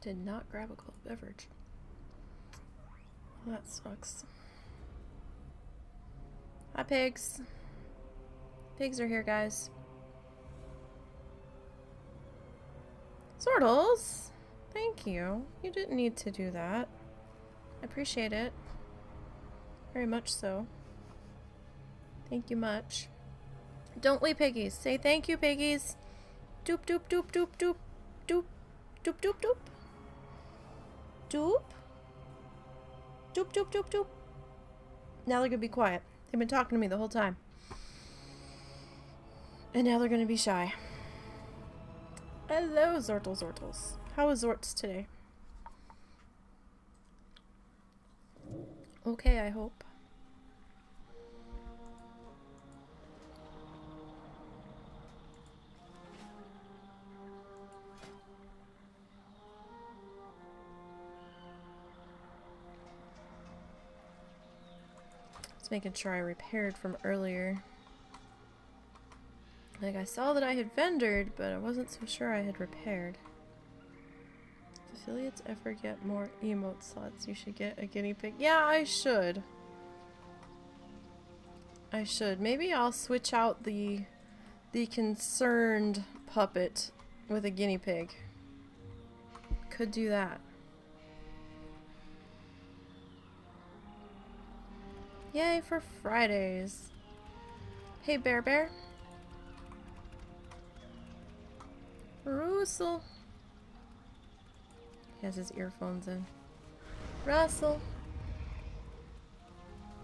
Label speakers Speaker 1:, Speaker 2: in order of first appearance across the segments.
Speaker 1: Did not grab a cold beverage. That sucks. Hi, pigs. Pigs are here, guys. Sortles! Thank you. You didn't need to do that. I appreciate it. Very much so. Thank you much. Don't we, piggies? Say thank you, piggies. Doop, doop, doop, doop, doop. Doop, doop, doop, doop. Doop. Doop, doop, doop, doop. Now they're gonna be quiet. They've been talking to me the whole time. And now they're gonna be shy. Hello, Zortles. How is Zorts today? Okay, I hope. Just making sure I repaired from earlier. Like, I saw that I had vendored, but I wasn't so sure I had repaired. If affiliates ever get more emote slots, you should get a guinea pig. Yeah, I should. I should. Maybe I'll switch out the concerned puppet with a guinea pig. Could do that. Yay for Fridays. Hey, Bear. Russell. He has his earphones in. Russell.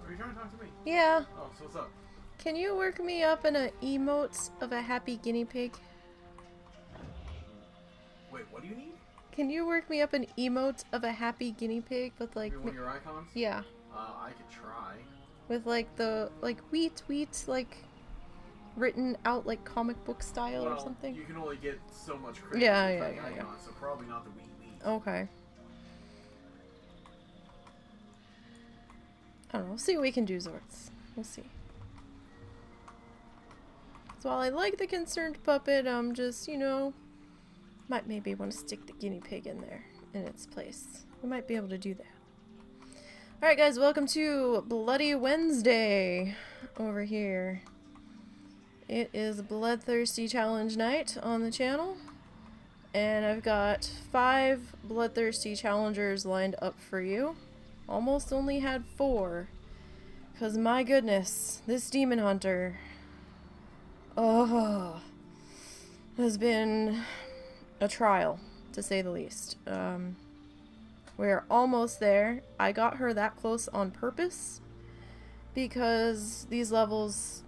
Speaker 2: Are you trying to talk to me?
Speaker 1: Yeah.
Speaker 2: Oh, so what's up?
Speaker 1: Can you work me up in a emotes of a happy guinea pig?
Speaker 2: Wait, what do you need?
Speaker 1: Can you work me up an emote of a happy guinea pig with like...
Speaker 2: One of your icons?
Speaker 1: Yeah.
Speaker 2: I could try.
Speaker 1: With like the, like, wheat, like, written out like comic book style or something?
Speaker 2: You can only get so much credit
Speaker 1: Yeah,
Speaker 2: with
Speaker 1: yeah,
Speaker 2: the
Speaker 1: yeah,
Speaker 2: icon,
Speaker 1: yeah.
Speaker 2: so probably not the wheat.
Speaker 1: Okay. I don't know. We'll see what we can do, Zorts. We'll see. So while I like the concerned puppet, I'm just, you know, might maybe want to stick the guinea pig in there, in its place. We might be able to do that. Alright guys, welcome to Bloody Wednesday over here. It is Bloodthirsty Challenge night on the channel. And I've got 5 Bloodthirsty Challengers lined up for you. Almost only had 4. Because my goodness, this Demon Hunter... oh, has been a trial, to say the least. We're almost there. I got her that close on purpose because these levels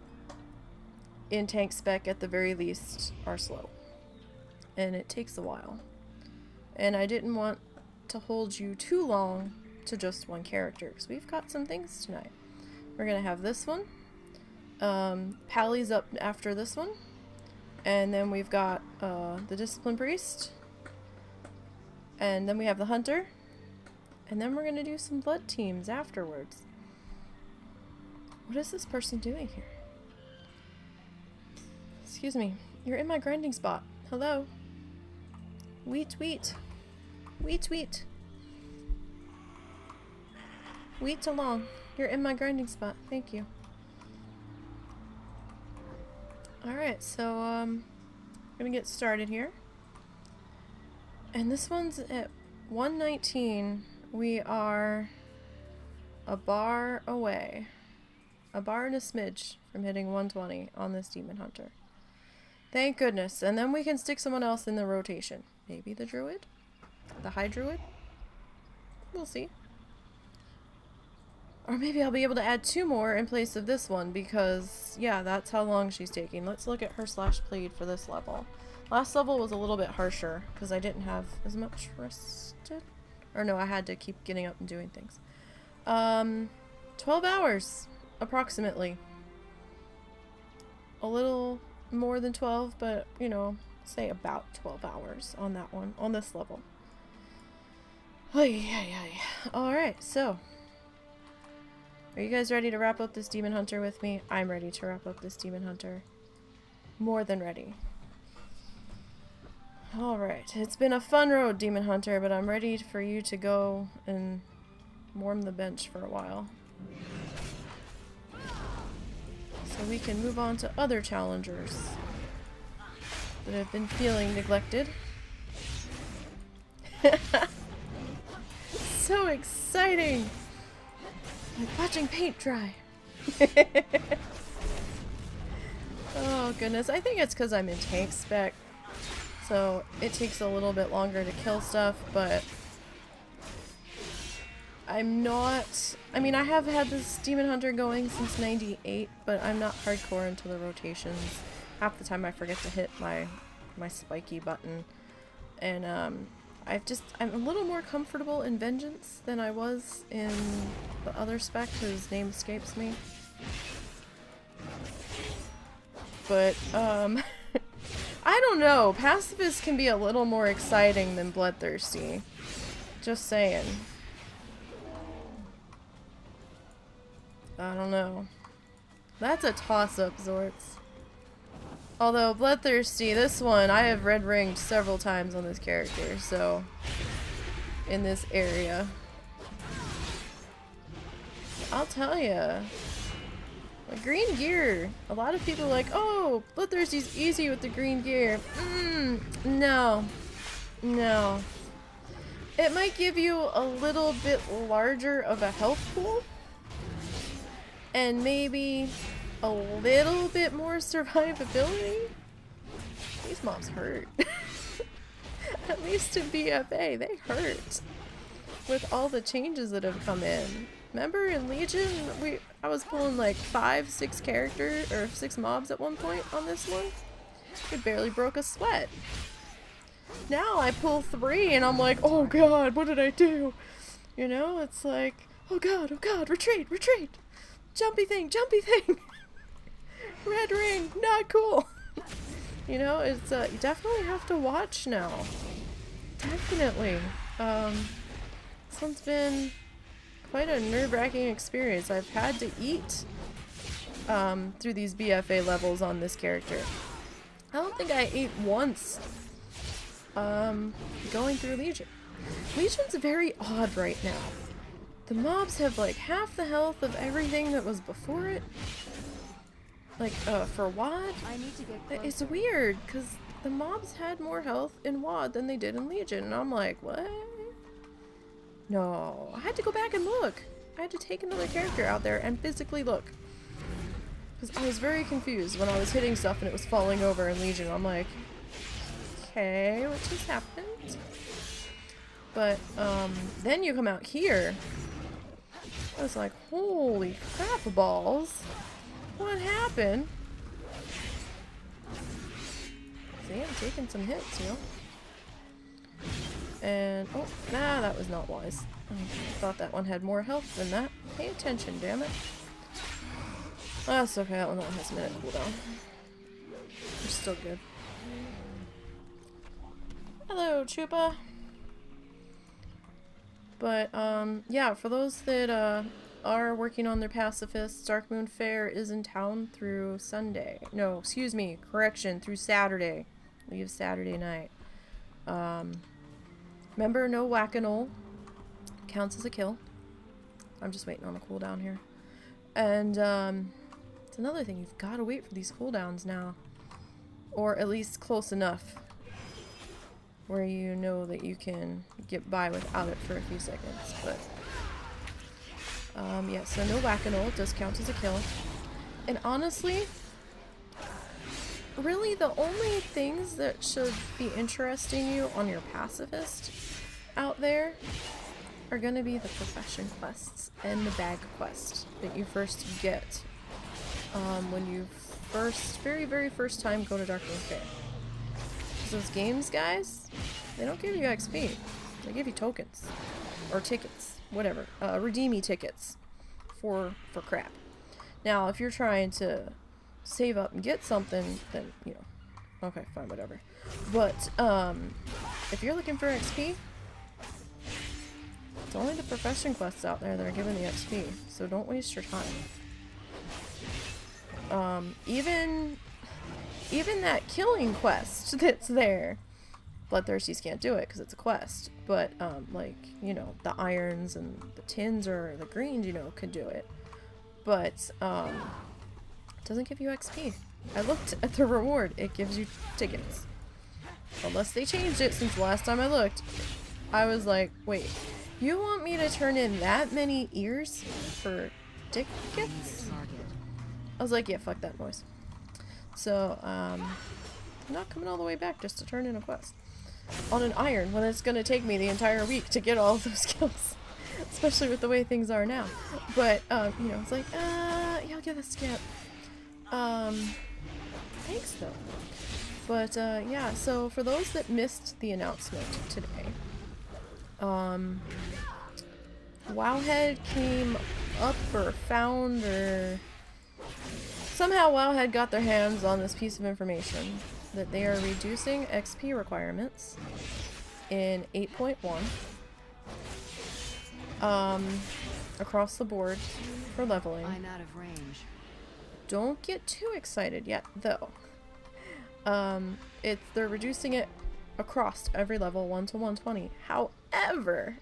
Speaker 1: in tank spec at the very least are slow. And it takes a while. And I didn't want to hold you too long to just one character because we've got some things tonight. We're going to have this one. Pally's up after this one. And then we've got the Discipline Priest. And then we have the Hunter. And then we're going to do some blood teams afterwards. What is this person doing here? Excuse me. You're in my grinding spot. Hello. Wheat. Wheat along. You're in my grinding spot. Thank you. Alright, so, I'm gonna get started here. And this one's at 119. We are a bar away. A bar and a smidge from hitting 120 on this Demon Hunter. Thank goodness. And then we can stick someone else in the rotation. Maybe the Druid? The High Druid? We'll see. Or maybe I'll be able to add 2 more in place of this one because, yeah, that's how long she's taking. Let's look at her slash plead for this level. Last level was a little bit harsher because I didn't have as much rested. Or no, I had to keep getting up and doing things. 12 hours, approximately. A little more than 12, but, you know, say about 12 hours on that one, on this level. Alright, so. Are you guys ready to wrap up this Demon Hunter with me? I'm ready to wrap up this Demon Hunter. More than ready. Alright, it's been a fun road, Demon Hunter, but I'm ready for you to go and warm the bench for a while. So we can move on to other challengers that have been feeling neglected. So exciting! Like watching paint dry. Oh goodness, I think it's because I'm in tank spec. So it takes a little bit longer to kill stuff, but I'm not... I mean, I have had this Demon Hunter going since 98, but I'm not hardcore into the rotations. Half the time I forget to hit my spiky button. And I'm a little more comfortable in Vengeance than I was in the other spec whose name escapes me. But, I don't know. Pacifist can be a little more exciting than Bloodthirsty. Just saying. I don't know. That's a toss-up, Zorts. Although, Bloodthirsty, this one, I have red ringed several times on this character, so... in this area. I'll tell ya. Like, green gear. A lot of people are like, oh, Bloodthirsty's easy with the green gear. No. No. It might give you a little bit larger of a health pool. And maybe a little bit more survivability. These mobs hurt. At least in BFA, they hurt. With all the changes that have come in. Remember in Legion, I was pulling like 5-6 characters, or 6 mobs at one point on this one. It barely broke a sweat. Now I pull 3 and I'm like, oh god, what did I do? You know, it's like, oh god, retreat, retreat! Jumpy thing, jumpy thing! Red ring, not cool! You know, it's, you definitely have to watch now. Definitely. This one's been quite a nerve-wracking experience. I've had to eat through these BFA levels on this character. I don't think I ate once going through Legion. Legion's very odd right now. The mobs have like half the health of everything that was before it. Like, for WoD, it's weird, because the mobs had more health in WoD than they did in Legion, and I'm like, what? No, I had to go back and look. I had to take another character out there and physically look. Because I was very confused when I was hitting stuff and it was falling over in Legion. I'm like, okay, what just happened? But, then you come out here. I was like, holy crap balls. What happened? See, I'm taking some hits, you know? And, oh, nah, that was not wise. I thought that one had more health than that. Pay attention, damn it. Oh, that's okay, that one only has a minute cooldown. It's still good. Hello, Chupa! But, yeah, for those that, are working on their pacifists, Darkmoon Fair is in town through Sunday. No, excuse me, correction, through Saturday. Leave Saturday night. Remember, no whack-a-nole. Counts as a kill. I'm just waiting on a cooldown here. And it's another thing, you've got to wait for these cooldowns now. Or at least close enough where you know that you can get by without it for a few seconds. But yeah, so no whack-a-mole, it does count as a kill. And honestly, really the only things that should be interesting you on your pacifist out there are going to be the profession quests and the bag quest that you first get when you very first time go to Darkling Fair. Those games, guys, they don't give you XP. They give you tokens. Or tickets. Whatever. Redeem-y tickets for crap. Now, if you're trying to save up and get something, then, you know, okay, fine, whatever. But, if you're looking for XP, it's only the profession quests out there that are giving the XP, so don't waste your time. Even that killing quest that's there, Bloodthirsties can't do it because it's a quest, but, like, you know, the irons and the tins or the greens, you know, could do it. But, it doesn't give you XP. I looked at the reward, it gives you tickets. Unless they changed it since the last time I looked. I was like, wait, you want me to turn in that many ears for tickets? I was like, yeah, fuck that noise. So, I'm not coming all the way back just to turn in a quest on an iron when it's gonna take me the entire week to get all of those kills. Especially with the way things are now. But, you know, it's like, yeah, I'll give a skip. Thanks though. But, yeah, so for those that missed the announcement today, Wowhead came up or found or somehow Wowhead got their hands on this piece of information that they are reducing XP requirements in 8.1 across the board for leveling.
Speaker 3: I'm out of range.
Speaker 1: Don't get too excited yet, though. They're reducing it across every level 1 to 120. However,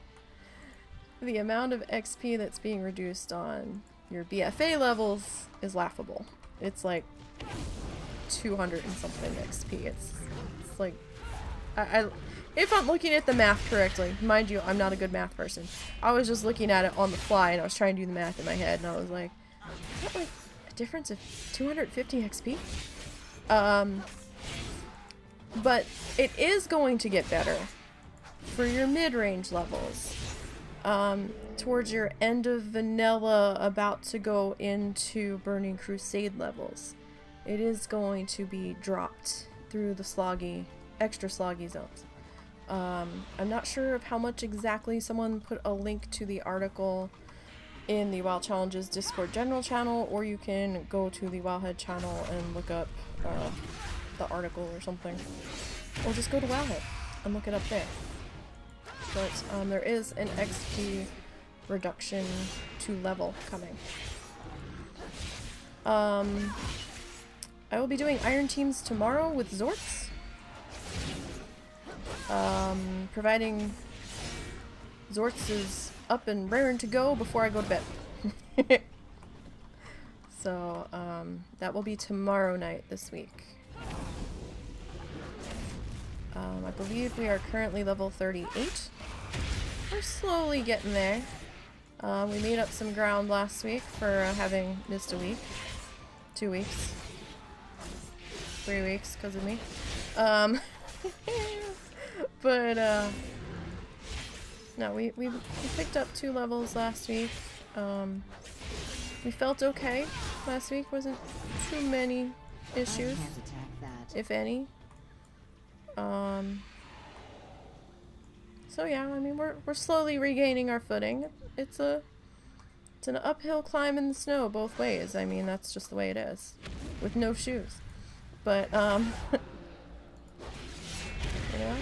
Speaker 1: the amount of XP that's being reduced on your BFA levels is laughable. It's like 200 and something XP. It's like, if I'm looking at the math correctly, mind you, I'm not a good math person. I was just looking at it on the fly and I was trying to do the math in my head and I was like, is that like a difference of 250 XP? But it is going to get better for your mid-range levels. Towards your end of vanilla, about to go into Burning Crusade levels. It is going to be dropped through the extra sloggy zones. I'm not sure of how much exactly. Someone put a link to the article in the WoW Challenges Discord general channel, or you can go to the Wowhead channel and look up the article or something. Or just go to Wowhead and look it up there. But there is an XP reduction to level coming. I will be doing Iron Teams tomorrow with Zorts. Providing Zorts is up and raring to go before I go to bed. So, that will be tomorrow night this week. I believe we are currently level 38. We're slowly getting there. We made up some ground last week for having missed a week. 2 weeks. 3 weeks because of me. But, no, we picked up 2 levels last week. We felt okay last week. Wasn't too many issues, if any. So yeah, I mean, we're slowly regaining our footing. It's an uphill climb in the snow both ways. I mean, that's just the way it is, with no shoes. But you know,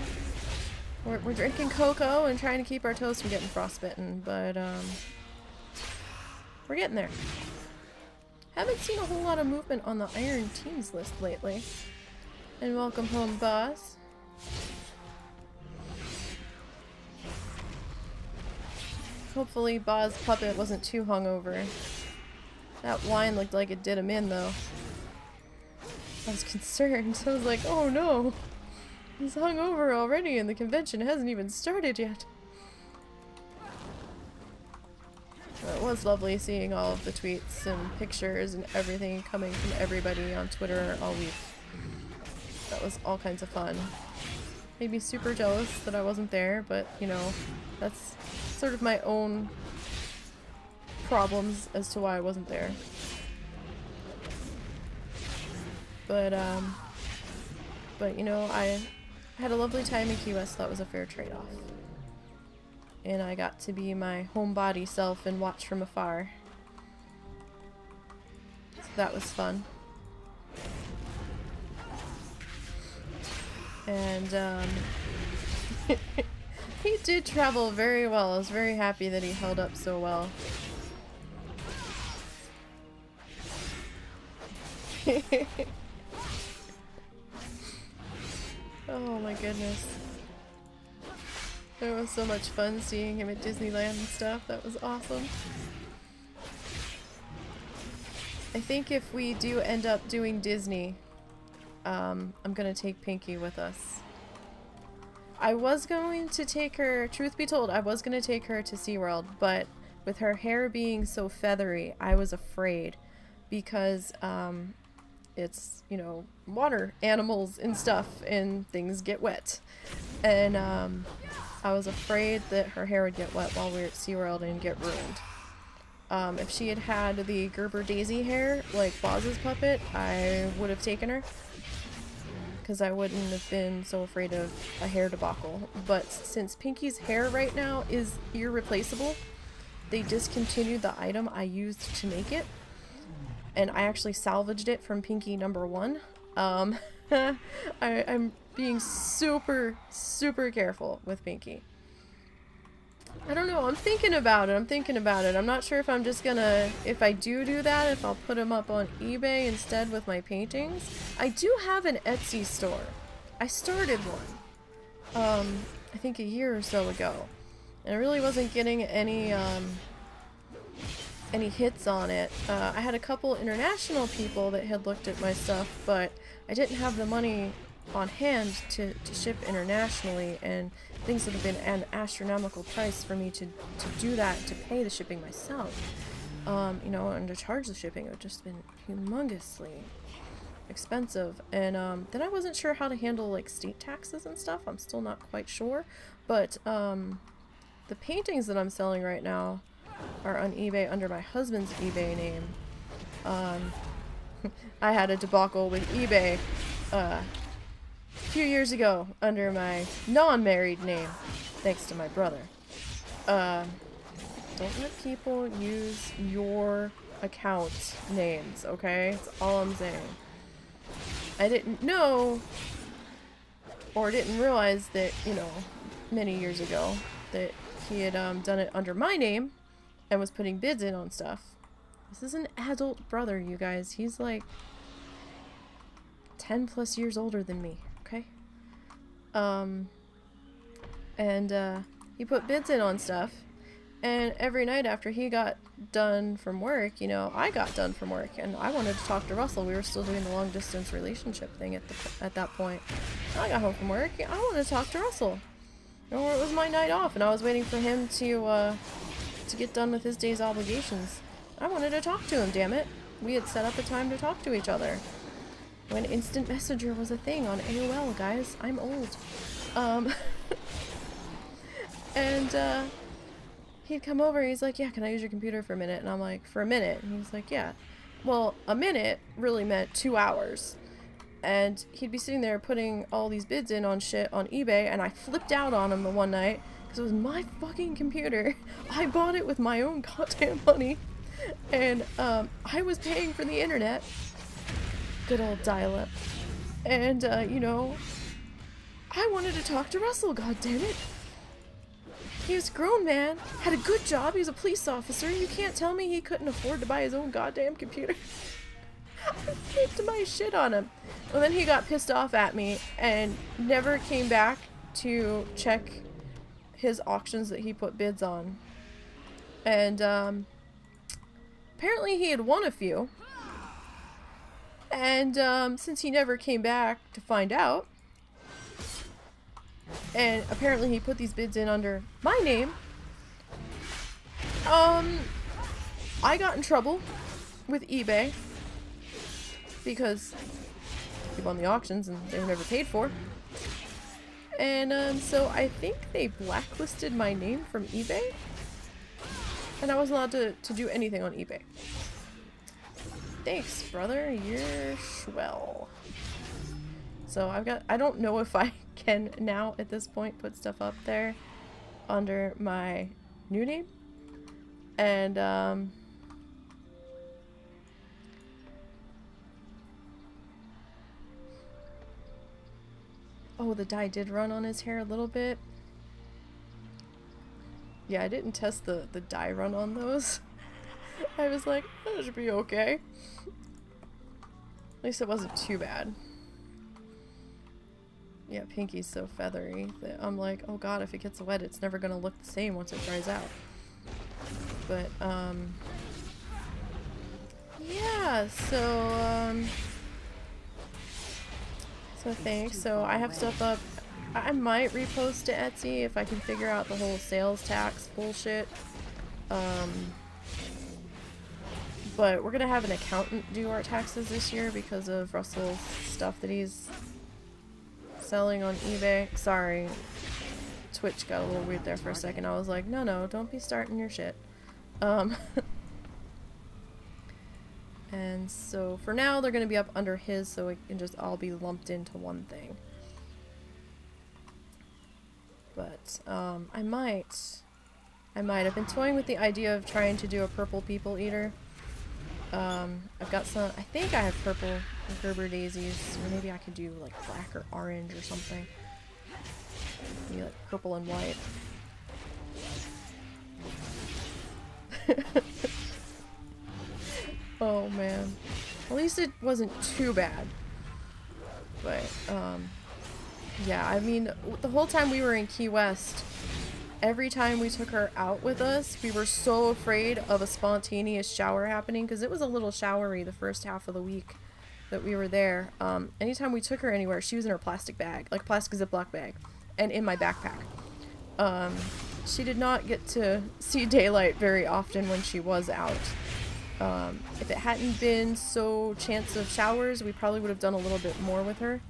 Speaker 1: we're drinking cocoa and trying to keep our toes from getting frostbitten. But we're getting there. Haven't seen a whole lot of movement on the Iron Teams list lately. And welcome home, boss. Hopefully Boz Puppet wasn't too hungover. That wine looked like it did him in, though. I was concerned. I was like, oh no! He's hungover already and the convention hasn't even started yet. But it was lovely seeing all of the tweets and pictures and everything coming from everybody on Twitter all week. That was all kinds of fun. Made me super jealous that I wasn't there, but, you know, that's sort of my own problems as to why I wasn't there. But you know, I had a lovely time in Key West. That was a fair trade-off. And I got to be my homebody self and watch from afar. So that was fun. And, he did travel very well. I was very happy that he held up so well. Oh my goodness. It was so much fun seeing him at Disneyland and stuff. That was awesome. I think if we do end up doing Disney, I'm gonna take Pinky with us. I was going to take her, truth be told, I was gonna take her to SeaWorld, but with her hair being so feathery, I was afraid because, it's, you know, water animals and stuff and things get wet. And I was afraid that her hair would get wet while we were at SeaWorld and get ruined. If she had had the Gerber Daisy hair, like Boz's puppet, I would have taken her. Because I wouldn't have been so afraid of a hair debacle. But since Pinky's hair right now is irreplaceable, they discontinued the item I used to make it. And I actually salvaged it from Pinky #1. I'm being super, super careful with Pinky. I don't know, I'm thinking about it. I'm not sure if I'm just gonna, if I do that, if I'll put him up on eBay instead with my paintings. I do have an Etsy store. I started one, I think a year or so ago. And I really wasn't getting any hits on it. I had a couple international people that had looked at my stuff, but I didn't have the money on hand to ship internationally, and things would have been an astronomical price for me to do that, to pay the shipping myself. You know, and to charge the shipping, it would just been humongously expensive. And then I wasn't sure how to handle like state taxes and stuff. I'm still not quite sure, but the paintings that I'm selling right now are on eBay under my husband's eBay name. I had a debacle with eBay a few years ago under my non-married name, thanks to my brother. Don't let people use your account names, okay? That's all I'm saying. I didn't know or didn't realize that, you know, many years ago that he had done it under my name and was putting bids in on stuff. This is an adult brother, you guys. He's like 10 plus years older than me, okay? He put bids in on stuff, and every night after he got done from work, you know, I got done from work, and I wanted to talk to Russell. We were still doing the long distance relationship thing at that point. I got home from work, I wanted to talk to Russell. Or it was my night off, and I was waiting for him to get done with his day's obligations. I wanted to talk to him, damn it. We had set up a time to talk to each other. When instant messenger was a thing on AOL, guys. I'm old. And he'd come over, he's like, yeah, can I use your computer for a minute? And I'm like, for a minute? And he's like, yeah. Well, a minute really meant 2 hours. And he'd be sitting there putting all these bids in on shit on eBay, and I flipped out on him the one night, because it was my fucking computer. I bought it with my own goddamn money. And I was paying for the internet. Good old dial-up. And, you know, I wanted to talk to Russell, goddammit. He was a grown man, had a good job, he was a police officer. You can't tell me he couldn't afford to buy his own goddamn computer. I flipped my shit on him. Well, then he got pissed off at me and never came back to check his auctions that he put bids on. And apparently he had won a few. And since he never came back to find out, and apparently he put these bids in under my name, I got in trouble with eBay because he won the auctions and they were never paid for. And so I think they blacklisted my name from eBay, and I wasn't allowed to do anything on eBay. Thanks, brother. You're swell. So I don't know if I can now at this point put stuff up there under my new name. And oh, the dye did run on his hair a little bit. Yeah, I didn't test the dye run on those. I was like, that should be okay. At least it wasn't too bad. Yeah, Pinky's so feathery that I'm like, oh god, if it gets wet, it's never gonna look the same once it dries out. But, yeah, so thanks. So I have stuff up. I might repost to Etsy if I can figure out the whole sales tax bullshit. But we're gonna have an accountant do our taxes this year because of Russell's stuff that he's selling on eBay. Sorry, Twitch got a little weird there for a second. I was like, no, don't be starting your shit. And so for now they're gonna be up under his, so it can just all be lumped into one thing. But I might. I've been toying with the idea of trying to do a purple people eater. I've got some, I think I have purple Gerber daisies, or maybe I could do like black or orange or something. Maybe like purple and white. Oh man. At least it wasn't too bad. But, yeah, I mean, the whole time we were in Key West, every time we took her out with us, we were so afraid of a spontaneous shower happening, because it was a little showery the first half of the week that we were there. Anytime we took her anywhere, she was in her plastic bag, like plastic Ziploc bag, and in my backpack. She did not get to see daylight very often when she was out. If it hadn't been so chance of showers, we probably would have done a little bit more with her.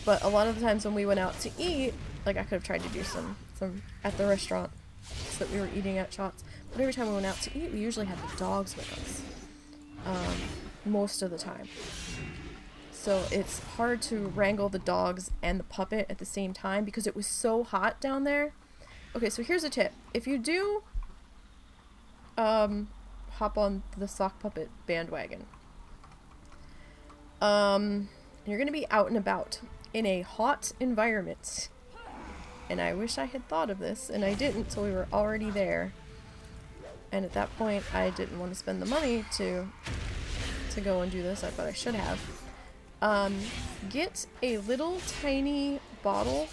Speaker 1: But a lot of the times when we went out to eat, like I could have tried to do some at the restaurant that we were eating at Shots. But every time we went out to eat, we usually had the dogs with us. Most of the time. So it's hard to wrangle the dogs and the puppet at the same time because it was so hot down there. Okay, so here's a tip. If you do hop on the sock puppet bandwagon, you're gonna be out and about in a hot environment, and I wish I had thought of this, and I didn't till we were already there, and at that point I didn't want to spend the money to go and do this, but I should have. Get a little tiny bottle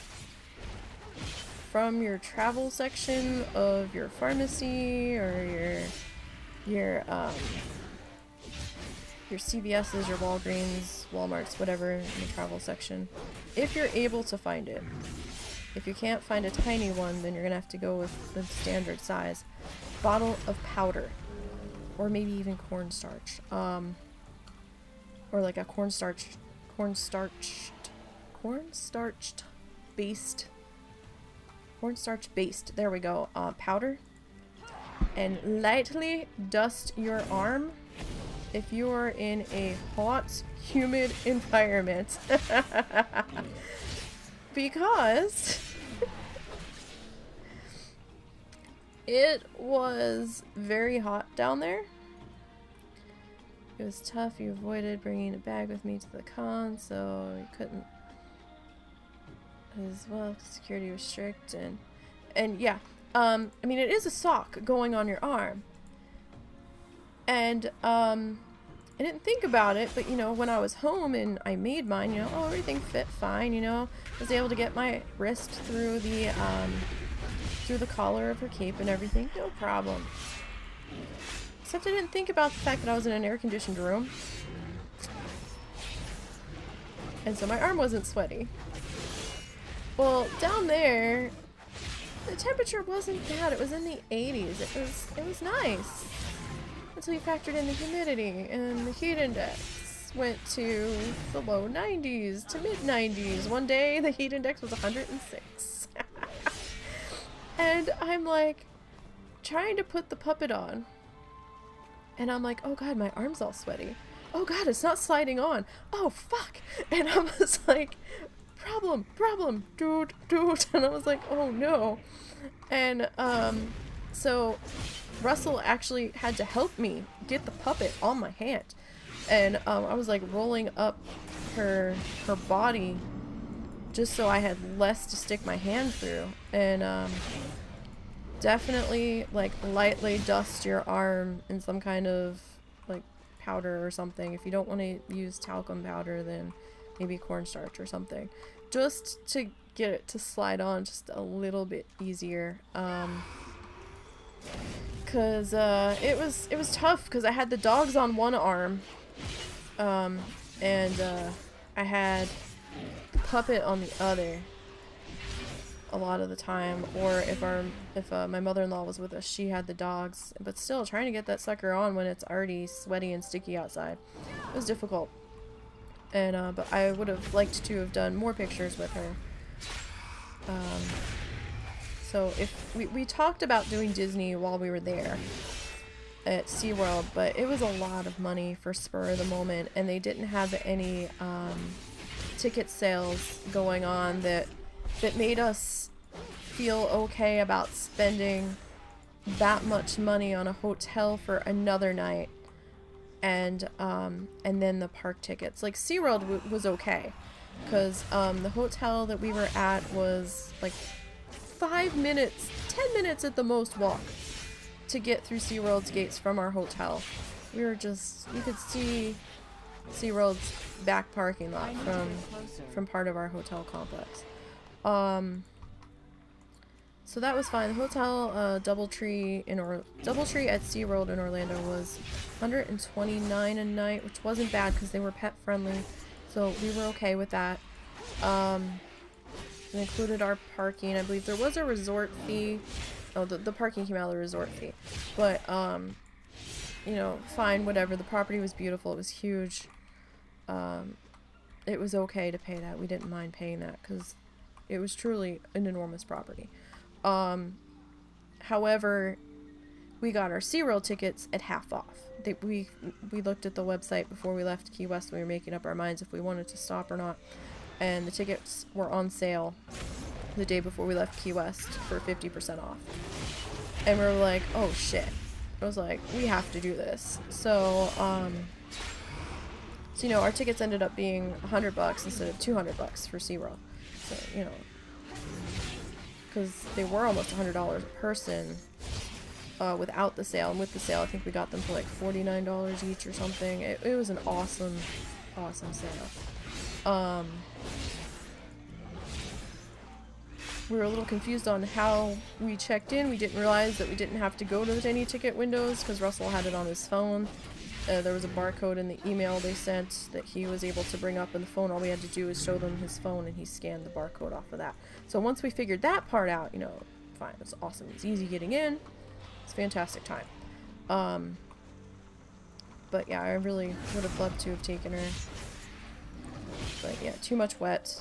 Speaker 1: from your travel section of your pharmacy or your CVS's, your Walgreens, Walmarts, whatever, in the travel section, if you're able to find it. If you can't find a tiny one, then you're gonna have to go with the standard size bottle of powder, or maybe even cornstarch, or like a cornstarch based, there we go, powder, and lightly dust your arm if you are in a hot, humid environment. Because it was very hot down there. It was tough. You avoided bringing a bag with me to the con, so you couldn't as well. Security was strict, and yeah. I mean, it is a sock going on your arm. And, I didn't think about it, but, you know, when I was home and I made mine, you know, everything fit fine, you know. I was able to get my wrist through through the collar of her cape and everything, no problem. Except I didn't think about the fact that I was in an air-conditioned room. And so my arm wasn't sweaty. Well, down there, the temperature wasn't bad. It was in the 80s. It was nice. Until you factored in the humidity, and the heat index went to the low 90s to mid 90s. One day the heat index was 106. And I'm like trying to put the puppet on. And I'm like, oh god, my arm's all sweaty. Oh god, it's not sliding on. Oh fuck. And I was like, problem, dude. And I was like, oh no. And so Russell actually had to help me get the puppet on my hand. And I was like rolling up her body just so I had less to stick my hand through. And definitely like lightly dust your arm in some kind of like powder or something. If you don't want to use talcum powder, then maybe cornstarch or something, just to get it to slide on just a little bit easier. Cause it was tough because I had the dogs on one arm, and I had the puppet on the other a lot of the time. Or if my mother-in-law was with us, she had the dogs. But still, trying to get that sucker on when it's already sweaty and sticky outside, it was difficult. And but I would have liked to have done more pictures with her. So if we talked about doing Disney while we were there at SeaWorld, but it was a lot of money for spur of the moment, and they didn't have any ticket sales going on that made us feel okay about spending that much money on a hotel for another night, and then the park tickets. Like SeaWorld was okay, because the hotel that we were at was like 5 minutes, 10 minutes at the most walk to get through SeaWorld's gates from our hotel. We were just, you could see SeaWorld's back parking lot from part of our hotel complex. So that was fine. The hotel, Doubletree at SeaWorld in Orlando was $129 a night, which wasn't bad because they were pet friendly, so we were okay with that. It included our parking. I believe there was a resort fee. Oh, the parking came out of the resort fee. But, you know, fine, whatever. The property was beautiful. It was huge. It was okay to pay that. We didn't mind paying that because it was truly an enormous property. However, we got our SeaWorld tickets at half off. We looked at the website before we left Key West. We were making up our minds if we wanted to stop or not. And the tickets were on sale the day before we left Key West for 50% off. And we were like, oh shit. I was like, we have to do this. So, you know, our tickets ended up being $100 instead of $200 for SeaWorld. So, you know, because they were almost $100 a person without the sale. And with the sale, I think we got them for like $49 each or something. It was an awesome sale. We were a little confused on how we checked in. We didn't realize that we didn't have to go to any ticket windows because Russell had it on his phone. There was a barcode in the email they sent that he was able to bring up in the phone. All we had to do was show them his phone and he scanned the barcode off of that. So once we figured that part out, you know, fine, it was awesome. It's easy getting in. It's a fantastic time. But yeah, I really would have loved to have taken her. But yeah, too much wet.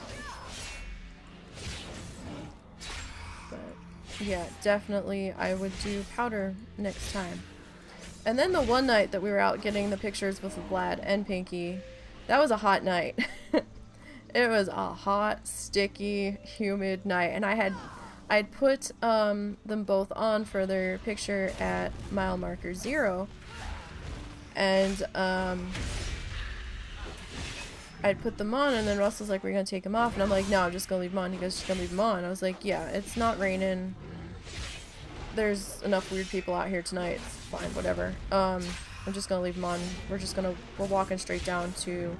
Speaker 1: But yeah, definitely I would do powder next time. And then the one night that we were out getting the pictures with Vlad and Pinky, that was a hot night. It was a hot, sticky, humid night. And I'd put them both on for their picture at mile marker 0. And I'd put them on, and then Russell's like, we're gonna take them off. And I'm like, no, I'm just gonna leave them on. He goes, just gonna leave them on. I was like, yeah, it's not raining. There's enough weird people out here tonight. It's fine, whatever. I'm just gonna leave them on. We're walking straight down to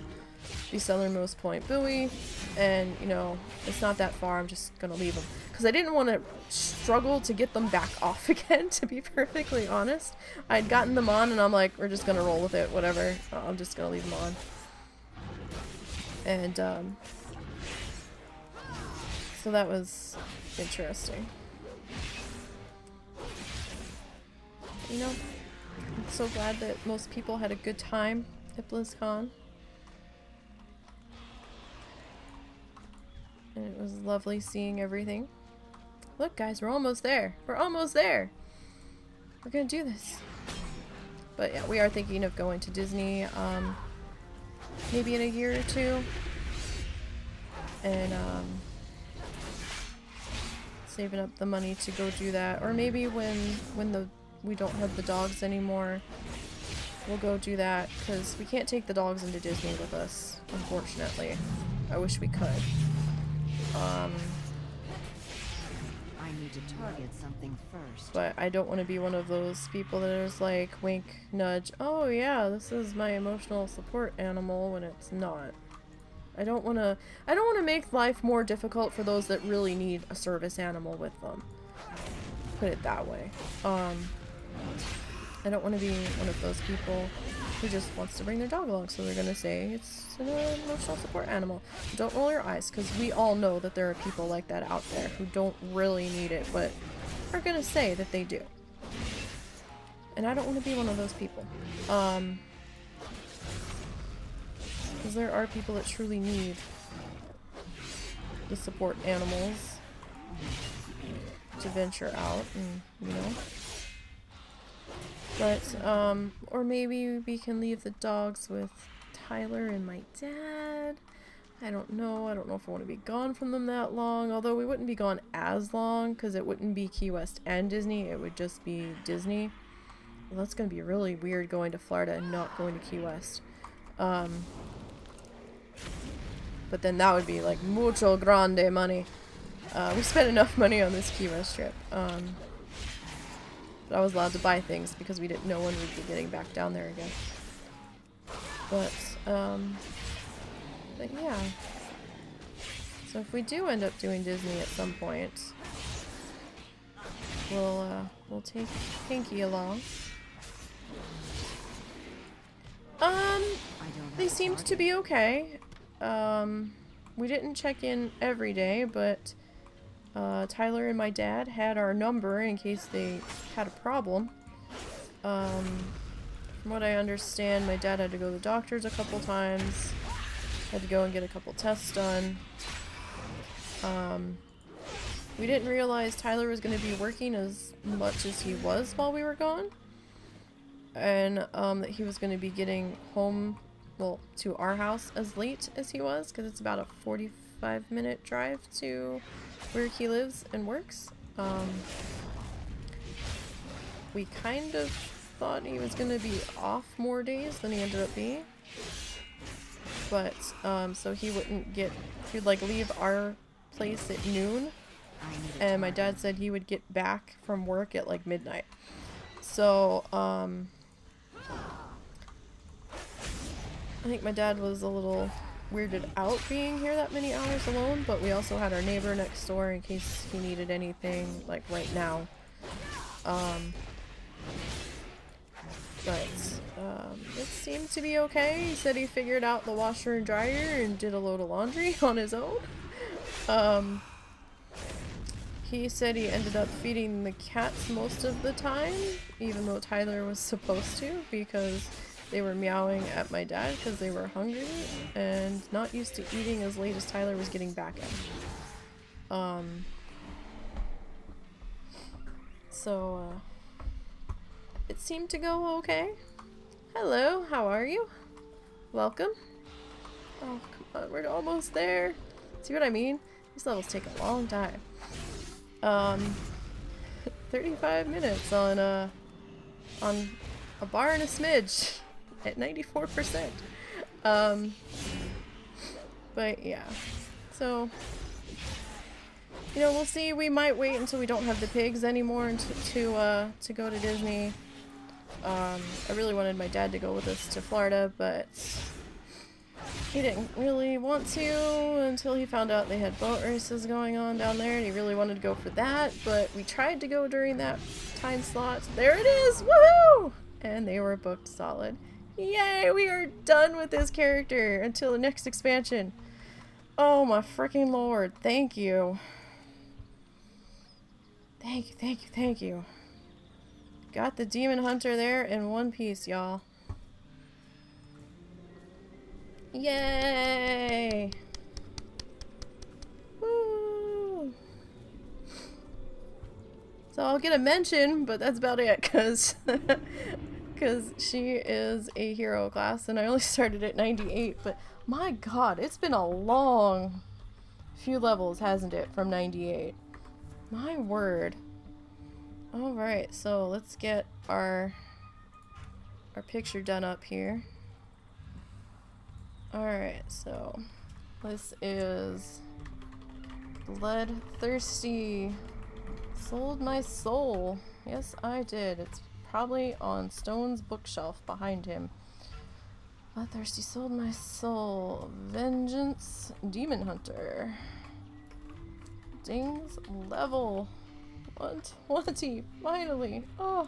Speaker 1: the southernmost point buoy, and you know, it's not that far. I'm just gonna leave them because I didn't want to struggle to get them back off again, to be perfectly honest. I'd gotten them on and I'm like, we're just gonna roll with it, whatever. I'm just gonna leave them on. And so that was interesting. You know, I'm so glad that most people had a good time at BlizzCon. And it was lovely seeing everything. Look guys, we're almost there. We're almost there. We're gonna do this. But yeah, we are thinking of going to Disney maybe in a year or two. And saving up the money to go do that. Or maybe when we don't have the dogs anymore, we'll go do that, because we can't take the dogs into Disney with us, unfortunately. I wish we could.
Speaker 3: I need to target something first.
Speaker 1: But I don't want to be one of those people that is like, wink, nudge, oh yeah, this is my emotional support animal, when it's not. I don't want to make life more difficult for those that really need a service animal with them. Put it that way. I don't want to be one of those people who just wants to bring their dog along, so they're going to say it's an emotional support animal. Don't roll your eyes, because we all know that there are people like that out there who don't really need it, but are going to say that they do. And I don't want to be one of those people. Because there are people that truly need the support animals to venture out, and, you know. But, or maybe we can leave the dogs with Tyler and my dad. I don't know. I don't know if I want to be gone from them that long. Although we wouldn't be gone as long, because it wouldn't be Key West and Disney. It would just be Disney. Well, that's going to be really weird going to Florida and not going to Key West. But then that would be like mucho grande money. We spent enough money on this Key West trip. But I was allowed to buy things because we didn't know when we'd be getting back down there again. But yeah. So if we do end up doing Disney at some point, we'll take Pinky along. They seemed to be okay. We didn't check in every day, but Tyler and my dad had our number in case they had a problem. From what I understand, my dad had to go to the doctor's a couple times, had to go and get a couple tests done. We didn't realize Tyler was going to be working as much as he was while we were gone, and that he was going to be getting home, well, to our house as late as he was, because it's about a 45-minute drive to where he lives and works. We kind of thought he was going to be off more days than he ended up being. But, so he wouldn't get, he'd like leave our place at noon, and my dad said he would get back from work at like midnight. So, I think my dad was a little weirded out being here that many hours alone, but we also had our neighbor next door in case he needed anything, like right now. It seemed to be okay. He said he figured out the washer and dryer and did a load of laundry on his own. He said he ended up feeding the cats most of the time, even though Tyler was supposed to, because they were meowing at my dad because they were hungry and not used to eating as late as Tyler was getting back at. It seemed to go okay. Hello, how are you? Welcome. Oh, come on, we're almost there. See what I mean? These levels take a long time. 35 minutes on a bar and a smidge at 94%. But yeah. So, you know, we'll see. We might wait until we don't have the pigs anymore to go to Disney. I really wanted my dad to go with us to Florida, but He didn't really want to until he found out they had boat races going on down there, and he really wanted to go for that, but we tried to go during that time slot. There it is! Woohoo! And they were booked solid. Yay! We are done with this character until the next expansion. Oh my freaking lord. Thank you. Thank you, thank you, thank you. Got the Demon Hunter there in one piece, y'all. Yay! Woo! So I'll get a mention, but that's about it, because she is a hero class, and I only started at 98, but my god, it's been a long few levels, hasn't it, from 98? My word. Alright, so let's get our picture done up here. Alright, so this is Bloodthirsty. Sold my soul. Yes, I did. It's probably on Stone's bookshelf behind him. Bloodthirsty sold my soul. Vengeance Demon Hunter. Ding's level 120. Finally. Oh.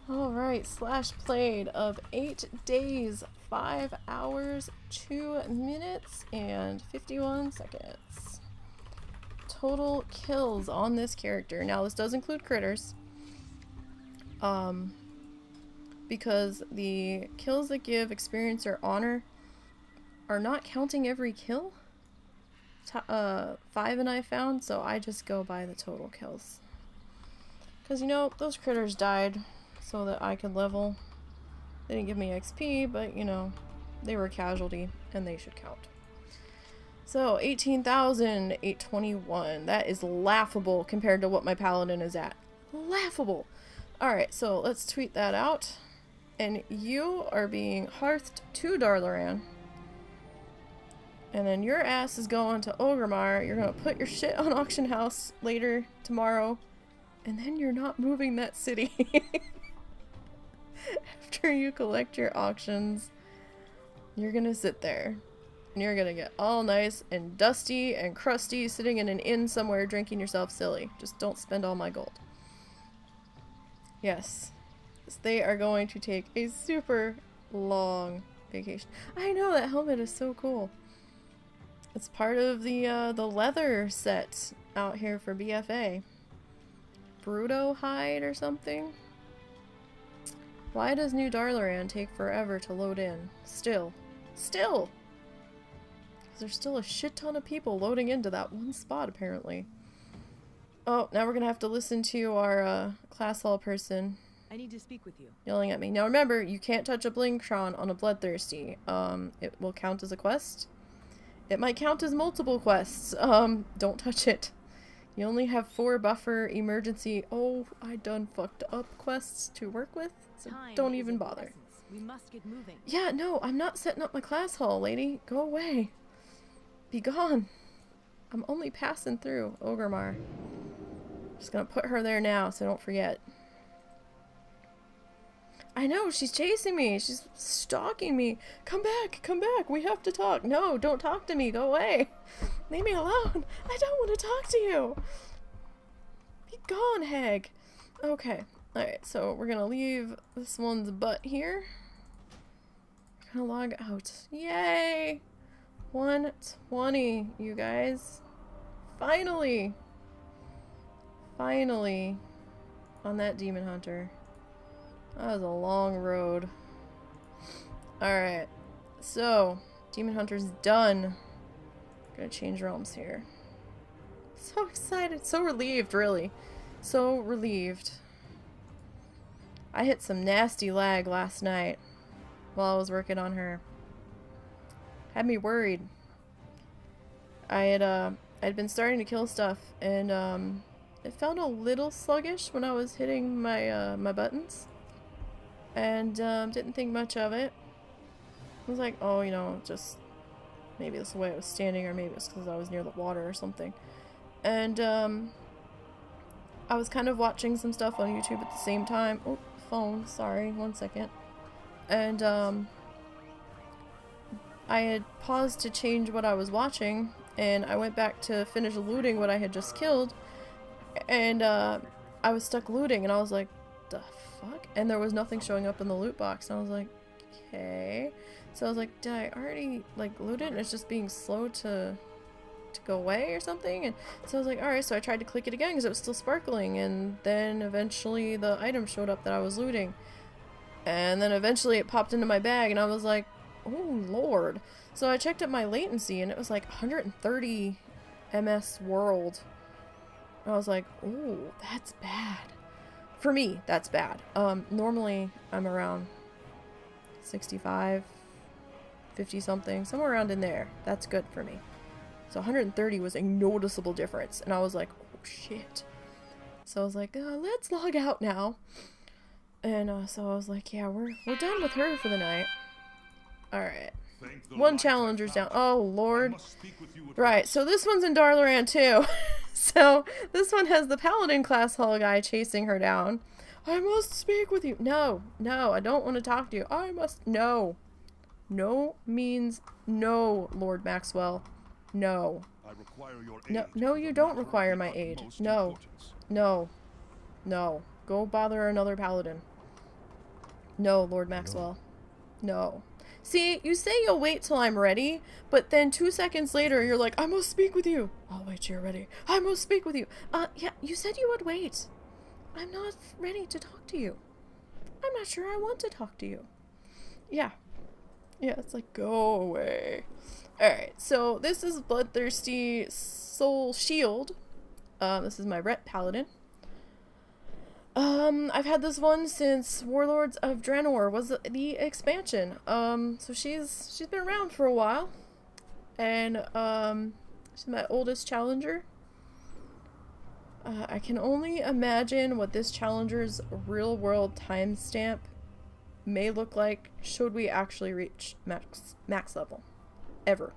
Speaker 1: Alright, slash played of 8 days, 5 hours, 2 minutes, and 51 seconds. Total kills on this character. Now this does include critters. Because the kills that give experience or honor are not counting every kill. 5 and I found, so I just go by the total kills. Because, you know, those critters died so that I could level. They didn't give me XP, but, you know, they were a casualty, and they should count. So, 18,821. That is laughable compared to what my paladin is at. Laughable! Alright, so let's tweet that out. And you are being hearthed to Darlaran. And then your ass is going to Ogremar. You're gonna put your shit on auction house later tomorrow. And then you're not moving that city. After you collect your auctions, you're gonna sit there. And you're gonna get all nice and dusty and crusty sitting in an inn somewhere drinking yourself silly. Just don't spend all my gold. Yes. They are going to take a super long vacation. I know, that helmet is so cool. It's part of the leather set out here for BFA. Bruto hide or something? Why does New Darlaran take forever to load in? Still. Because there's still a shit ton of people loading into that one spot, apparently. Oh, now we're gonna have to listen to our class hall person.
Speaker 3: I need to speak with you.
Speaker 1: Yelling at me. Now remember, you can't touch a Blingtron on a Bloodthirsty. It will count as a quest. It might count as multiple quests. Don't touch it. You only have 4 buffer emergency. Oh, I done fucked up quests to work with, so don't even bother.
Speaker 3: We must get moving.
Speaker 1: Yeah, no, I'm not setting up my class hall, lady. Go away. Be gone. I'm only passing through Ogremar. Just gonna put her there now, so don't forget. I know, she's chasing me. She's stalking me. Come back, we have to talk. No, don't talk to me, go away. Leave me alone. I don't want to talk to you. Be gone, hag. Okay, alright, so we're gonna leave this one's butt here. We're gonna log out. Yay! 120, you guys. Finally! Finally. On that Demon Hunter. That was a long road. Alright. So, Demon Hunter's done. Gonna change realms here. So excited. So relieved, really. So relieved. I hit some nasty lag last night while I was working on her. Had me worried. I'd been starting to kill stuff, and it felt a little sluggish when I was hitting my my buttons. And didn't think much of it. I was like, oh, you know, just maybe that's the way I was standing, or maybe it's because I was near the water or something. And I was kind of watching some stuff on YouTube at the same time. Oh, phone, sorry, 1 second. And I had paused to change what I was watching, and I went back to finish looting what I had just killed, and I was stuck looting, and I was like, the fuck? And there was nothing showing up in the loot box, and I was like, okay. So I was like, did I already like loot it and it's just being slow to go away or something? And so I was like, alright, so I tried to click it again because it was still sparkling, and then eventually the item showed up that I was looting. And then eventually it popped into my bag, and I was like, oh lord. So I checked up my latency, and it was like 130 ms world. I was like, oh, that's bad. For me, that's bad. Normally I'm around 65, 50 something, somewhere around in there. That's good for me. So 130 was a noticeable difference, and I was like, oh shit. So I was like, let's log out now. And so I was like, yeah, we're done with her for the night. Alright. One challenger's down. Oh lord. Right, so this one's in Darlaran too. So this one has the paladin class hull guy chasing her down. I must speak with you. No, no, I don't want to talk to you. I must. No. No means no, Lord Maxwell. No. No, no, you don't require my aid. No. No. No. Go bother another paladin. No, Lord Maxwell. No. See, you say you'll wait till I'm ready, but then 2 seconds later you're like, I must speak with you. I'll wait till you're ready. I must speak with you. Yeah, you said you would wait. I'm not ready to talk to you. I'm not sure I want to talk to you. Yeah. Yeah, it's like, go away. Alright, so this is Bloodthirsty Soul Shield. This is my Ret Paladin. I've had this one since Warlords of Draenor was the expansion. So she's been around for a while. And, she's my oldest challenger. I can only imagine what this challenger's real-world timestamp may look like should we actually reach max level. Ever.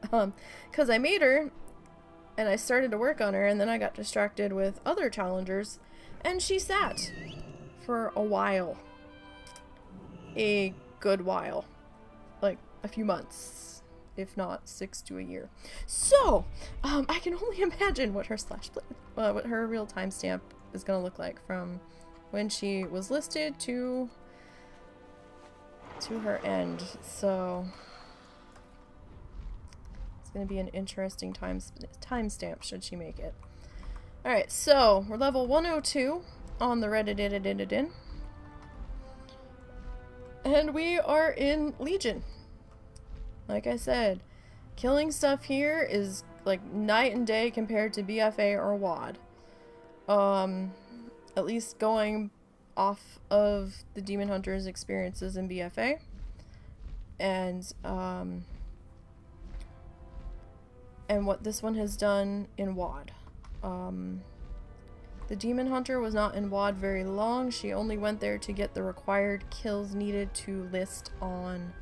Speaker 1: Because I made her, and I started to work on her, and then I got distracted with other challengers, and she sat for a while. A good while. Like, a few months. If not 6 to a year. So, I can only imagine what her what her real timestamp is gonna look like from when she was listed to her end. So it's gonna be an interesting timestamp should she make it. Alright, so we're level 102 on the Reddit. And we are in Legion. Like I said, killing stuff here is like night and day compared to BFA or WoD. At least going off of the Demon Hunter's experiences in BFA. And what this one has done in WoD. The Demon Hunter was not in WoD very long. She only went there to get the required kills needed to list on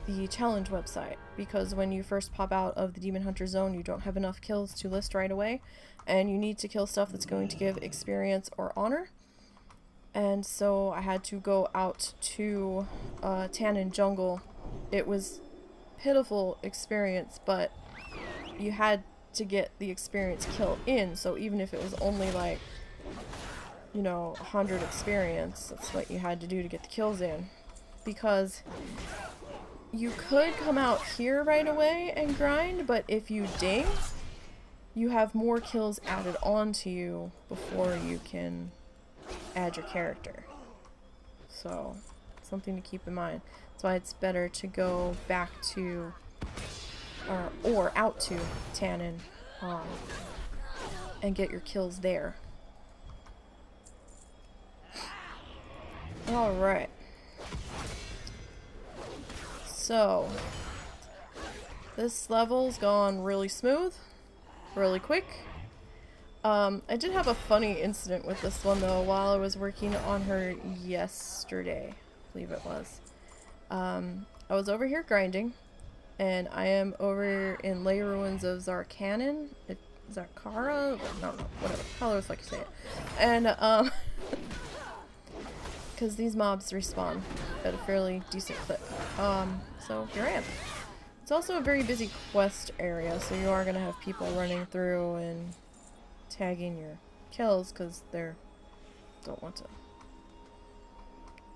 Speaker 1: the challenge website, because when you first pop out of the Demon Hunter zone you don't have enough kills to list right away, and you need to kill stuff that's going to give experience or honor. And so I had to go out to Tannin Jungle. It was pitiful experience, but you had to get the experience kill in, so even if it was only like, you know, 100 experience, that's what you had to do to get the kills in. Because you could come out here right away and grind, but if you ding, you have more kills added on to you before you can add your character. So, something to keep in mind. That's why it's better to go back to, or out to Tannin, and get your kills there. Alright. So, this level's gone really smooth, really quick. I did have a funny incident with this one though while I was working on her yesterday, I believe it was. I was over here grinding, and I am over in Ley Ruins of Zarkanin. Zarkara? No, whatever. However the fuck you say it. And, because these mobs respawn at a fairly decent clip. So here I am. It's also a very busy quest area, so you are going to have people running through and tagging your kills because they don't want to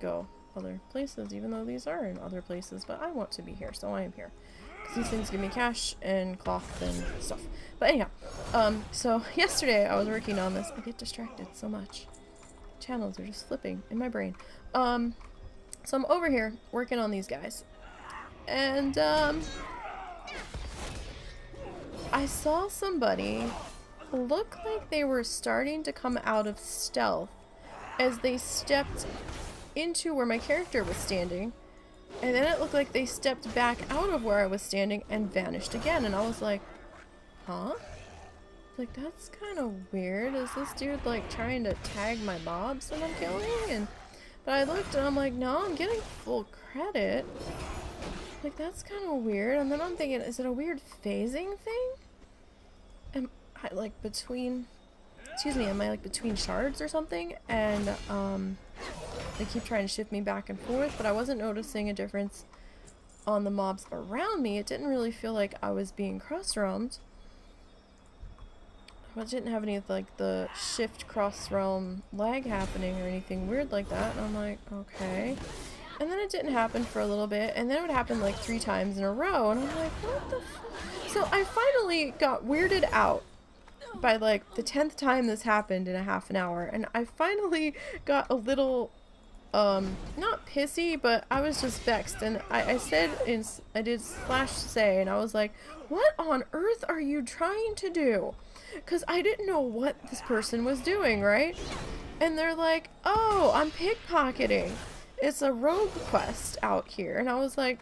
Speaker 1: go other places, even though these are in other places, but I want to be here, so I am here. Because these things give me cash and cloth and stuff. But anyhow, so yesterday I was working on this. I get distracted so much. Channels are just flipping in my brain. So I'm over here working on these guys. And, I saw somebody look like they were starting to come out of stealth as they stepped into where my character was standing. And then it looked like they stepped back out of where I was standing and vanished again. And I was like, huh? Like, that's kind of weird. Is this dude, like, trying to tag my mobs that I'm killing? But I looked and I'm like, no, I'm getting full credit. Like, that's kind of weird. And then I'm thinking, is it a weird phasing thing? Am I, like, between... Excuse me, am I, like, between shards or something? And, they keep trying to shift me back and forth, but I wasn't noticing a difference on the mobs around me. It didn't really feel like I was being cross-roamed. I didn't have any of, like, the shift cross-realm lag happening or anything weird like that. And I'm like, okay. And then it didn't happen for a little bit, and then it would happen like 3 times in a row, and I'm like, what the fuck? So I finally got weirded out by like the 10th time this happened in a half an hour, and I finally got a little, not pissy, but I was just vexed, and I said, I did /say, and I was like, what on earth are you trying to do? Because I didn't know what this person was doing, right? And they're like, oh, I'm pickpocketing. It's a rogue quest out here. And I was like,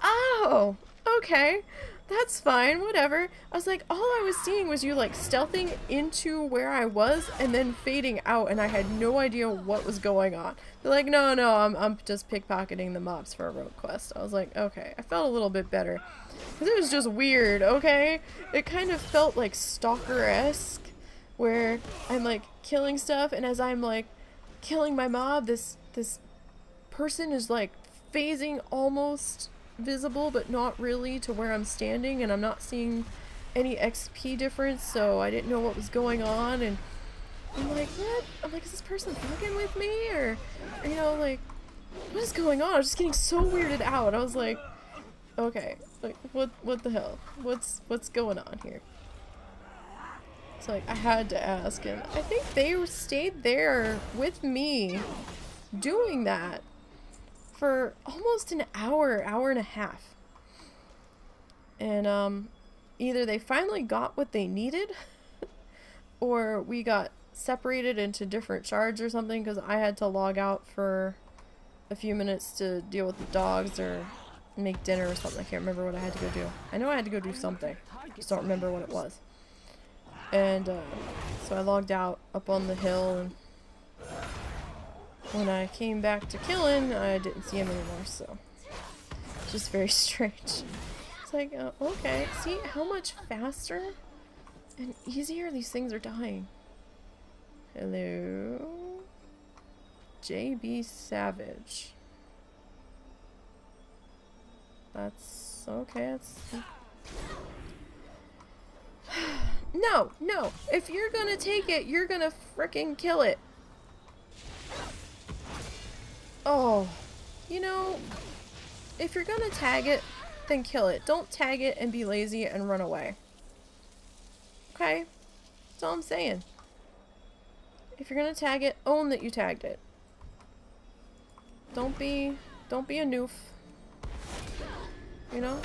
Speaker 1: oh, okay, that's fine, whatever. I was like, all I was seeing was you like stealthing into where I was and then fading out, and I had no idea what was going on. They're like, no, I'm just pickpocketing the mobs for a rogue quest. I was like, okay. I felt a little bit better. Because it was just weird, okay? It kind of felt like Stalker-esque, where I'm like killing stuff, and as I'm like killing my mob, this person is like phasing almost visible but not really to where I'm standing, and I'm not seeing any XP difference, so I didn't know what was going on, and I'm like, what? I'm like, is this person fucking with me? Or you know, like, what is going on? I was just getting so weirded out. I was like, okay, like, what the hell? What's going on here? So like, I had to ask, and I think they stayed there with me doing that for almost an hour and a half. And either they finally got what they needed or we got separated into different shards or something, because I had to log out for a few minutes to deal with the dogs or make dinner or something. I can't remember what I had to go do. I know I had to go do something, just don't remember what it was. And so I logged out up on the hill, and when I came back to killing, I didn't see him anymore, so it's just very strange. It's like, okay, see how much faster and easier these things are dying. Hello? JB Savage. That's okay, that's... No! If you're gonna take it, you're gonna frickin' kill it. Oh, you know, if you're gonna tag it, then kill it. Don't tag it and be lazy and run away. Okay? That's all I'm saying. If you're gonna tag it, own that you tagged it. Don't be a noof. You know?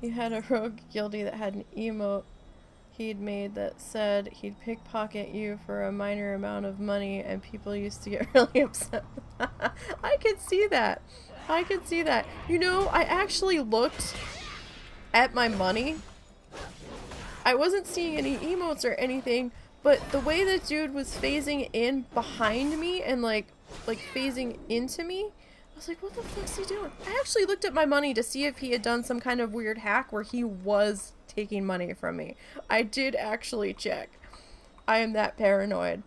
Speaker 1: You had a rogue guildie that had an emote he'd made that said he'd pickpocket you for a minor amount of money, and people used to get really upset. I could see that. I could see that. You know, I actually looked at my money. I wasn't seeing any emotes or anything, but the way that dude was phasing in behind me and like phasing into me, I was like, what the fuck's he doing? I actually looked at my money to see if he had done some kind of weird hack where he was taking money from me. I did actually check. I am that paranoid.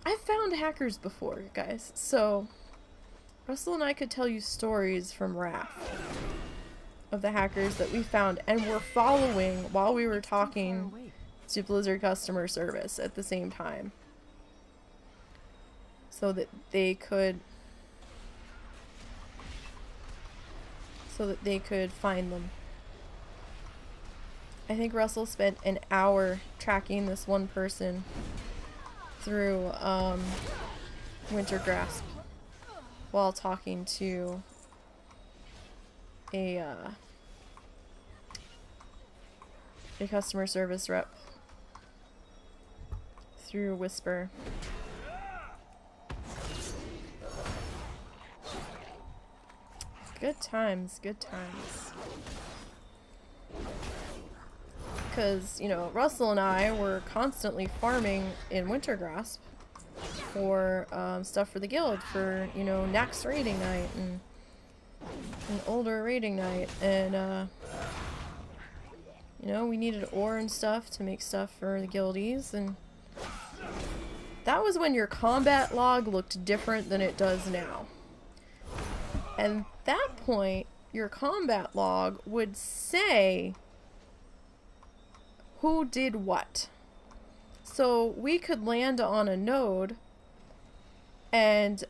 Speaker 1: I've found hackers before, guys. So, Russell and I could tell you stories from Wrath of the hackers that we found and were following while we were
Speaker 3: It's too far
Speaker 1: talking
Speaker 3: away.
Speaker 1: to Blizzard customer service at the same time. So that they could find them. I think Russell spent an hour tracking this one person through Winter Grasp while talking to a customer service rep through Whisper. Good times, good times. Because, you know, Russell and I were constantly farming in Winter Grasp for stuff for the guild, for, you know, next raiding night and an older raiding night, and you know, we needed ore and stuff to make stuff for the guildies, and that was when your combat log looked different than it does now. And at that point, your combat log would say who did what. So we could land on a node and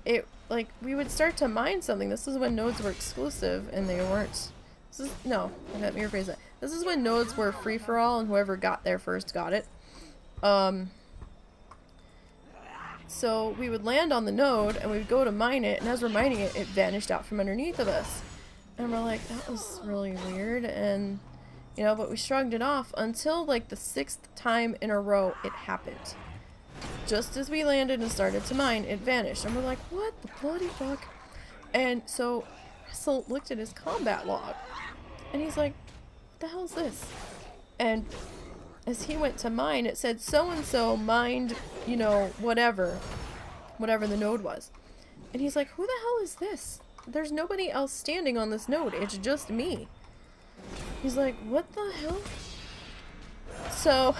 Speaker 1: we would start to mine something. This is when nodes were exclusive and they weren't. Let me rephrase that. This is when nodes were free for all and whoever got there first got it. So we would land on the node and we would go to mine it, and as we're mining it, it vanished out from underneath of us. And we're like, that was really weird, and you know, but we shrugged it off until like the 6th time in a row it happened. Just as we landed and started to mine, it vanished. And we're like, what the bloody fuck? And so Russell looked at his combat log and he's like, what the hell is this? And as he went to mine, it said so-and-so mined, you know, whatever the node was. And he's like, who the hell is this? There's nobody else standing on this node. It's just me. He's like, what the hell? So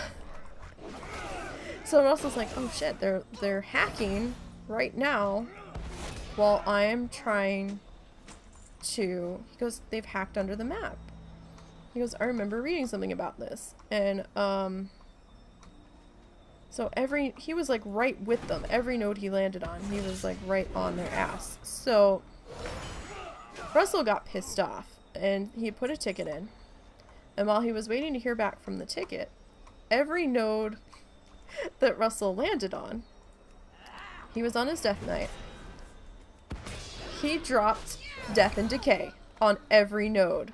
Speaker 1: Russell's like, oh shit, they're hacking right now while I'm trying to, he goes, they've hacked under the map. He goes, I remember reading something about this. And so he was like right with them. Every node he landed on, he was like right on their ass. So Russell got pissed off and he put a ticket in. And while he was waiting to hear back from the ticket, every node that Russell landed on, he was on his death knight. He dropped Death and Decay on every node.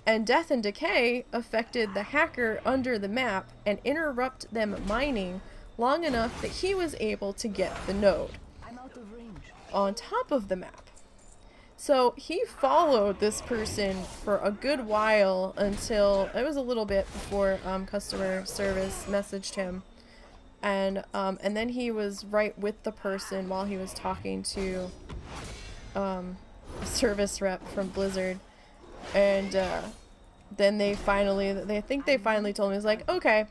Speaker 1: And Death and Decay affected the hacker under the map and interrupt them mining long enough that he was able to get the node
Speaker 3: I'm out of range.
Speaker 1: on top of the map. So he followed this person for a good while until it was a little bit before customer service messaged him, and then he was right with the person while he was talking to a service rep from Blizzard, and then they finally told me, it was like, okay,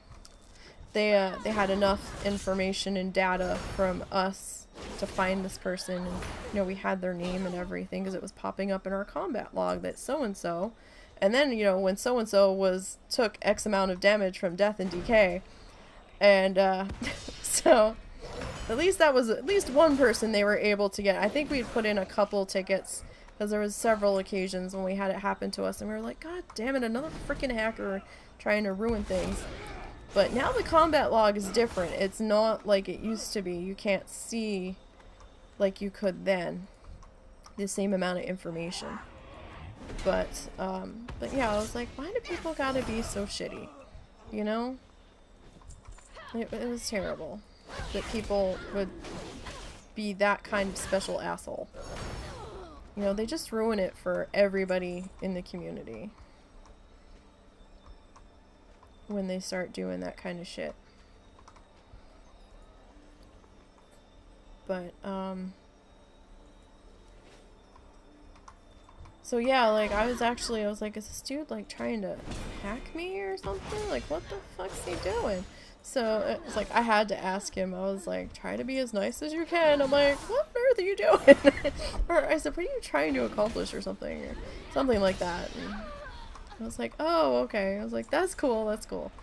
Speaker 1: they had enough information and data from us to find this person, and you know, we had their name and everything because it was popping up in our combat log that so-and-so, and then, you know, when so-and-so took X amount of damage from Death and Decay, and so at least that was at least one person they were able to get. I think we'd put in a couple tickets because there was several occasions when we had it happen to us and we were like, god damn it, another freaking hacker trying to ruin things. But now the combat log is different. It's not like it used to be. You can't see like you could then the same amount of information. But yeah, I was like, why do people gotta be so shitty? You know? It was terrible that people would be that kind of special asshole. You know, they just ruin it for everybody in the community when they start doing that kind of shit. But, so yeah, like, I was like, is this dude, like, trying to hack me or something? Like, what the fuck's he doing? So it's like I had to ask him. I was like, try to be as nice as you can. I'm like, what on earth are you doing? Or I said, what are you trying to accomplish or something? Or something like that. And I was like, oh, okay. I was like, that's cool, that's cool.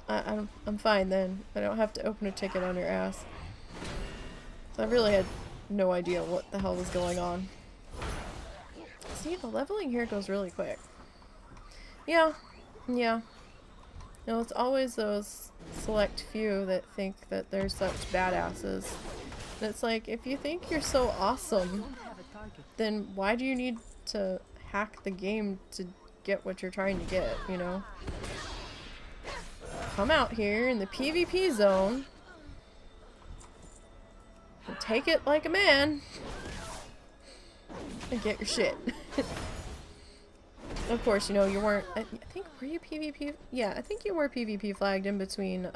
Speaker 1: I'm fine then. I don't have to open a ticket on your ass. So I really had no idea what the hell was going on. See, the leveling here goes really quick. Yeah. Yeah. No, it's always those select few that think that they're such badasses. And it's like, if you think you're so awesome, then why do you need to hack the game to get what you're trying to get, you know? Come out here in the PvP zone and take it like a man and get your shit. Of course, you know, you weren't, I think, were you PvP? Yeah, I think you were PvP flagged in between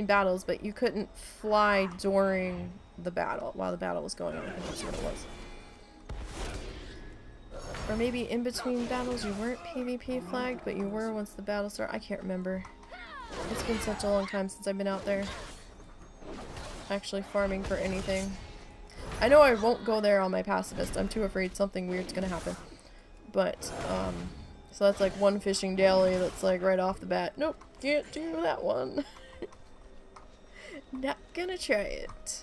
Speaker 1: battles, but you couldn't fly during the battle, while the battle was going on. I think that's what it was. Or maybe in between battles you weren't PvP flagged, but you were once the battle started. I can't remember. It's been such a long time since I've been out there actually farming for anything. I know I won't go there on my pacifist. I'm too afraid something weird's gonna happen. But, so that's like one fishing daily that's like right off the bat. Nope, can't do that one. Not gonna try it.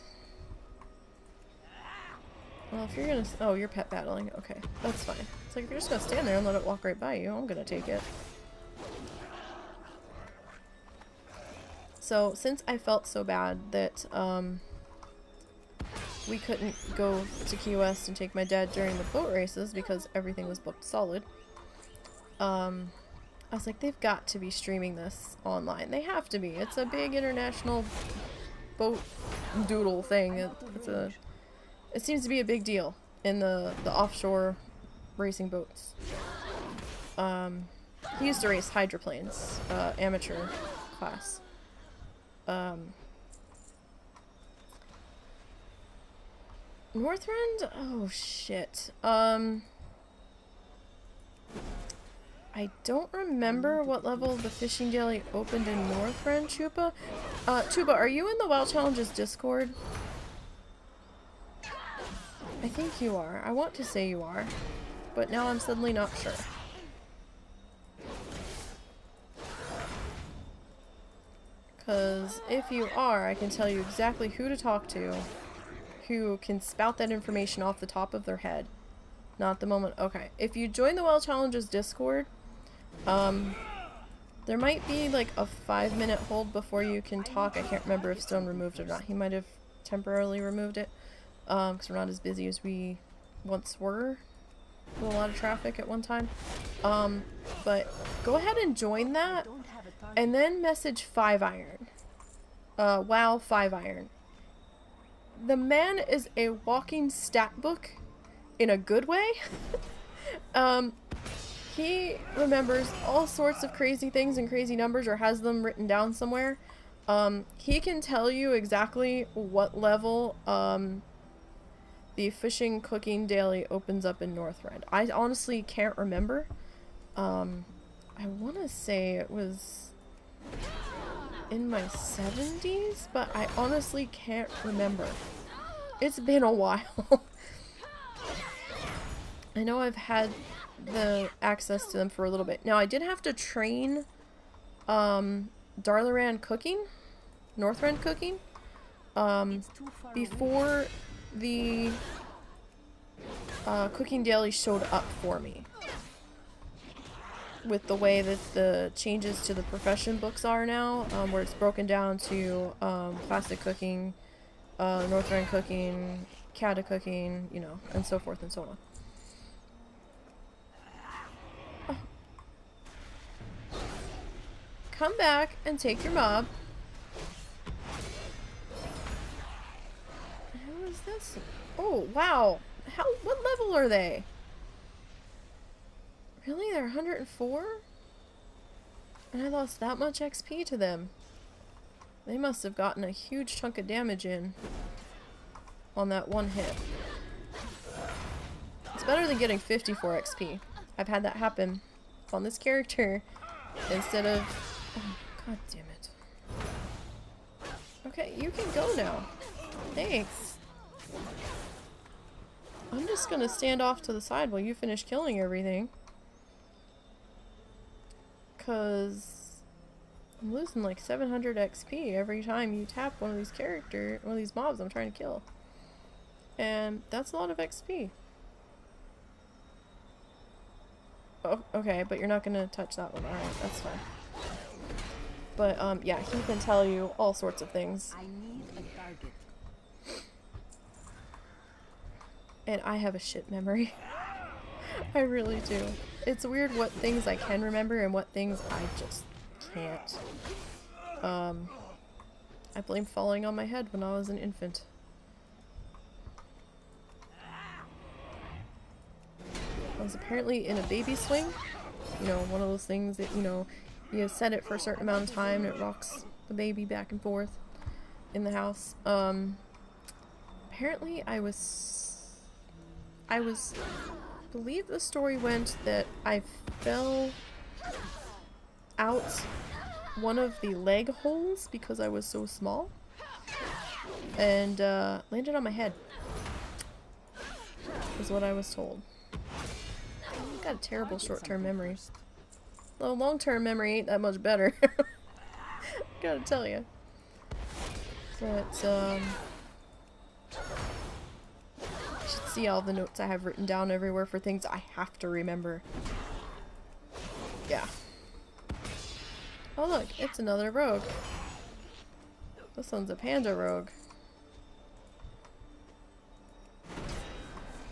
Speaker 1: Well, if you're gonna... Oh, you're pet battling. Okay, that's fine. It's like, if you're just gonna stand there and let it walk right by you, I'm gonna take it. So, since I felt so bad that, we couldn't go to Key West and take my dad during the boat races because everything was booked solid, I was like, they've got to be streaming this online. They have to be. It's a big international boat doodle thing. It seems to be a big deal in the offshore racing boats. He used to race hydroplanes, amateur class. Northrend? Oh shit. I don't remember what level the fishing daily opened in Northrend, Chupa. Chupa, are you in the WoW Challenges Discord? I think you are. I want to say you are, but now I'm suddenly not sure. Because if you are, I can tell you exactly who to talk to, who can spout that information off the top of their head. Not at the moment. Okay. If you join the WoW Challenges Discord, there might be like a 5-minute hold before you can talk. I can't remember if Stone removed it or not. He might have temporarily removed it. Because we're not as busy as we once were. With a lot of traffic at one time. But go ahead and join that. And then message 5iron. WoW 5iron. The man is a walking stat book in a good way. He remembers all sorts of crazy things and crazy numbers, or has them written down somewhere. He can tell you exactly what level the fishing cooking daily opens up in Northrend. I honestly can't remember. I want to say it was in my 70s, but I honestly can't remember. It's been a while. I know I've had the access to them for a little bit. Now, I did have to train Darlaran cooking, Northrend cooking, before the cooking daily showed up for me. With the way that the changes to the profession books are now, where it's broken down to classic cooking, Northrend cooking, Cata cooking, you know, and so forth and so on. Oh. Come back and take your mob. Who is this? Oh, wow. What level are they? Really? They're 104? And I lost that much XP to them. They must have gotten a huge chunk of damage in on that one hit. It's better than getting 54 XP. I've had that happen on this character instead of... Oh, god damn it. Okay, you can go now. Thanks. I'm just gonna stand off to the side while you finish killing everything. Cause I'm losing like 700 XP every time you tap one of these mobs I'm trying to kill. And that's a lot of XP. Oh, okay, but you're not gonna touch that one. Alright, that's fine. But, yeah, he can tell you all sorts of things.
Speaker 3: I need a target.
Speaker 1: And I have a shit memory. I really do. It's weird what things I can remember and what things I just can't. I blame falling on my head when I was an infant. I was apparently in a baby swing. You know, one of those things that, you know, you set it for a certain amount of time and it rocks the baby back and forth in the house. Apparently I believe the story went that I fell out one of the leg holes because I was so small and landed on my head, is what I was told. I've got a terrible short-term memory. Well, long-term memory ain't that much better. Gotta tell you. But, you should see all the notes I have written down everywhere for things I have to remember. Yeah. Oh look, it's another rogue. This one's a panda rogue.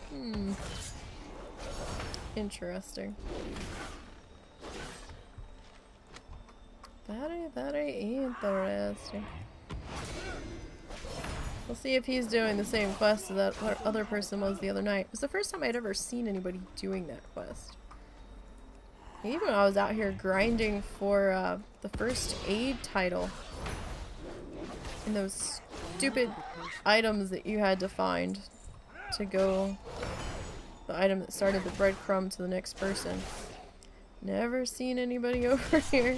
Speaker 1: Hmm. Interesting. Very interesting. We'll see if he's doing the same quest that other person was the other night. It was the first time I'd ever seen anybody doing that quest. Even when I was out here grinding for the first aid title. And those stupid items that you had to find to go... The item that started the breadcrumb to the next person. Never seen anybody over here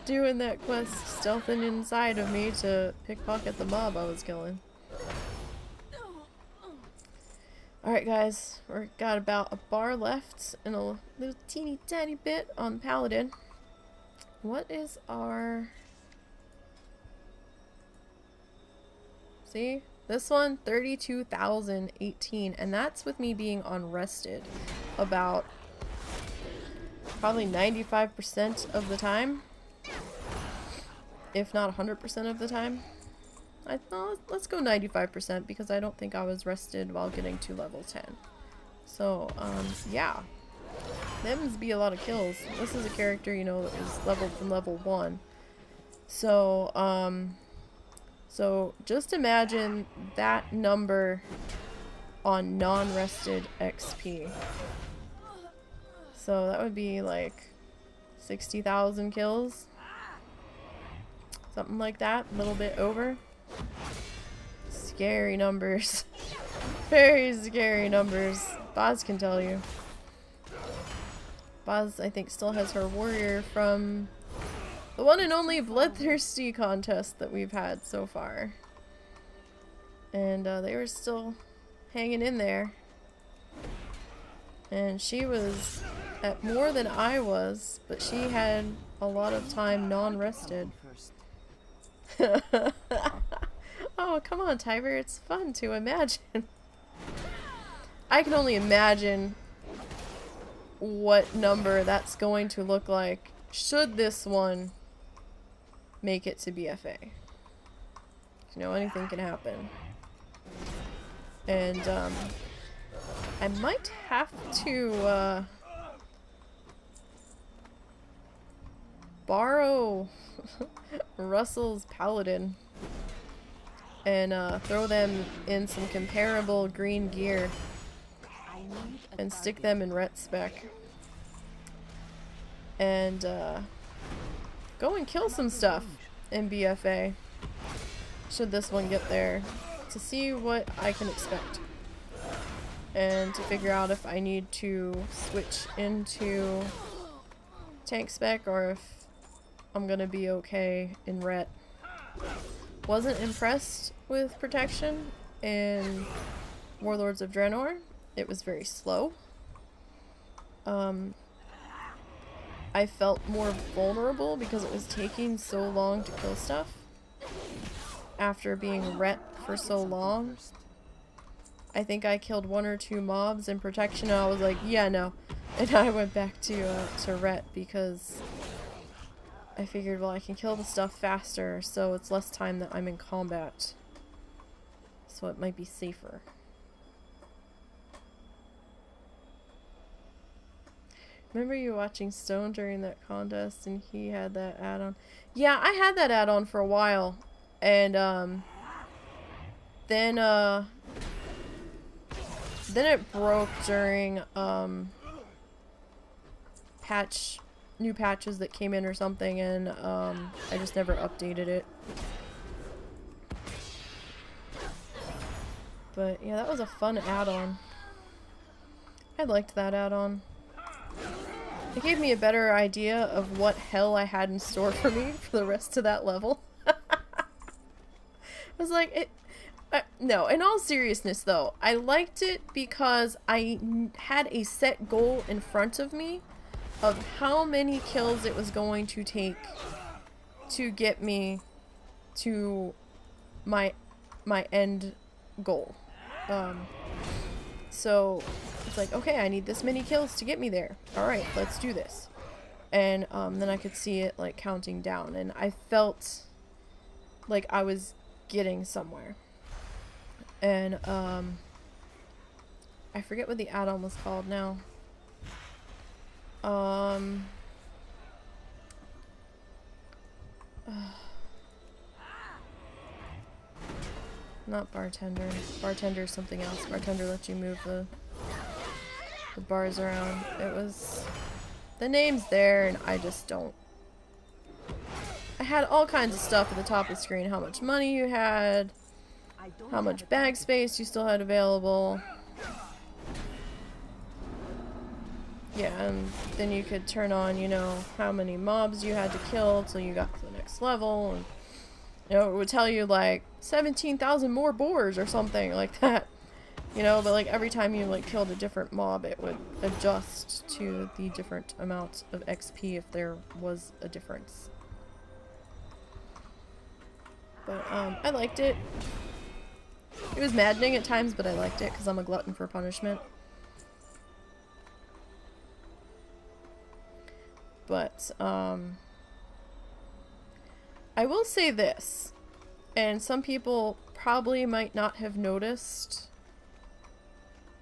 Speaker 1: doing that quest, stealthing inside of me to pickpocket the mob I was killing. Alright guys, we've got about a bar left and a little teeny tiny bit on Paladin. What is our... See? This one, 32,018, and that's with me being unrested about probably 95% of the time, if not 100% of the time. I thought, let's go 95% because I don't think I was rested while getting to level 10. So, yeah. Them's be a lot of kills. This is a character, you know, that was leveled from level 1. So, so just imagine that number on non-rested XP. So that would be like 60,000 kills. Something like that, a little bit over. Scary numbers. Very scary numbers. Boz can tell you. Boz, I think, still has her warrior from the one and only Bloodthirsty contest that we've had so far. And they were still hanging in there. And she was at more than I was, but she had a lot of time non-rested. Oh, come on, Tiber. It's fun to imagine. I can only imagine what number that's going to look like should this one make it to BFA. You know, anything can happen. And, I might have to, borrow Russell's Paladin and throw them in some comparable green gear and stick them in ret spec and go and kill some stuff in BFA should this one get there, to see what I can expect and to figure out if I need to switch into tank spec or if I'm gonna be okay in ret wasn't impressed with protection in Warlords of Draenor. It was very slow. I felt more vulnerable because it was taking so long to kill stuff. After being ret for so long, I think I killed 1 or 2 mobs in protection and I was like, yeah, no. And I went back to ret because I figured, well, I can kill the stuff faster, so it's less time that I'm in combat. So it might be safer. Remember you watching Stone during that contest and he had that add-on? Yeah, I had that add-on for a while. And, then it broke during, new patches that came in or something, and, I just never updated it. But, yeah, that was a fun add-on. I liked that add-on. It gave me a better idea of what hell I had in store for me for the rest of that level. I was like, no, in all seriousness though, I liked it because I had a set goal in front of me of how many kills it was going to take to get me to my end goal. So it's like, okay, I need this many kills to get me there. Alright, let's do this. And then I could see it like counting down, and I felt like I was getting somewhere. And I forget what the add-on was called now. Not bartender. Bartender is something else. Bartender lets you move the bars around. It was... The name's there and I just don't... I had all kinds of stuff at the top of the screen. How much money you had. How much bag space you still had available. Yeah, and then you could turn on, you know, how many mobs you had to kill till you got to the next level. And, you know, it would tell you, like, 17,000 more boars or something like that. You know, but, like, every time you, like, killed a different mob, it would adjust to the different amount of XP if there was a difference. But, I liked it. It was maddening at times, but I liked it because I'm a glutton for punishment. But, I will say this, and some people probably might not have noticed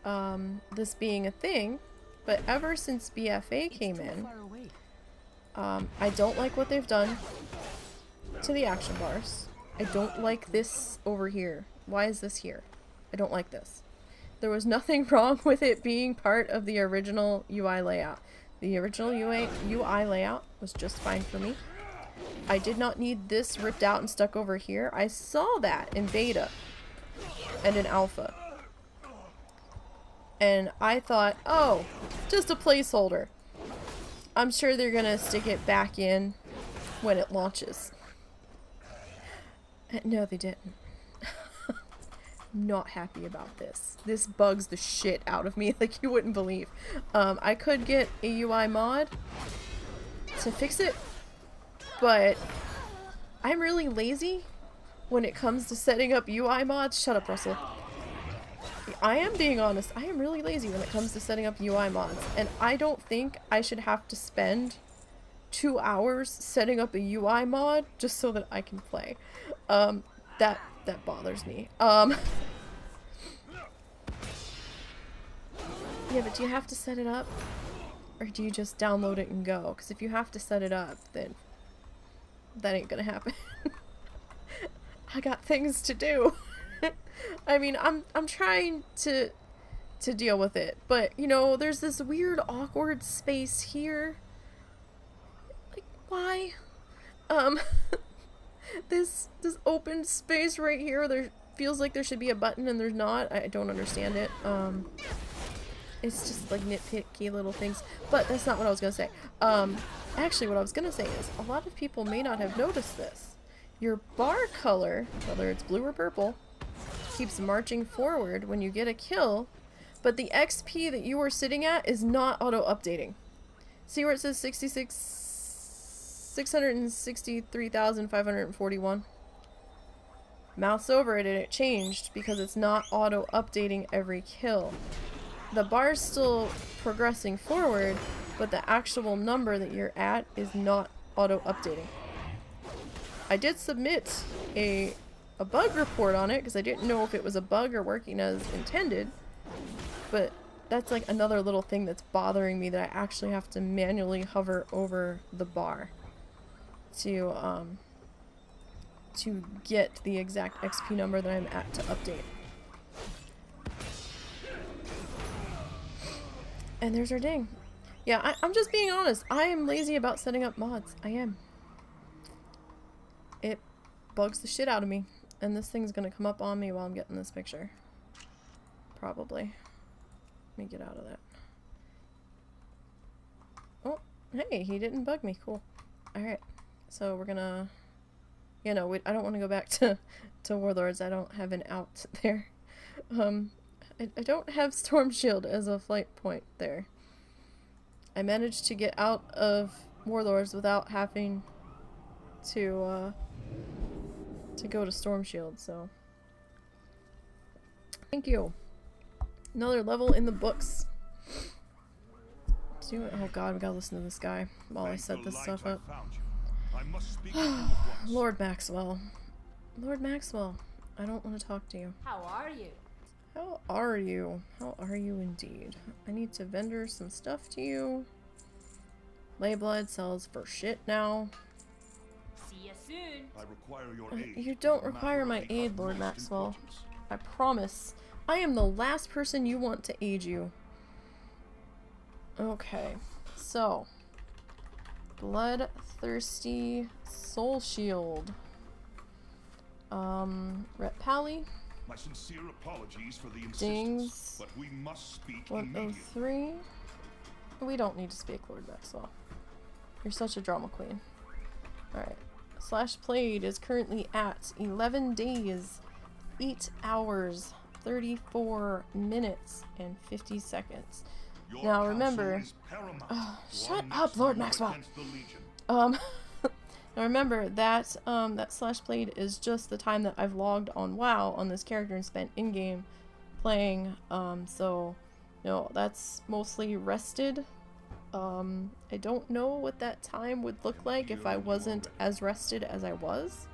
Speaker 1: this being a thing, but ever since BFA came in, I don't like what they've done to the action bars. I don't like this over here. Why is this here? I don't like this. There was nothing wrong with it being part of the original UI layout. The original UI layout was just fine for me. I did not need this ripped out and stuck over here. I saw that in beta and in alpha. And I thought, oh, just a placeholder. I'm sure they're gonna stick it back in when it launches. No, they didn't. I'm not happy about this. This bugs the shit out of me like you wouldn't believe. I could get a UI mod to fix it, but I'm really lazy when it comes to setting up UI mods. Shut up, Russell. I am being honest. I am really lazy when it comes to setting up UI mods, and I don't think I should have to spend 2 hours setting up a UI mod just so that I can play. That bothers me. Yeah, but do you have to set it up? Or do you just download it and go? Because if you have to set it up, then that ain't gonna happen. I got things to do. I mean, I'm trying to deal with it, but you know, there's this weird awkward space here. Like, why? This open space right here, there feels like there should be a button and there's not. I don't understand it. It's just like nitpicky little things, but that's not what I was gonna say. Actually what I was gonna say is a lot of people may not have noticed this. your bar color, whether it's blue or purple, keeps marching forward when you get a kill, but the XP that you are sitting at is not auto-updating. See where it says 663,541? Mouse over it and it changed because it's not auto-updating every kill. The bar's still progressing forward, but the actual number that you're at is not auto-updating. I did submit a bug report on it because I didn't know if it was a bug or working as intended, but that's like another little thing that's bothering me, that I actually have to manually hover over the bar to get the exact XP number that I'm at to update. And there's our ding. Yeah, I'm just being honest. I am lazy about setting up mods. I am. It bugs the shit out of me. And this thing's gonna come up on me while I'm getting this picture. Probably. Let me get out of that. Oh, hey, he didn't bug me. Cool. Alright. So we're gonna... You know, I don't want to go back to Warlords. I don't have an out there. I don't have Storm Shield as a flight point there. I managed to get out of Warlords without having to go to Storm Shield, so thank you. Another level in the books. Oh god, we gotta listen to this guy while I set this stuff up. Lord Maxwell. Lord Maxwell, I don't want to talk to you.
Speaker 4: How are you?
Speaker 1: How are you? How are you indeed? I need to vendor some stuff to you. Layblood sells for shit now.
Speaker 4: See you soon.
Speaker 5: I require your aid.
Speaker 1: You don't require my aid, Lord Maxwell. I promise. I am the last person you want to aid you. Okay, so Bloodthirsty Soul Shield. Rep Pally.
Speaker 5: My sincere apologies for the
Speaker 1: Dings.
Speaker 5: insistence, but we must speak
Speaker 1: 103. We don't need to speak, Lord Maxwell. You're such a drama queen. Alright. Slash played is currently at 11 days, 8 hours, 34 minutes, and 50 seconds. Now remember... shut up, Lord Maxwell! Now remember that that slash played is just the time that I've logged on WoW on this character and spent in-game playing. So, you know, that's mostly rested. I don't know what that time would look like if I wasn't as rested as I was.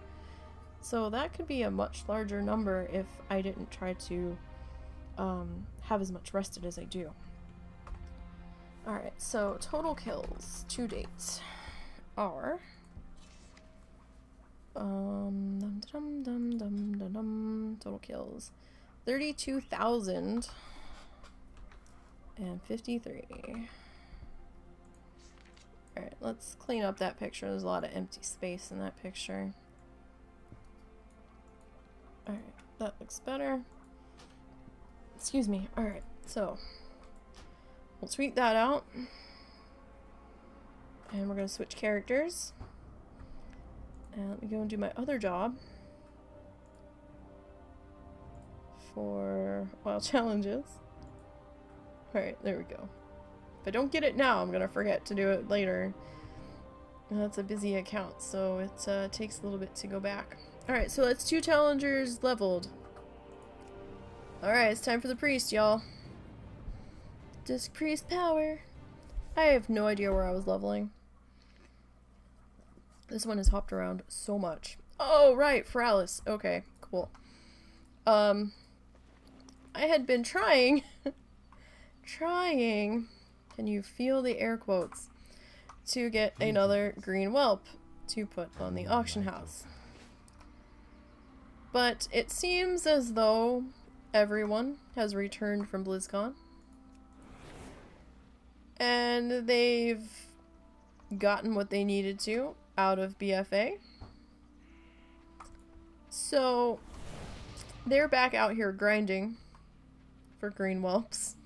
Speaker 1: So that could be a much larger number if I didn't try to have as much rested as I do. Alright, so total kills to date are... total kills 32,053. Alright, let's clean up that picture. There's a lot of empty space in that picture. Alright, that looks better. Excuse me. Alright, so we'll tweet that out. And we're going to switch characters. And let me go and do my other job for WoW challenges. Alright, there we go. If I don't get it now, I'm gonna forget to do it later. And that's a busy account, so it takes a little bit to go back. Alright, so that's 2 challengers leveled. Alright, it's time for the priest, y'all. Disc priest power. I have no idea where I was leveling. This one has hopped around so much. Oh, right, Feralis. Okay, cool. I had been trying... can you feel the air quotes? To get another green whelp to put on the auction house. But it seems as though everyone has returned from BlizzCon. And they've gotten what they needed to out of BFA. So they're back out here grinding for green whelps.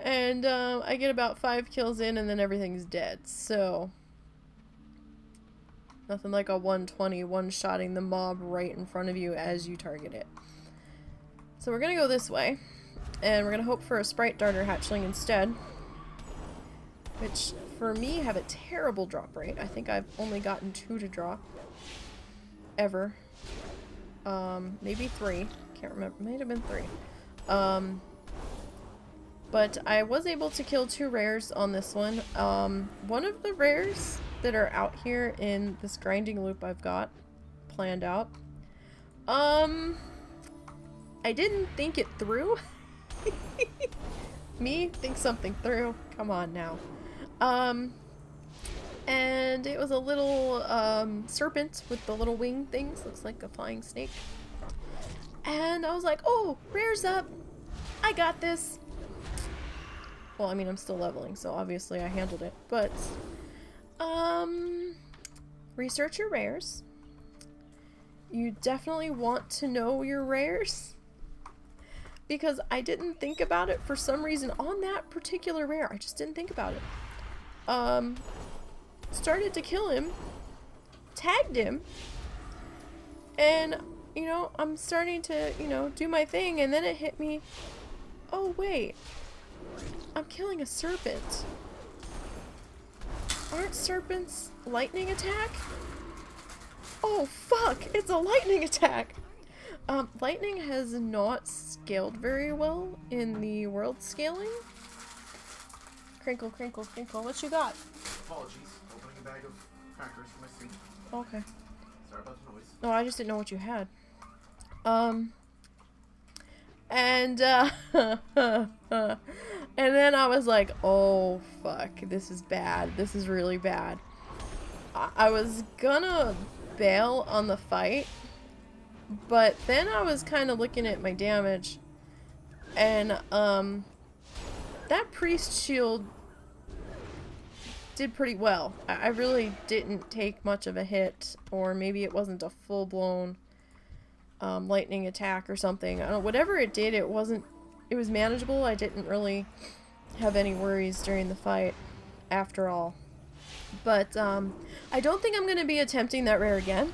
Speaker 1: And I get about 5 kills in and then everything's dead. So Nothing like a 120 one-shotting the mob right in front of you as you target it. So we're gonna go this way, and we're gonna hope for a Sprite Darter hatchling instead. Which, for me, have a terrible drop rate. I think I've only gotten 2 to drop. Ever. Maybe 3. Can't remember. Might have been 3. But I was able to kill 2 rares on this one. One of the rares that are out here in this grinding loop I've got planned out. I didn't think it through. Me? Think something through? Come on now. And it was a little, serpent with the little wing things. Looks like a flying snake. And I was like, oh, rare's up. I got this. Well, I mean, I'm still leveling, so obviously I handled it. But, research your rares. You definitely want to know your rares. Because I didn't think about it for some reason on that particular rare. I just didn't think about it. Started to kill him. Tagged him. And, you know, I'm starting to, you know, do my thing. And then it hit me. Oh, wait. I'm killing a serpent. Aren't serpents lightning attack? Oh, fuck. It's a lightning attack. Lightning has not scaled very well in the world scaling. Crinkle, crinkle, crinkle. What you got?
Speaker 2: Apologies. Opening a bag of crackers for my soup.
Speaker 1: Okay.
Speaker 2: Sorry about the noise.
Speaker 1: No, I just didn't know what you had. And then I was like, oh, fuck. This is bad. This is really bad. I was gonna bail on the fight. But then I was kind of looking at my damage, and that priest shield did pretty well. I really didn't take much of a hit, or maybe it wasn't a full-blown lightning attack or something. I don't know, whatever it did, it was manageable. I didn't really have any worries during the fight after all. But I don't think I'm going to be attempting that rare again.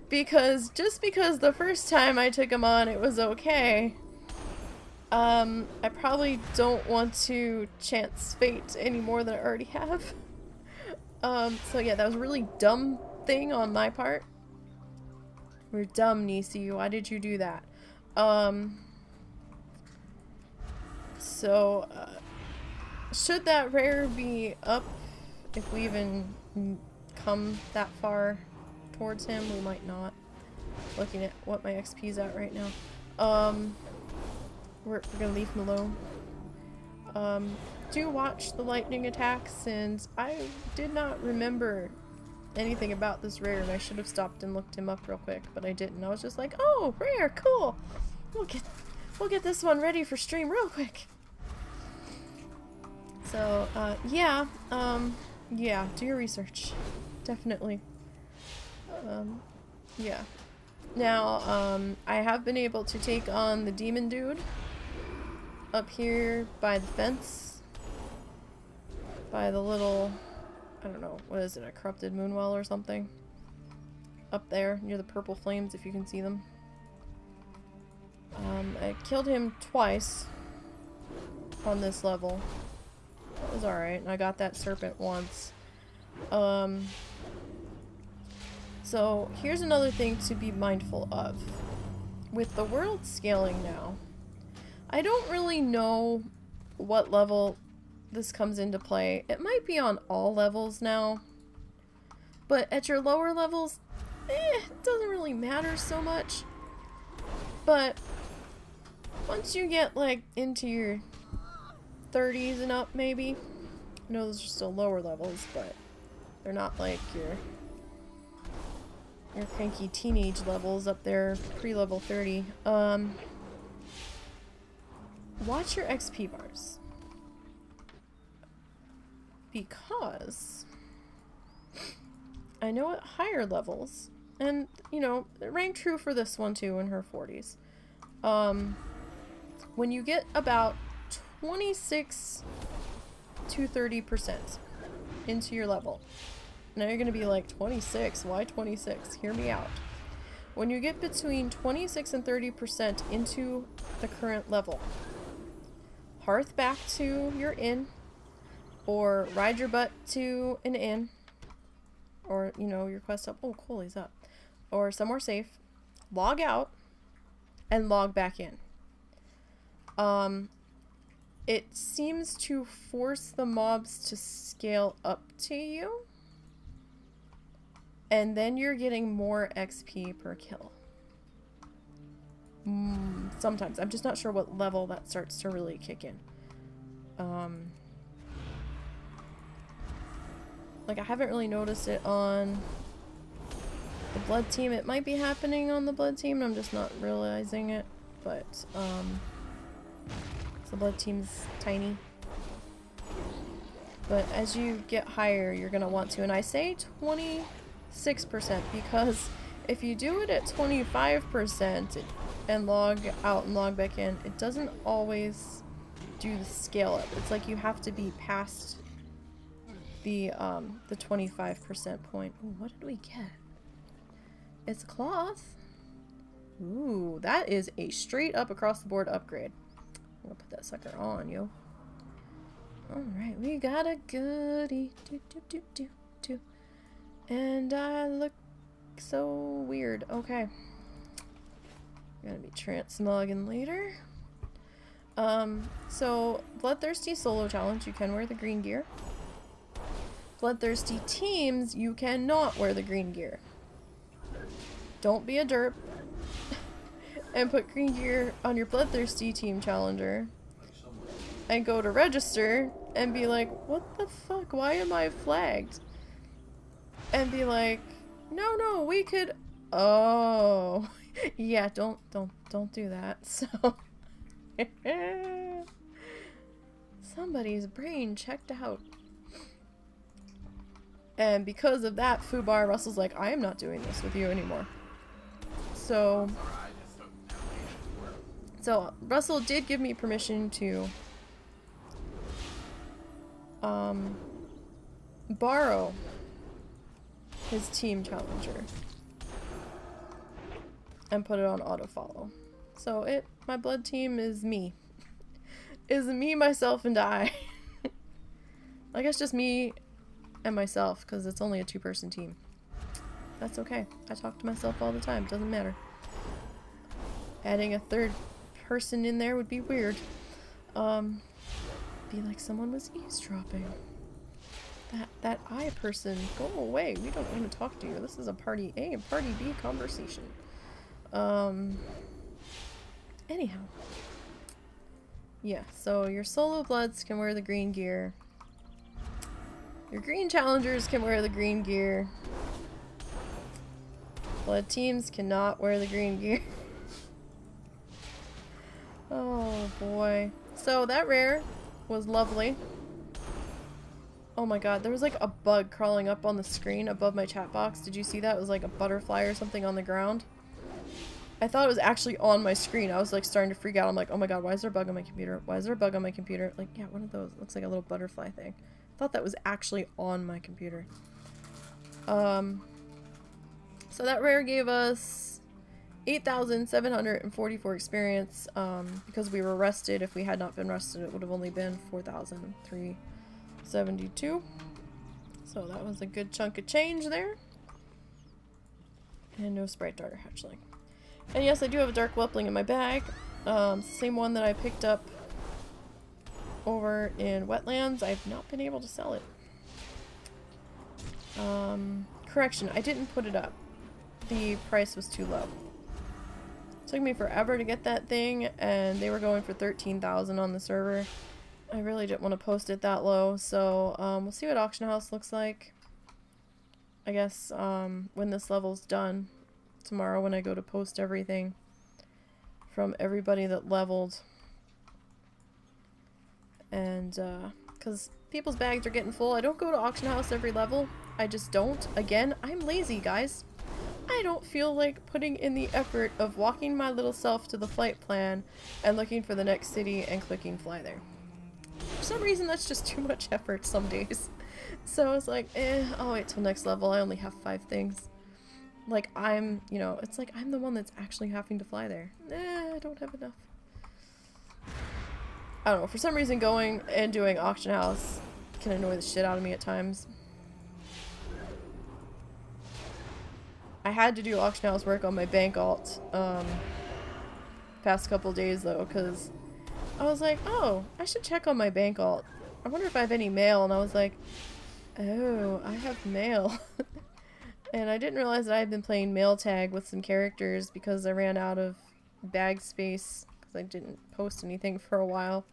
Speaker 1: Because just because the first time I took him on it was okay, I probably don't want to chance fate any more than I already have. So yeah, that was a really dumb thing on my part. You're dumb, Nisey. Why did you do that? Should that rare be up, if we even come that far towards him, we might not. Looking at what my XP's at right now. We're gonna leave him alone. Do watch the lightning attacks, and I did not remember anything about this rare, and I should have stopped and looked him up real quick, but I didn't. I was just like, oh, rare, cool. We'll get this one ready for stream real quick. So, yeah, do your research. Definitely. Yeah. Now, I have been able to take on the demon dude up here by the fence. By the little, I don't know, what is it, a corrupted moonwell or something? Up there, near the purple flames, if you can see them. I killed him twice on this level. That was alright, and I got that serpent once. So, here's another thing to be mindful of. With the world scaling now, I don't really know what level this comes into play. It might be on all levels now, but at your lower levels, it doesn't really matter so much. But once you get, like, into your 30s and up, maybe. I know those are still lower levels, but they're not like your cranky teenage levels up there, pre-level 30. Watch your XP bars. Because I know at higher levels, and, you know, it rang true for this one too in her 40s. When you get about 26 to 30% into your level, Now you're going to be like, 26? Why 26? Hear me out. When you get between 26 and 30% into the current level, hearth back to your inn, or ride your butt to an inn, or, you know, your quest up. Oh, cool, he's up. Or somewhere safe. Log out and log back in. It seems to force the mobs to scale up to you. And then you're getting more XP per kill. Sometimes. I'm just not sure what level that starts to really kick in. Like, I haven't really noticed it on the blood team. It might be happening on the blood team, and I'm just not realizing it. But, the blood team's tiny. But as you get higher, you're gonna want to, and I say 26%, because if you do it at 25% and log out and log back in, it doesn't always do the scale up. It's like you have to be past the 25% point. Ooh, what did we get? It's a cloth. Ooh, that is a straight up across the board upgrade. I'm gonna put that sucker on, yo. Alright, we got a goodie. And I look so weird. Okay. Gonna be transmogging later. So Bloodthirsty solo challenge, you can wear the green gear. Bloodthirsty teams, you cannot wear the green gear. Don't be a derp and put green gear on your Bloodthirsty team challenger and go to register and be like, what the fuck, why am I flagged? And be like, no, we could, oh, yeah, don't do that. So, somebody's brain checked out. And because of that, Fubar Russell's like, I am not doing this with you anymore. So Russell did give me permission to borrow his team challenger and put it on auto follow. So my blood team is me. Is me, myself, and I. I guess just me and myself, because it's only a 2-person team. That's okay. I talk to myself all the time. Doesn't matter. Adding a third person in there would be weird. Be like someone was eavesdropping. That I person, go away. We don't want to talk to you. This is a party A and party B conversation. Anyhow. Yeah, so your solo bloods can wear the green gear. Your green challengers can wear the green gear. Blood teams cannot wear the green gear. Oh boy. So that rare was lovely. Oh my god, there was like a bug crawling up on the screen above my chat box. Did you see that? It was like a butterfly or something on the ground. I thought it was actually on my screen. I was like starting to freak out. I'm like, oh my god, why is there a bug on my computer? Why is there a bug on my computer? Like, yeah, one of those. It looks like a little butterfly thing. I thought that was actually on my computer. So that rare gave us 8,744 experience. Because we were rested. If we had not been rested, it would have only been 4,372. So that was a good chunk of change there. And no Sprite Darter Hatchling. And yes, I do have a Dark Whelpling in my bag. Same one that I picked up over in Wetlands. I've not been able to sell it. Correction, I didn't put it up. The price was too low. It took me forever to get that thing, and they were going for 13,000 on the server. I really didn't want to post it that low, so we'll see what Auction House looks like. I guess when this level's done. Tomorrow when I go to post everything from everybody that leveled. And, because people's bags are getting full. I don't go to Auction House every level. I just don't. Again, I'm lazy, guys. I don't feel like putting in the effort of walking my little self to the flight plan and looking for the next city and clicking fly there. for some reason that's just too much effort some days. So I was like, I'll wait till next level. I only have 5 things. Like, I'm, you know, it's like I'm the one that's actually having to fly there. I don't have enough. I don't know, for some reason going and doing auction house can annoy the shit out of me at times. I had to do auction house work on my bank alt past couple days though, because I was like, oh, I should check on my bank alt. I wonder if I have any mail, and I was like, oh, I have mail. And I didn't realize that I had been playing mail tag with some characters because I ran out of bag space because I didn't post anything for a while.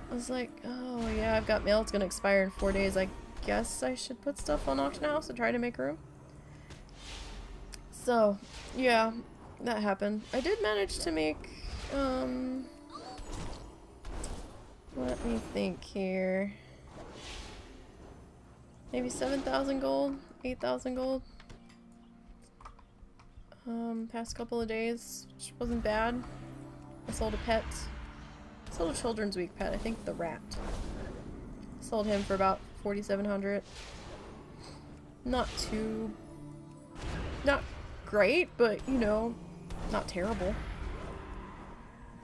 Speaker 1: I was like, oh yeah, I've got mail. It's going to expire in 4 days. I guess I should put stuff on auction house and try to make room. So, yeah, that happened. I did manage to make, let me think here. Maybe 7,000 gold, 8,000 gold. Past couple of days, which wasn't bad. I sold a pet. I sold a Children's Week pet, I think the rat. Sold him for about 4,700. Not great, but you know, not terrible.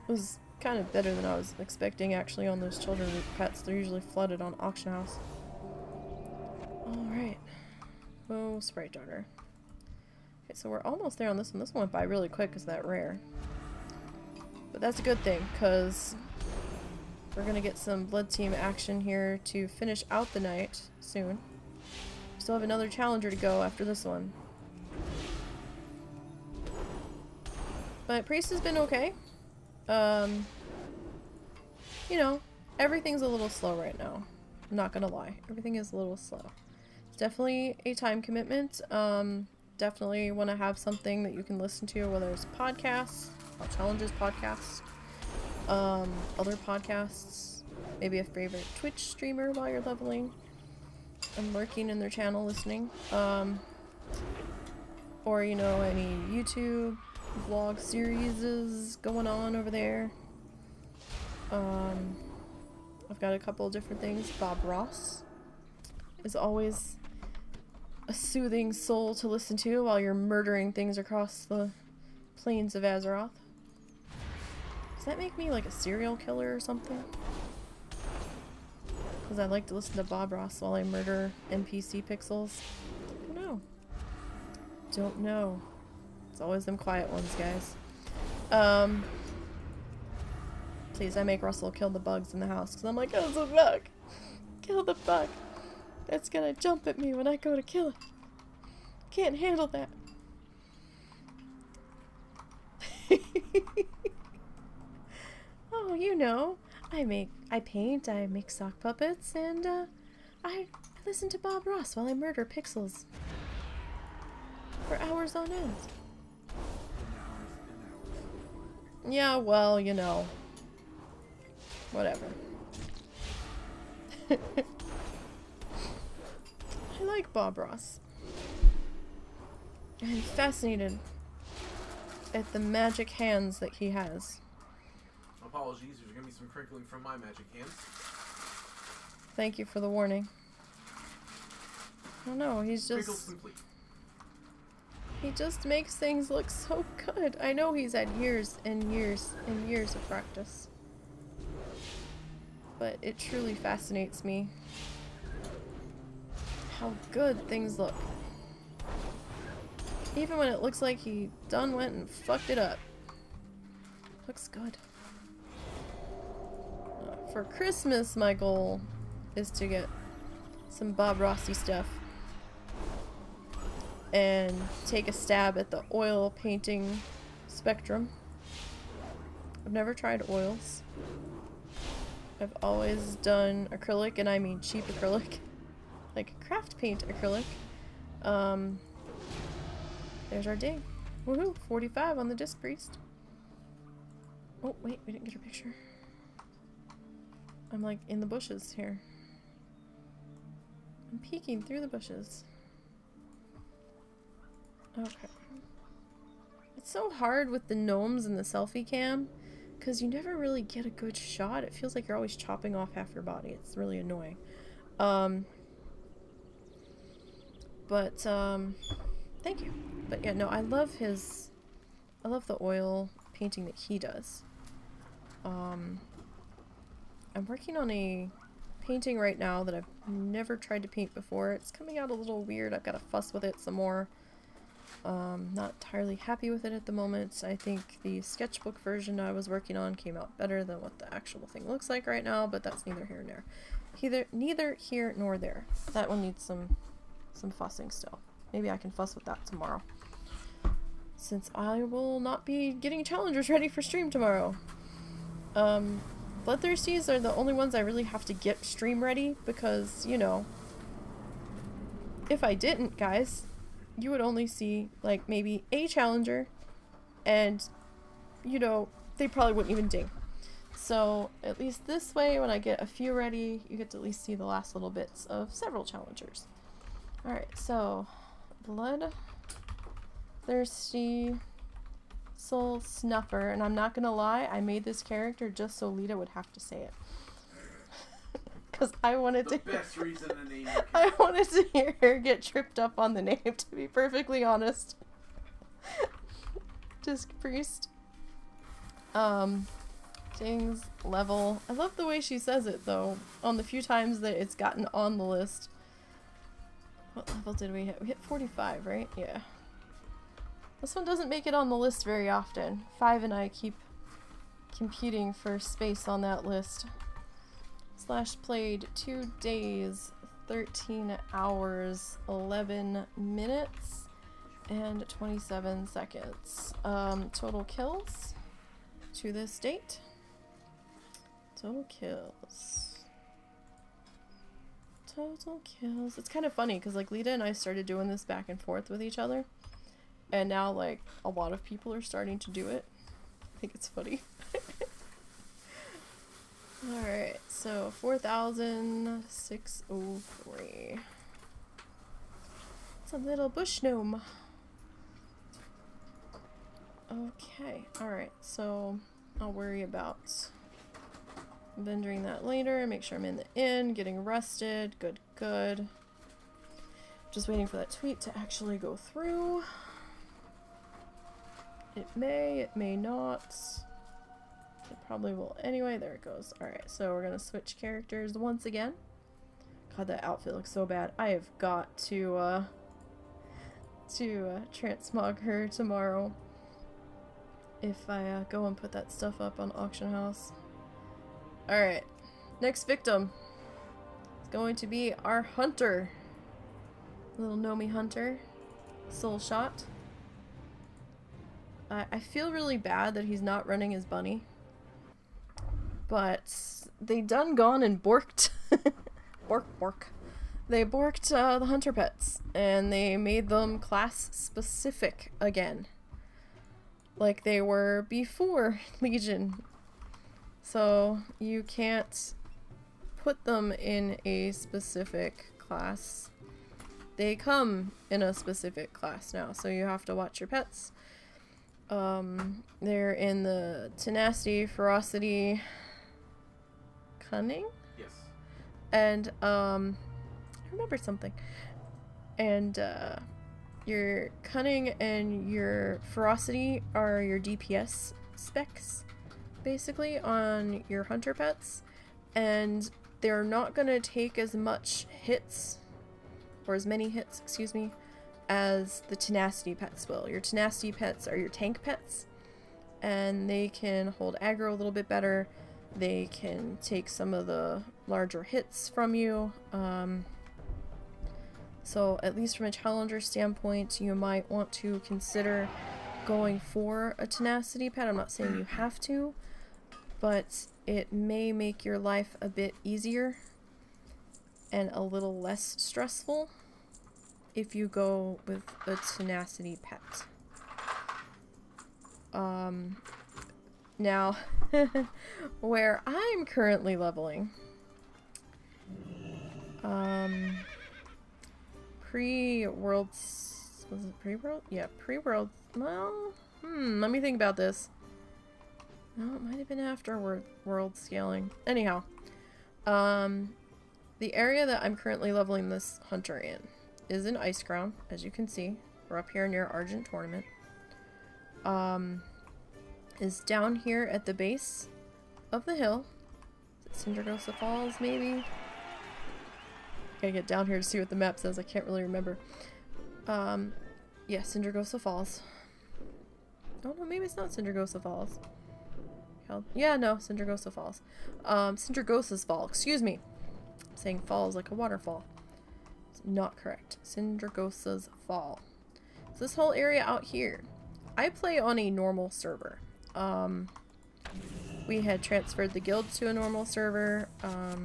Speaker 1: It was kind of better than I was expecting actually on those Children's Week pets. They're usually flooded on auction house. Alright. Oh, Sprite Darter. Okay, so we're almost there on this one. This one went by really quick because that rare. But that's a good thing, because we're going to get some blood team action here to finish out the night soon. Still have another challenger to go after this one. But Priest has been okay. You know, everything's a little slow right now. I'm not gonna lie. Everything is a little slow. It's definitely a time commitment. Definitely want to have something that you can listen to, whether it's podcasts, challenges podcasts, other podcasts, maybe a favorite Twitch streamer while you're leveling and lurking in their channel listening, or you know, any YouTube vlog series is going on over there. I've got a couple of different things. Bob Ross is always a soothing soul to listen to while you're murdering things across the plains of Azeroth. Does that make me like a serial killer or something? Because I like to listen to Bob Ross while I murder NPC pixels. I don't know. Don't know. It's always them quiet ones, guys. Please, I make Russell kill the bugs in the house because I'm like, oh, it's a bug. Kill the bug. That's gonna jump at me when I go to kill it. Can't handle that. Oh, you know, I paint, I make sock puppets, and I listen to Bob Ross while I murder pixels for hours on end. Yeah, well, you know, whatever. I like Bob Ross. I'm fascinated at the magic hands that he has.
Speaker 2: Apologies, there's gonna be some crinkling from my magic hands.
Speaker 1: Thank you for the warning. I don't know, he's
Speaker 2: Crinkles
Speaker 1: just...
Speaker 2: complete.
Speaker 1: He just makes things look so good. I know he's had years and years and years of practice. But it truly fascinates me how good things look. Even when it looks like he done went and fucked it up. Looks good. For Christmas, my goal is to get some Bob Rossy stuff and take a stab at the oil painting spectrum. I've never tried oils. I've always done acrylic, and I mean cheap acrylic. Like craft paint acrylic. There's our dig. Woohoo! 45 on the Disc Priest. Oh, wait, we didn't get her picture. I'm like in the bushes here. I'm peeking through the bushes. Okay. It's so hard with the gnomes and the selfie cam, because you never really get a good shot. It feels like you're always chopping off half your body. It's really annoying. Thank you. But yeah, no, I love the oil painting that he does. I'm working on a painting right now that I've never tried to paint before. It's coming out a little weird. I've got to fuss with it some more. Not entirely happy with it at the moment. I think the sketchbook version I was working on came out better than what the actual thing looks like right now, but that's neither here nor there. Neither here nor there. That one needs some fussing still. Maybe I can fuss with that tomorrow, since I will not be getting challengers ready for stream tomorrow. Bloodthirsties are the only ones I really have to get stream ready, because, you know, if I didn't, guys, you would only see, like, maybe a challenger, and, you know, they probably wouldn't even ding. So, at least this way, when I get a few ready, you get to at least see the last little bits of several challengers. Alright, so, Bloodthirsty Soul Snuffer, and I'm not gonna lie, I made this character just so Lita would have to say it. Because I wanted
Speaker 2: the best reason to name your
Speaker 1: I wanted to hear her get tripped up on the name, to be perfectly honest. Disc Priest. Ding's level. I love the way she says it, though, on the few times that it's gotten on the list. What level did we hit? We hit 45, right? Yeah. This one doesn't make it on the list very often. 5 and I keep competing for space on that list. Slash played 2 days, 13 hours, 11 minutes, and 27 seconds. Total kills to this date. Total kills. It's kind of funny because, like, Lita and I started doing this back and forth with each other, and now, like, a lot of people are starting to do it. I think it's funny. Alright, so 4,603. It's a little bush gnome. Okay, alright, so I'll worry about vendoring that later. Make sure I'm in the inn, getting rested. Good, good. Just waiting for that tweet to actually go through. It may not. It probably will anyway. There it goes. Alright, so we're gonna switch characters once again. God, that outfit looks so bad. I have got to transmog her tomorrow if I go and put that stuff up on Auction House. Alright, next victim is going to be our hunter. Little Nomi hunter. Soul shot. I feel really bad that he's not running his bunny. But they done gone and borked. Bork. They borked the hunter pets. And they made them class specific again. Like they were before Legion. So you can't put them in a specific class. They come in a specific class now, so you have to watch your pets. They're in the tenacity, ferocity, cunning?
Speaker 2: Yes.
Speaker 1: And, I remembered something. And, your cunning and your ferocity are your DPS specs, basically, on your hunter pets. And they're not gonna take as much hits, or as many hits, excuse me, as the tenacity pets will. Your tenacity pets are your tank pets, and they can hold aggro a little bit better. They can take some of the larger hits from you. So at least from a challenger standpoint, you might want to consider going for a tenacity pet. I'm not saying you have to, but it may make your life a bit easier and a little less stressful if you go with a tenacity pet. Now, where I'm currently leveling, pre-worlds, was it pre-world? Yeah, pre-world, well, let me think about this. No, it might have been after world scaling. Anyhow, the area that I'm currently leveling this hunter in is in Icecrown, as you can see. We're up here near Argent Tournament. Is down here at the base of the hill. Is it Cindergosa Falls, maybe? Gotta get down here to see what the map says. I can't really remember. Yeah, Cindergosa Falls. Oh no, maybe it's not Cindergosa Falls. Yeah, no, Cindergosa Falls. Cindergosa's Fall, excuse me. I'm saying falls like a waterfall. It's not correct. Cindergosa's Fall. So this whole area out here, I play on a normal server. We had transferred the guild to a normal server. I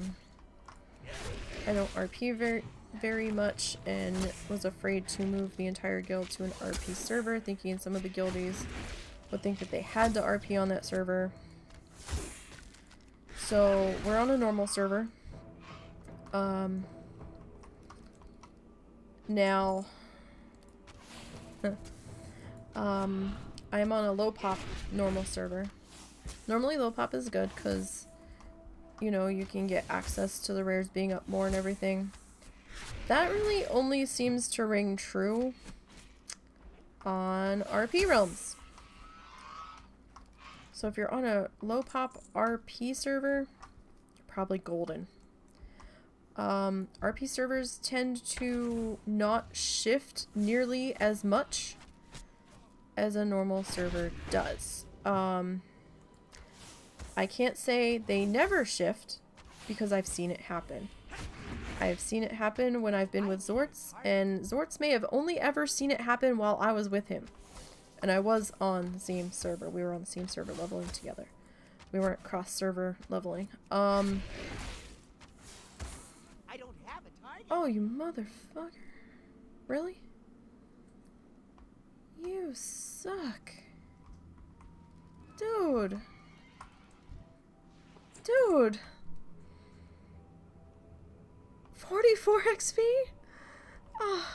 Speaker 1: don't RP very much and was afraid to move the entire guild to an RP server, thinking some of the guildies would think that they had to RP on that server. So we're on a normal server. Now I'm on a low pop normal server. Normally low pop is good because, you know, you can get access to the rares being up more and everything. That really only seems to ring true on RP realms. So if you're on a low pop RP server, you're probably golden. RP servers tend to not shift nearly as much as a normal server does. I can't say they never shift because I've seen it happen. I've seen it happen when I've been with Zortz, and Zortz may have only ever seen it happen while I was with him. And I was on the same server. We were on the same server leveling together. We weren't cross-server leveling. Oh, you motherfucker. Really? You suck. Dude. Dude. 44 XP? Oh.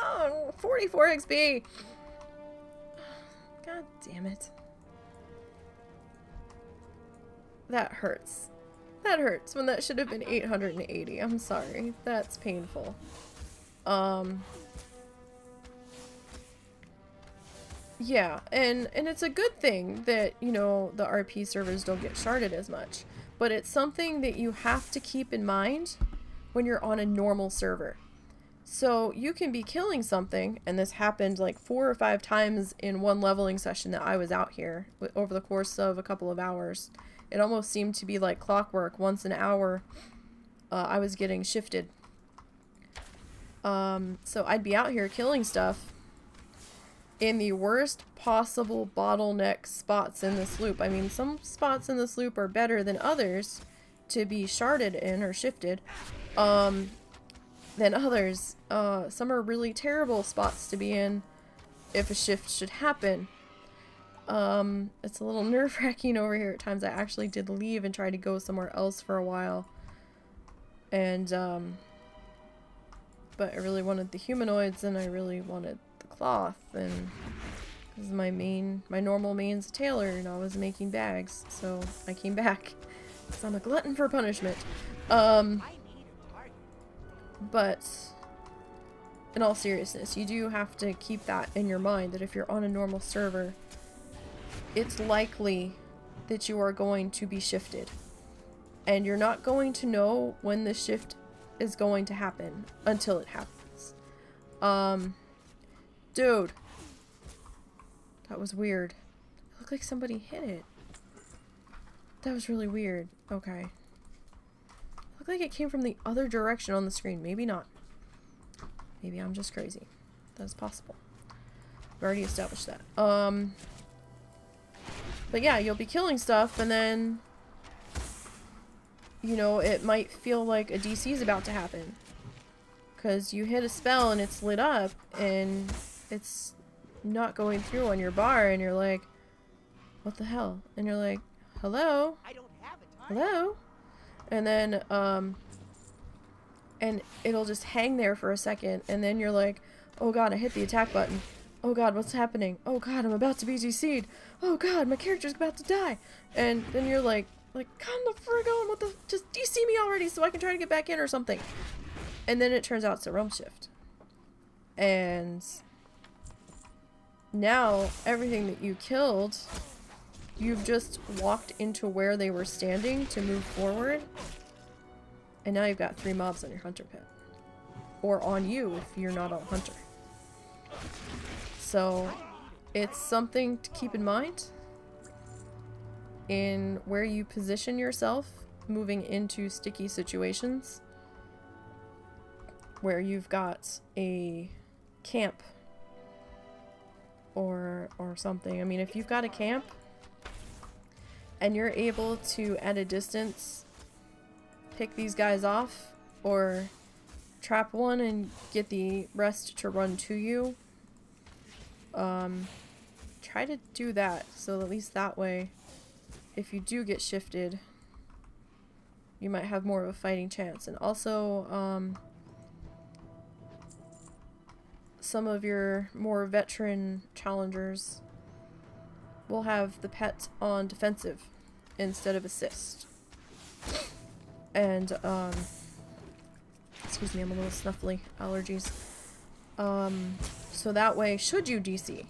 Speaker 1: Oh, 44 XP. God damn it. That hurts. That hurts when that should have been 880. I'm sorry. That's painful. Yeah, and it's a good thing that, you know, the RP servers don't get sharded as much. But it's something that you have to keep in mind when you're on a normal server. So you can be killing something, and this happened like 4 or 5 times in one leveling session that I was out here over the course of a couple of hours. It almost seemed to be like clockwork. Once an hour, I was getting shifted. So I'd be out here killing stuff in the worst possible bottleneck spots in this loop. I mean, some spots in this loop are better than others to be sharded in or shifted than others. Some are really terrible spots to be in if a shift should happen. It's a little nerve-wracking over here at times. I actually did leave and try to go somewhere else for a while. And, but I really wanted the humanoids and I really wanted the cloth, and this is my normal main's a tailor and I was making bags, so I came back because I'm a glutton for punishment. But in all seriousness, you do have to keep that in your mind, that if you're on a normal server, it's likely that you are going to be shifted. And you're not going to know when the shift is going to happen until it happens. Dude. That was weird. It looked like somebody hit it. That was really weird. Okay. It looked like it came from the other direction on the screen. Maybe not. Maybe I'm just crazy. That's possible. We've already established that. But yeah, you'll be killing stuff and then, you know, it might feel like a DC is about to happen. Because you hit a spell and it's lit up and it's not going through on your bar and you're like, what the hell? And you're like, hello? Hello? And then, and it'll just hang there for a second and then you're like, oh god, I hit the attack button. oh god, what's happening? Oh god, I'm about to be DC'd. Oh god, my character's about to die. And then you're like, come the frig on, what the, just DC me already so I can try to get back in or something. And then it turns out it's a realm shift. And now everything that you killed, you've just walked into where they were standing to move forward. And now you've got 3 mobs on your hunter pit. Or on you if you're not a hunter. So it's something to keep in mind in where you position yourself moving into sticky situations where you've got a camp or something. I mean, if you've got a camp and you're able to, at a distance, pick these guys off or trap one and get the rest to run to you, try to do that, so at least that way, if you do get shifted, you might have more of a fighting chance. And also, some of your more veteran challengers will have the pet on defensive instead of assist. And, excuse me, I'm a little snuffly. Allergies. So that way, should you DC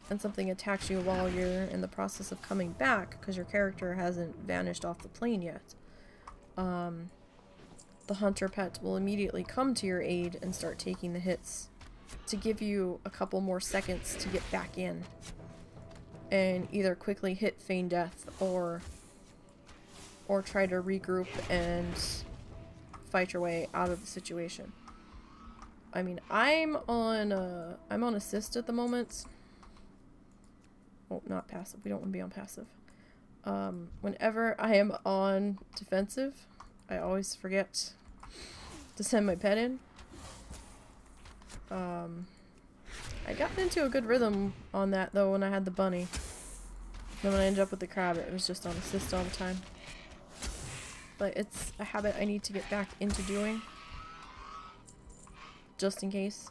Speaker 1: and something attacks you while you're in the process of coming back, because your character hasn't vanished off the plane yet, the hunter pet will immediately come to your aid and start taking the hits to give you a couple more seconds to get back in and either quickly hit feign death or try to regroup and fight your way out of the situation. I mean, I'm on assist at the moment. Oh, not passive. We don't want to be on passive. Whenever I am on defensive, I always forget to send my pet in. I got into a good rhythm on that though when I had the bunny. Then when I ended up with the crab, it was just on assist all the time. But it's a habit I need to get back into doing, just in case.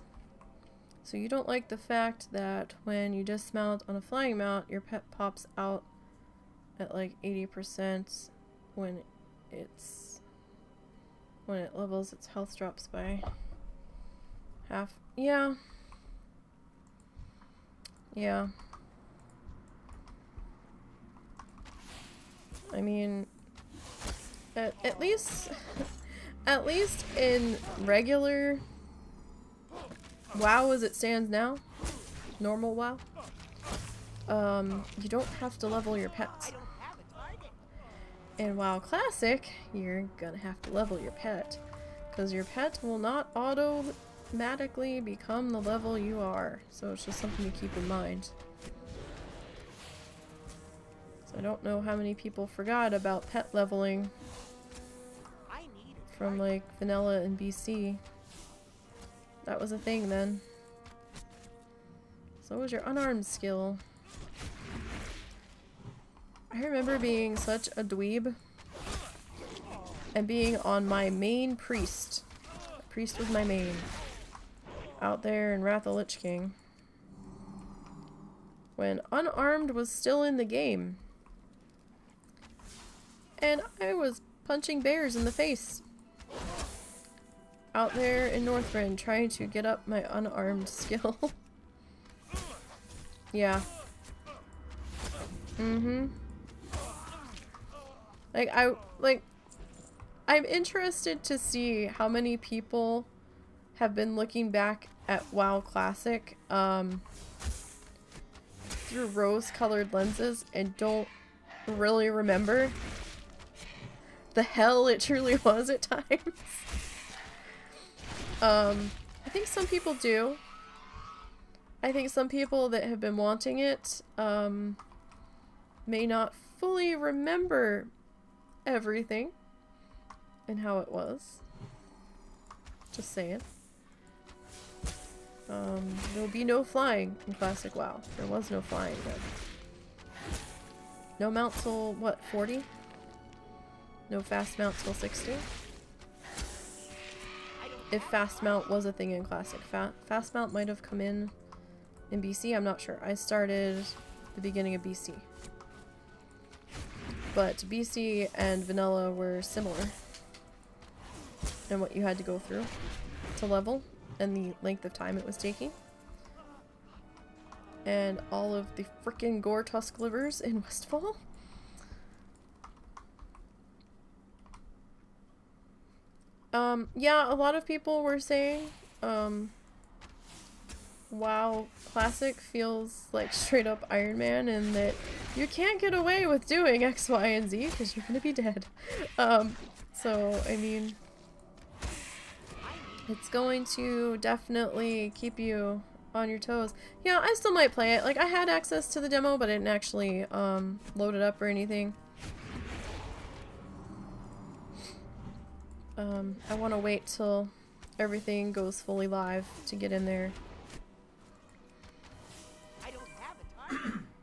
Speaker 1: So you don't like the fact that when you dismount on a flying mount, your pet pops out at like 80% when it levels, its health drops by half. Yeah. Yeah. I mean, at least in regular WoW as it stands now, normal WoW, you don't have to level your pets. In WoW Classic, you're gonna have to level your pet, because your pet will not automatically become the level you are, so it's just something to keep in mind. So I don't know how many people forgot about pet leveling from like vanilla and BC. That was a thing then. So was your unarmed skill. I remember being such a dweeb and being on my main priest. Priest was my main. Out there in Wrath of Lich King. When unarmed was still in the game. And I was punching bears in the face. Out there in Northrend trying to get up my unarmed skill. Yeah. Mm-hmm. I'm interested to see how many people have been looking back at WoW Classic through rose-colored lenses and don't really remember the hell it truly was at times. I think some people do. I think some people that have been wanting it may not fully remember everything and how it was. Just saying. There'll be no flying in Classic WoW. There was no flying then. No mount till, what, 40? No fast mount till 60? If fast mount was a thing in Classic. Fast mount might have come in in BC, I'm not sure. I started the beginning of BC. But BC and vanilla were similar in what you had to go through to level and the length of time it was taking. And all of the frickin' gore tusk livers in Westfall. Yeah, a lot of people were saying, WoW Classic feels like straight up Iron Man and that you can't get away with doing X, Y, and Z because you're gonna be dead. So, I mean, it's going to definitely keep you on your toes. Yeah, I still might play it. Like, I had access to the demo, but I didn't actually, load it up or anything. I want to wait till everything goes fully live to get in there.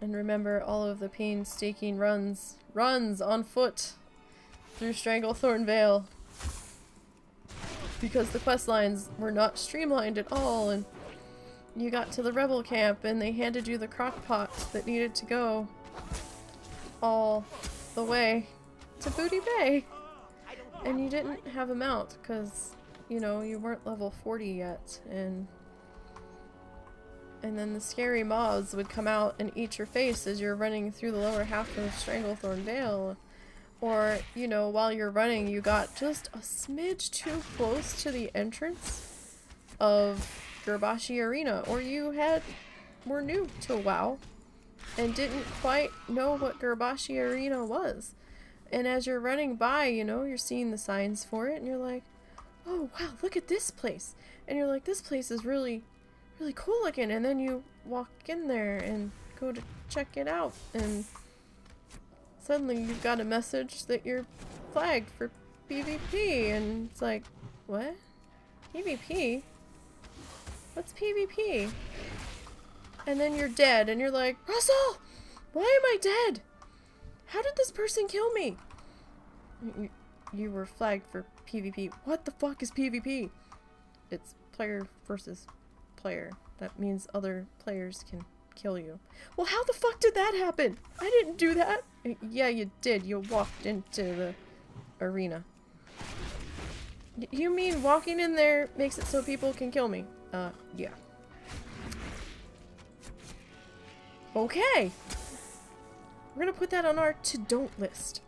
Speaker 1: And remember all of the painstaking runs on foot through Stranglethorn Vale. Because the quest lines were not streamlined at all, and you got to the rebel camp and they handed you the crock pot that needed to go all the way to Booty Bay. And you didn't have a mount because, you know, you weren't level 40 yet, and then the scary mobs would come out and eat your face as you're running through the lower half of Stranglethorn Vale. Or, you know, while you're running, you got just a smidge too close to the entrance of Gerbashi Arena, or you were new to WoW and didn't quite know what Gerbashi Arena was. And as you're running by, you know, you're seeing the signs for it, and you're like, oh wow, look at this place. And you're like, this place is really, really cool looking. And then you walk in there and go to check it out, and suddenly you've got a message that you're flagged for PvP. And it's like, what? PvP? What's PvP? And then you're dead, and you're like, Russell! Why am I dead? How did this person kill me? You were flagged for PvP. What the fuck is PvP? It's player versus player. That means other players can kill you. Well, how the fuck did that happen? I didn't do that. Yeah, you did. You walked into the arena. You mean walking in there makes it so people can kill me? Yeah. Okay. We're gonna put that on our to-don't list.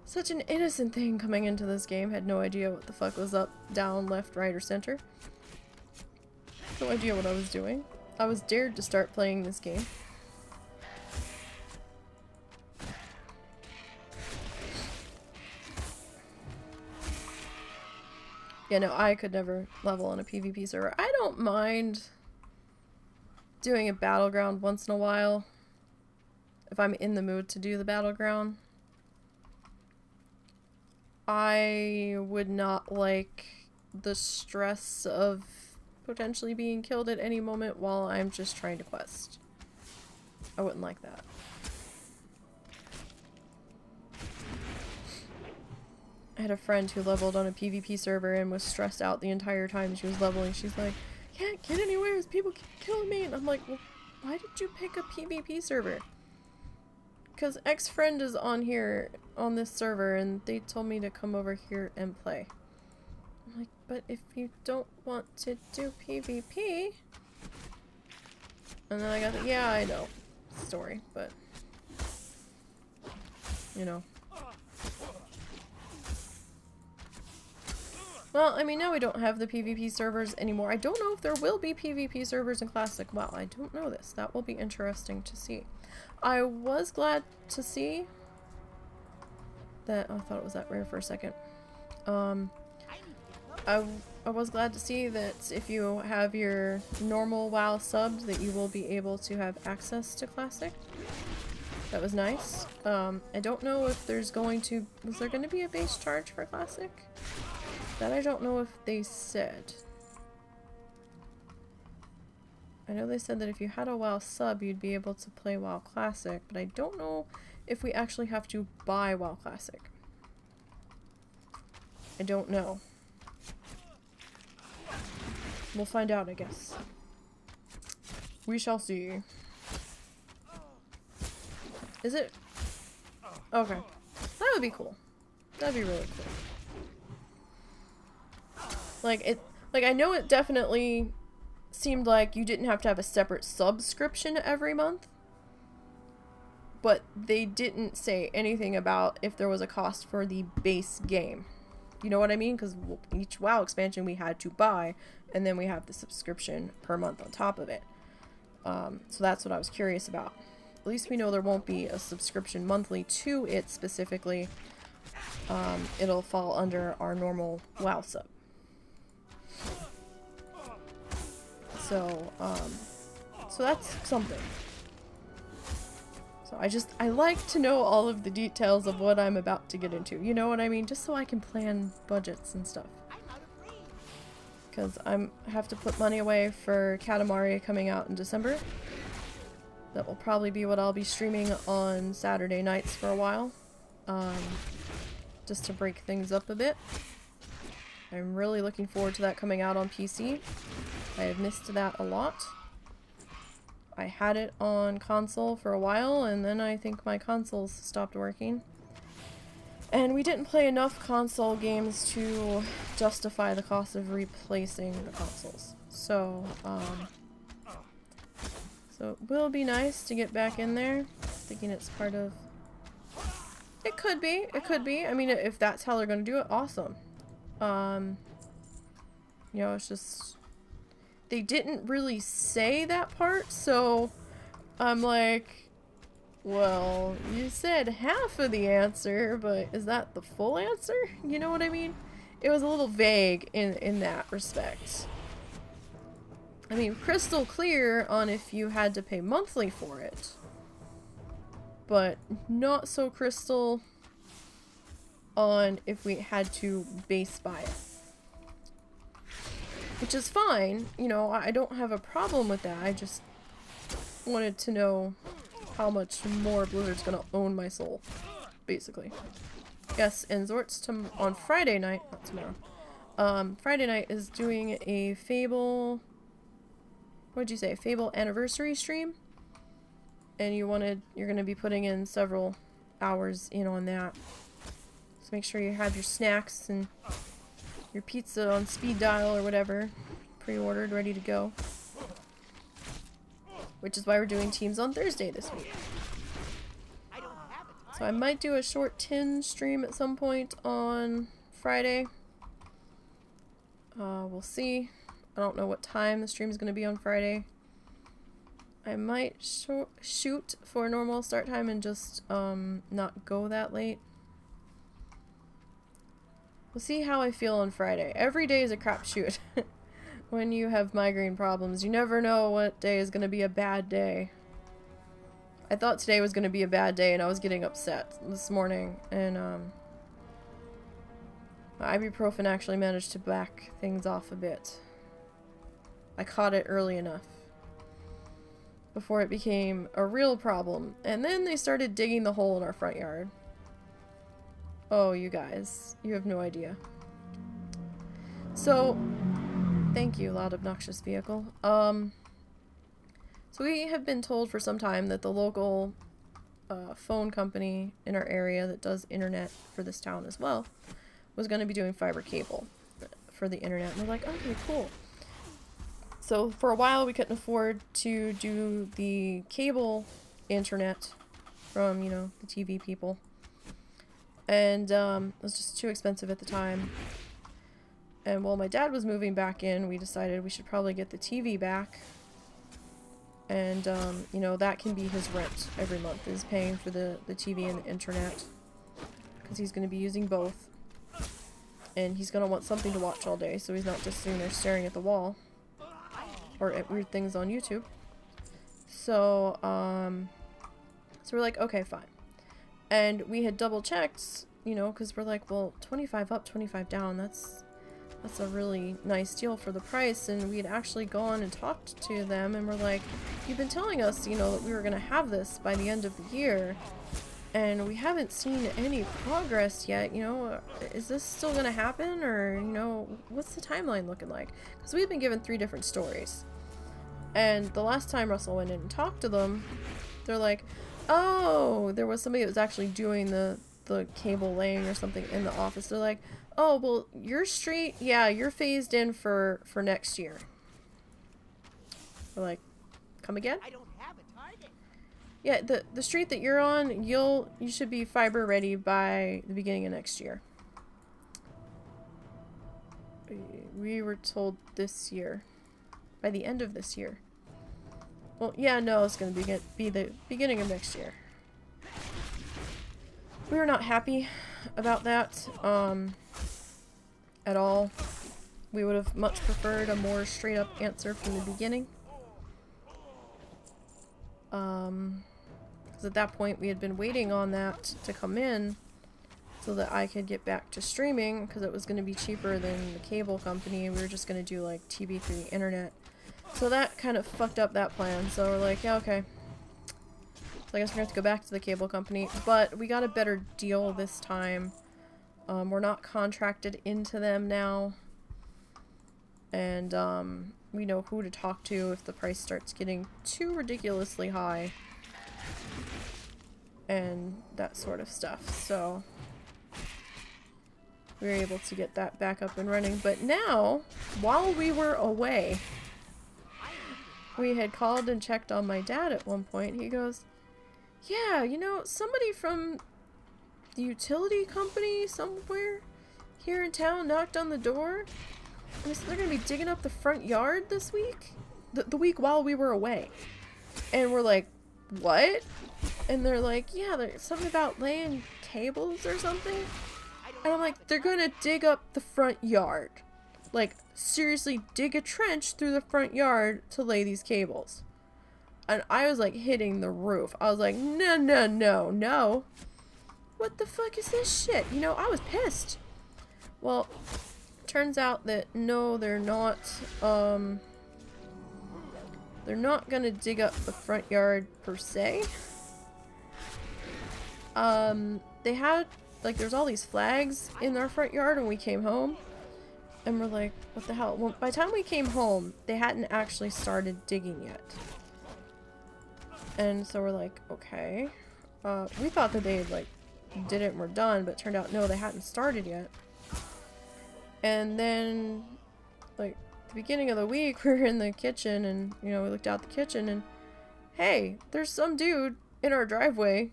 Speaker 1: Such an innocent thing coming into this game. Had no idea what the fuck was up, down, left, right, or center. No idea what I was doing. I was dared to start playing this game. Yeah, no, I could never level on a PvP server. I don't mind doing a battleground once in a while if I'm in the mood to do the battleground. I would not like the stress of potentially being killed at any moment while I'm just trying to quest. I wouldn't like that. I had a friend who leveled on a PvP server and was stressed out the entire time she was leveling. She's like, can't get anywhere as people keep killing me. And I'm like, well, why did you pick a PvP server? Because X-Friend is on here, on this server, and they told me to come over here and play. I'm like, but if you don't want to do PvP... And then I got the, yeah, I know, story, but... You know. Well, I mean, now we don't have the PvP servers anymore. I don't know if there will be PvP servers in Classic WoW. I don't know this. That will be interesting to see. I was glad to see that... Oh, I thought it was that rare for a second. I was glad to see that if you have your normal WoW subbed, that you will be able to have access to Classic. That was nice. I don't know if there's going to... Was there going to be a base charge for Classic? That I don't know if they said. I know they said that if you had a WoW sub, you'd be able to play WoW Classic, but I don't know if we actually have to buy WoW Classic. I don't know. We'll find out, I guess. We shall see. Is it? Okay. That would be cool. That'd be really cool. Like, I know it definitely seemed like you didn't have to have a separate subscription every month. But they didn't say anything about if there was a cost for the base game. You know what I mean? Because each WoW expansion we had to buy, and then we have the subscription per month on top of it. So that's what I was curious about. At least we know there won't be a subscription monthly to it specifically. It'll fall under our normal WoW sub. So that's something. So I like to know all of the details of what I'm about to get into. You know what I mean? Just so I can plan budgets and stuff. Because I have to put money away for Katamari coming out in December. That will probably be what I'll be streaming on Saturday nights for a while. Just to break things up a bit. I'm really looking forward to that coming out on PC. I have missed that a lot. I had it on console for a while, and then I think my consoles stopped working. And we didn't play enough console games to justify the cost of replacing the consoles. So, so it will be nice to get back in there. Thinking it's part of... It could be. It could be. I mean, if that's how they're going to do it, awesome. You know, it's just... They didn't really say that part, so I'm like, well, you said half of the answer, but is that the full answer? You know what I mean? It was a little vague in that respect. I mean, crystal clear on if you had to pay monthly for it, but not so crystal on if we had to base buy it. Which is fine, you know, I don't have a problem with that. I just wanted to know how much more Blizzard's gonna own my soul, basically. Yes, and Zort's on Friday night, not tomorrow. Friday night is doing a Fable, what'd you say, Fable anniversary stream? And you're gonna be putting in several hours in on that. So make sure you have your snacks and your pizza on speed dial or whatever, pre-ordered, ready to go. Which is why we're doing teams on Thursday this week. So I might do a short 10 stream at some point on Friday. We'll see. I don't know what time the stream is going to be on Friday. I might shoot for a normal start time and just not go that late. We'll see how I feel on Friday. Every day is a crapshoot. When you have migraine problems, you never know what day is going to be a bad day. I thought today was going to be a bad day and I was getting upset this morning. And my ibuprofen actually managed to back things off a bit. I caught it early enough before it became a real problem. And then they started digging the hole in our front yard. Oh, you guys. You have no idea. So, thank you, loud obnoxious vehicle. So we have been told for some time that the local phone company in our area that does internet for this town as well was going to be doing fiber cable for the internet. And we're like, okay, cool. So for a while we couldn't afford to do the cable internet from, you know, the TV people. And it was just too expensive at the time. And while my dad was moving back in, we decided we should probably get the TV back. And, you know, that can be his rent every month, is paying for the TV and the internet. Because he's going to be using both. And he's going to want something to watch all day, so he's not just sitting there staring at the wall. Or at weird things on YouTube. So, so we're like, okay, fine. And we had double checked, you know, because we're like, well, 25 up, 25 down, that's a really nice deal for the price. And we had actually gone and talked to them and we're like, you've been telling us, you know, that we were going to have this by the end of the year. And we haven't seen any progress yet, you know. Is this still gonna happen, or, you know, what's the timeline looking like? Because we've been given 3 different stories. And the last time Russell went in and talked to them, they're like, oh, there was somebody that was actually doing the cable laying or something in the office. They're like, oh, well, your street, yeah, you're phased in for next year. We're like, come again?
Speaker 6: I don't have a target.
Speaker 1: Yeah, the street that you're on, you should be fiber ready by the beginning of next year. We were told this year. By the end of this year. Well, yeah, no, it's going to be the beginning of next year. We were not happy about that at all. We would have much preferred a more straight up answer from the beginning. Because at that point we had been waiting on that to come in so that I could get back to streaming, because it was going to be cheaper than the cable company, and we were just going to do like TV through the internet. So that kind of fucked up that plan. So we're like, yeah, okay. So I guess we're gonna have to go back to the cable company. But we got a better deal this time. We're not contracted into them now. And we know who to talk to if the price starts getting too ridiculously high. And that sort of stuff. So we were able to get that back up and running. But now, while we were away, we had called and checked on my dad at one point. He goes, yeah, you know, somebody from the utility company somewhere here in town knocked on the door. And they said they're going to be digging up the front yard this week. The week while we were away. And we're like, what? And they're like, yeah, there's something about laying cables or something. And I'm like, they're going to dig up the front yard. Like, seriously, dig a trench through the front yard to lay these cables. And I was like hitting the roof. I was like, no, no, no, no. What the fuck is this shit? You know, I was pissed. Well, turns out that no, they're not gonna dig up the front yard per se. They had, like, there's all these flags in our front yard when we came home. And we're like, what the hell? Well, by the time we came home, they hadn't actually started digging yet. And so we're like, okay. We thought that they had, like, did it and were done, but it turned out, no, they hadn't started yet. And then, like, the beginning of the week, we were in the kitchen, and, you know, we looked out the kitchen, and, hey, there's some dude in our driveway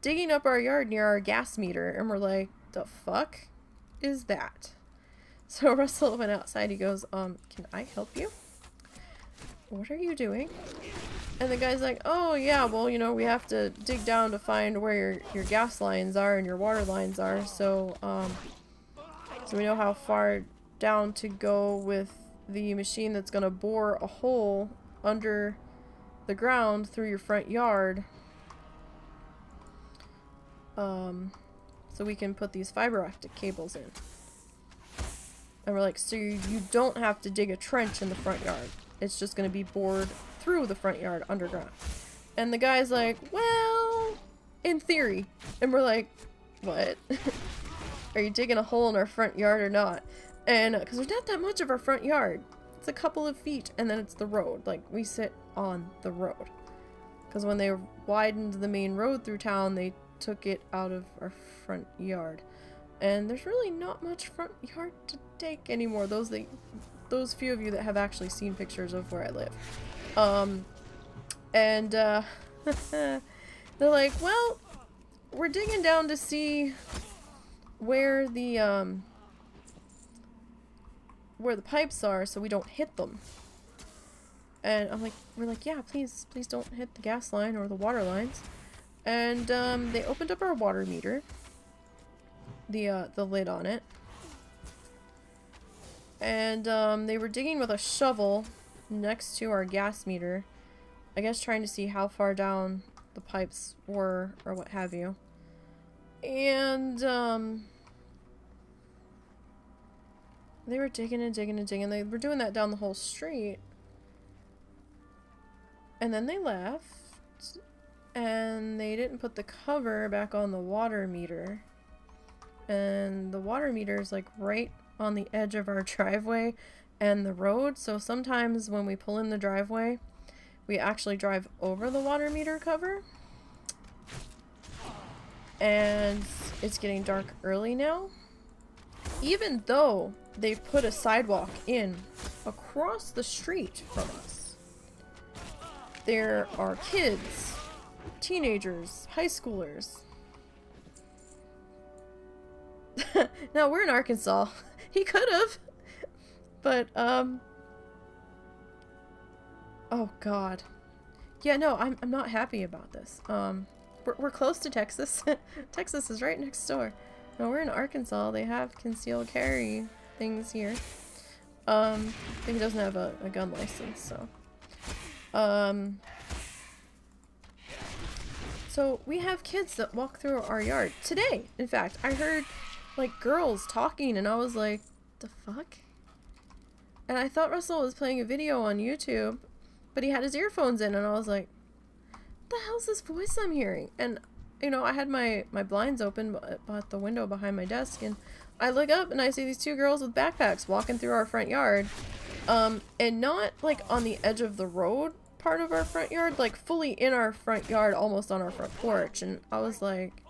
Speaker 1: digging up our yard near our gas meter. And we're like, the fuck is that? So Russell went outside. He goes, can I help you? What are you doing? And the guy's like, oh yeah, well, you know, we have to dig down to find where your gas lines are and your water lines are. So, so we know how far down to go with the machine that's gonna bore a hole under the ground through your front yard. So we can put these fiber optic cables in. And we're like, so you don't have to dig a trench in the front yard. It's just going to be bored through the front yard underground. And the guy's like, well, in theory. And we're like, what? Are you digging a hole in our front yard or not? And because there's not that much of our front yard. It's a couple of feet and then it's the road. Like, we sit on the road. Because when they widened the main road through town, they took it out of our front yard. And there's really not much front yard to take anymore. Those few of you that have actually seen pictures of where I live. They're like, well, we're digging down to see where the pipes are so we don't hit them. And I'm like, we're like, yeah, please don't hit the gas line or the water lines. And they opened up our water meter. The lid on it. And they were digging with a shovel next to our gas meter. I guess trying to see how far down the pipes were or what have you. And they were digging and digging and digging. They were doing that down the whole street. And then they left. and they didn't put the cover back on the water meter. And the water meter is like right on the edge of our driveway and the road, so sometimes when we pull in the driveway, we actually drive over the water meter cover. And it's getting dark early now. Even though they've put a sidewalk in across the street from us, there are kids, teenagers, high schoolers. Now, we're in Arkansas. He could have. But, oh god. Yeah, no, I'm not happy about this. We're close to Texas. Texas is right next door. No, we're in Arkansas. They have concealed carry things here. I think he doesn't have a gun license, so. So we have kids that walk through our yard. Today, in fact, I heard, like, girls talking, and I was like, the fuck? And I thought Russell was playing a video on YouTube, but he had his earphones in, and I was like, what the hell's this voice I'm hearing? And, you know, I had my blinds open at the window behind my desk, and I look up and I see these two girls with backpacks walking through our front yard, and not, like, on the edge of the road part of our front yard, like, fully in our front yard, almost on our front porch. And I was like,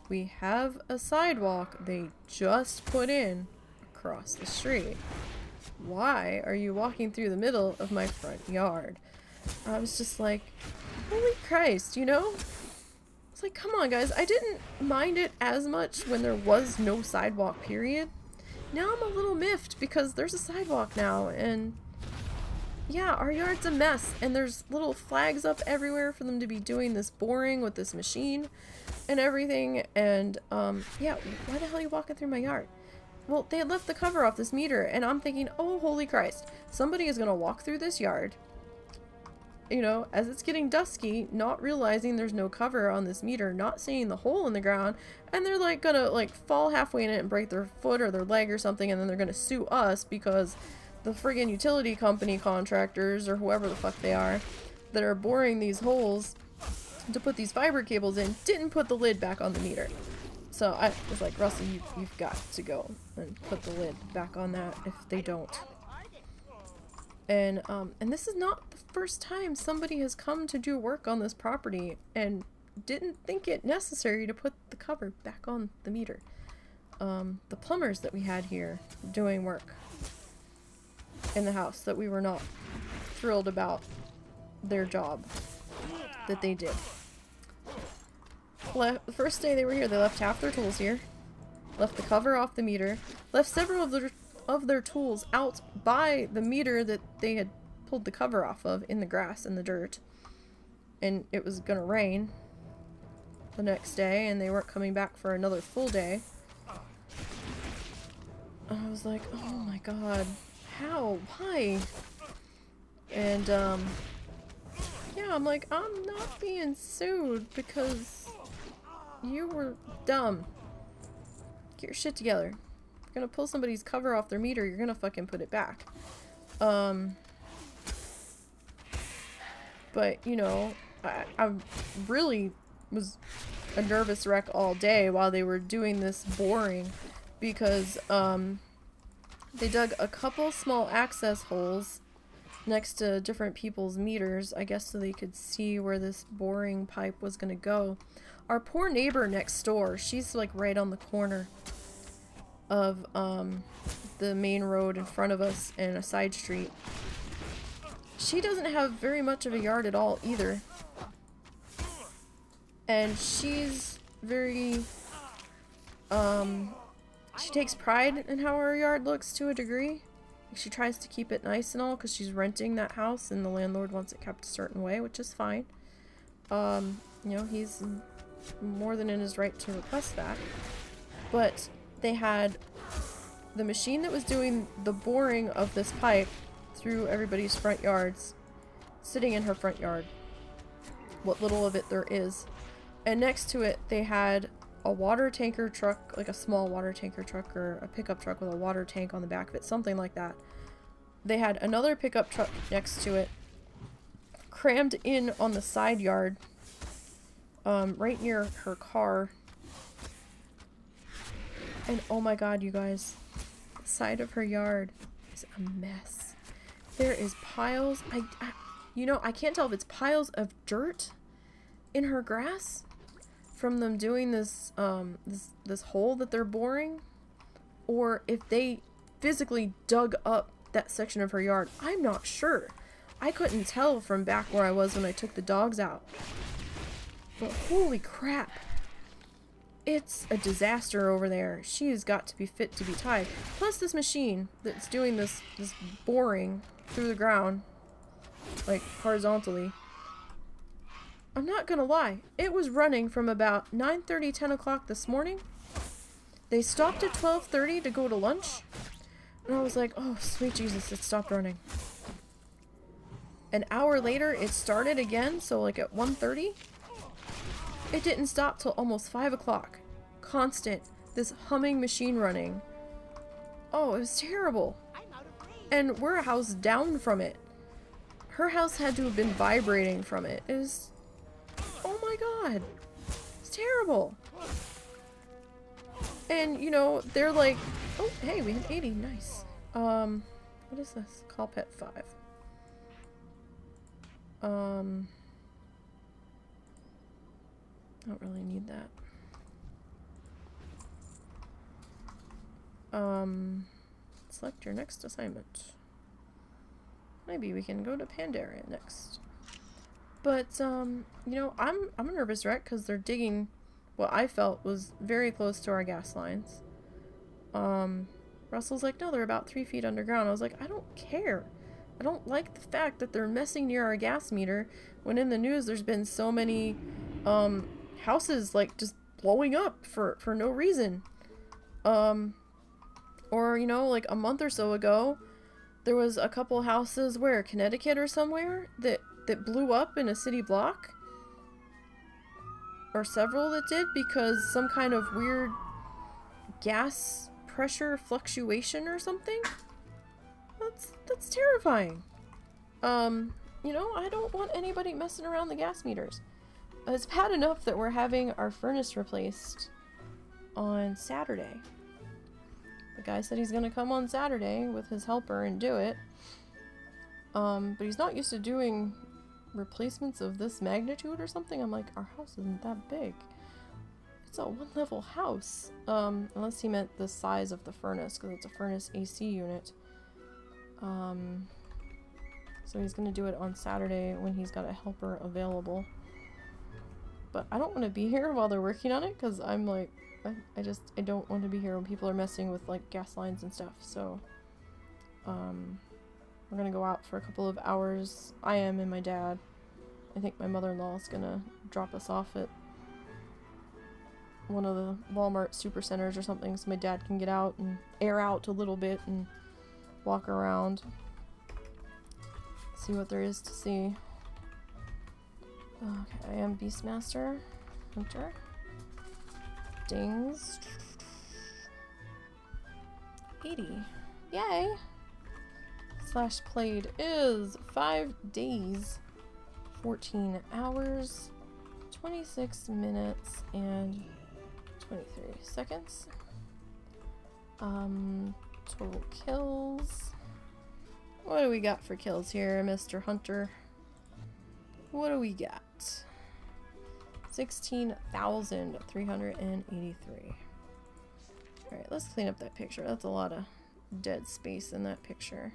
Speaker 1: we have a sidewalk they just put in across the street. Why are you walking through the middle of my front yard? I was just like, holy Christ, you know? It's like, come on, guys. I didn't mind it as much when there was no sidewalk, period. Now I'm a little miffed because there's a sidewalk now, and yeah, our yard's a mess, and there's little flags up everywhere for them to be doing this boring with this machine and everything, and yeah, why the hell are you walking through my yard? Well, they had left the cover off this meter, and I'm thinking, oh, holy Christ, somebody is gonna walk through this yard, you know, as it's getting dusky, not realizing there's no cover on this meter, not seeing the hole in the ground, and they're like gonna like fall halfway in it and break their foot or their leg or something, and then they're gonna sue us because the friggin' utility company contractors, or whoever the fuck they are, that are boring these holes to put these fiber cables in, didn't put the lid back on the meter. So I was like, Russell, you've got to go and put the lid back on that if they don't. And this is not the first time somebody has come to do work on this property and didn't think it necessary to put the cover back on the meter. The plumbers that we had here doing work in the house that we were not thrilled about their job that they did. The first day they were here, they left half their tools here, left the cover off the meter, left several of their tools out by the meter that they had pulled the cover off of in the grass and the dirt, and it was gonna rain the next day, and they weren't coming back for another full day. I was like, oh my god, how? Why? And yeah, I'm like, I'm not being sued because you were dumb. Get your shit together. If you're gonna pull somebody's cover off their meter, you're gonna fucking put it back. But, you know, I really was a nervous wreck all day while they were doing this boring because, they dug a couple small access holes next to different people's meters, I guess so they could see where this boring pipe was gonna go. Our poor neighbor next door, she's like right on the corner of the main road in front of us and a side street. She doesn't have very much of a yard at all either. And she's very, she takes pride in how her yard looks to a degree. She tries to keep it nice and all because she's renting that house and the landlord wants it kept a certain way, which is fine. You know, he's more than in his right to request that. But they had the machine that was doing the boring of this pipe through everybody's front yards sitting in her front yard, what little of it there is, and next to it they had a water tanker truck, like a small water tanker truck or a pickup truck with a water tank on the back of it, something like that. They had another pickup truck next to it crammed in on the side yard right near her car. And oh my god, you guys, the side of her yard is a mess. There is piles. You know, I can't tell if it's piles of dirt in her grass from them doing this this hole that they're boring, or if they physically dug up that section of her yard. I'm not sure. I couldn't tell from back where I was when I took the dogs out. But holy crap. It's a disaster over there. She has got to be fit to be tied. Plus this machine that's doing this boring through the ground, like horizontally. I'm not gonna lie. It was running from about 9:30, 10 o'clock this morning. They stopped at 12:30 to go to lunch. And I was like, oh, sweet Jesus, it stopped running. An hour later, it started again, so like at 1:30. It didn't stop till almost 5 o'clock. Constant. This humming machine running. Oh, it was terrible. And we're a house down from it. Her house had to have been vibrating from it. It was... Oh my god. It's terrible. And, you know, they're like... Oh, hey, we have 80. Nice. What is this? Call pet 5. I don't really need that. Select your next assignment. Maybe we can go to Pandaria next. But, you know, I'm a nervous wreck because they're digging what I felt was very close to our gas lines. Russell's like, no, they're about 3 feet underground. I was like, I don't care. I don't like the fact that they're messing near our gas meter when in the news there's been so many, houses, like, just blowing up for no reason. Or, you know, like a month or so ago, there was a couple houses where, Connecticut or somewhere, that blew up in a city block. Or several that did, because some kind of weird gas pressure fluctuation or something. That's terrifying. You know, I don't want anybody messing around the gas meters. It's bad enough that we're having our furnace replaced on Saturday. The guy said he's gonna come on Saturday with his helper and do it. But he's not used to doing replacements of this magnitude or something. I'm like, our house isn't that big. It's a one-level house. Unless he meant the size of the furnace, because it's a furnace AC unit. So he's gonna do it on Saturday when he's got a helper available. But I don't want to be here while they're working on it, because I'm like, I don't want to be here when people are messing with like gas lines and stuff. So, we're gonna go out for a couple of hours. I am and my dad. I think my mother-in-law is gonna drop us off at one of the Walmart supercenters or something, so my dad can get out and air out a little bit and walk around, see what there is to see. Okay, I am Beastmaster Hunter. Dings. 80. Yay! Slash played is 5 days, 14 hours, 26 minutes, and 23 seconds. Total kills. What do we got for kills here, Mr. Hunter? What do we got? 16,383. Alright, let's clean up that picture. That's a lot of dead space in that picture.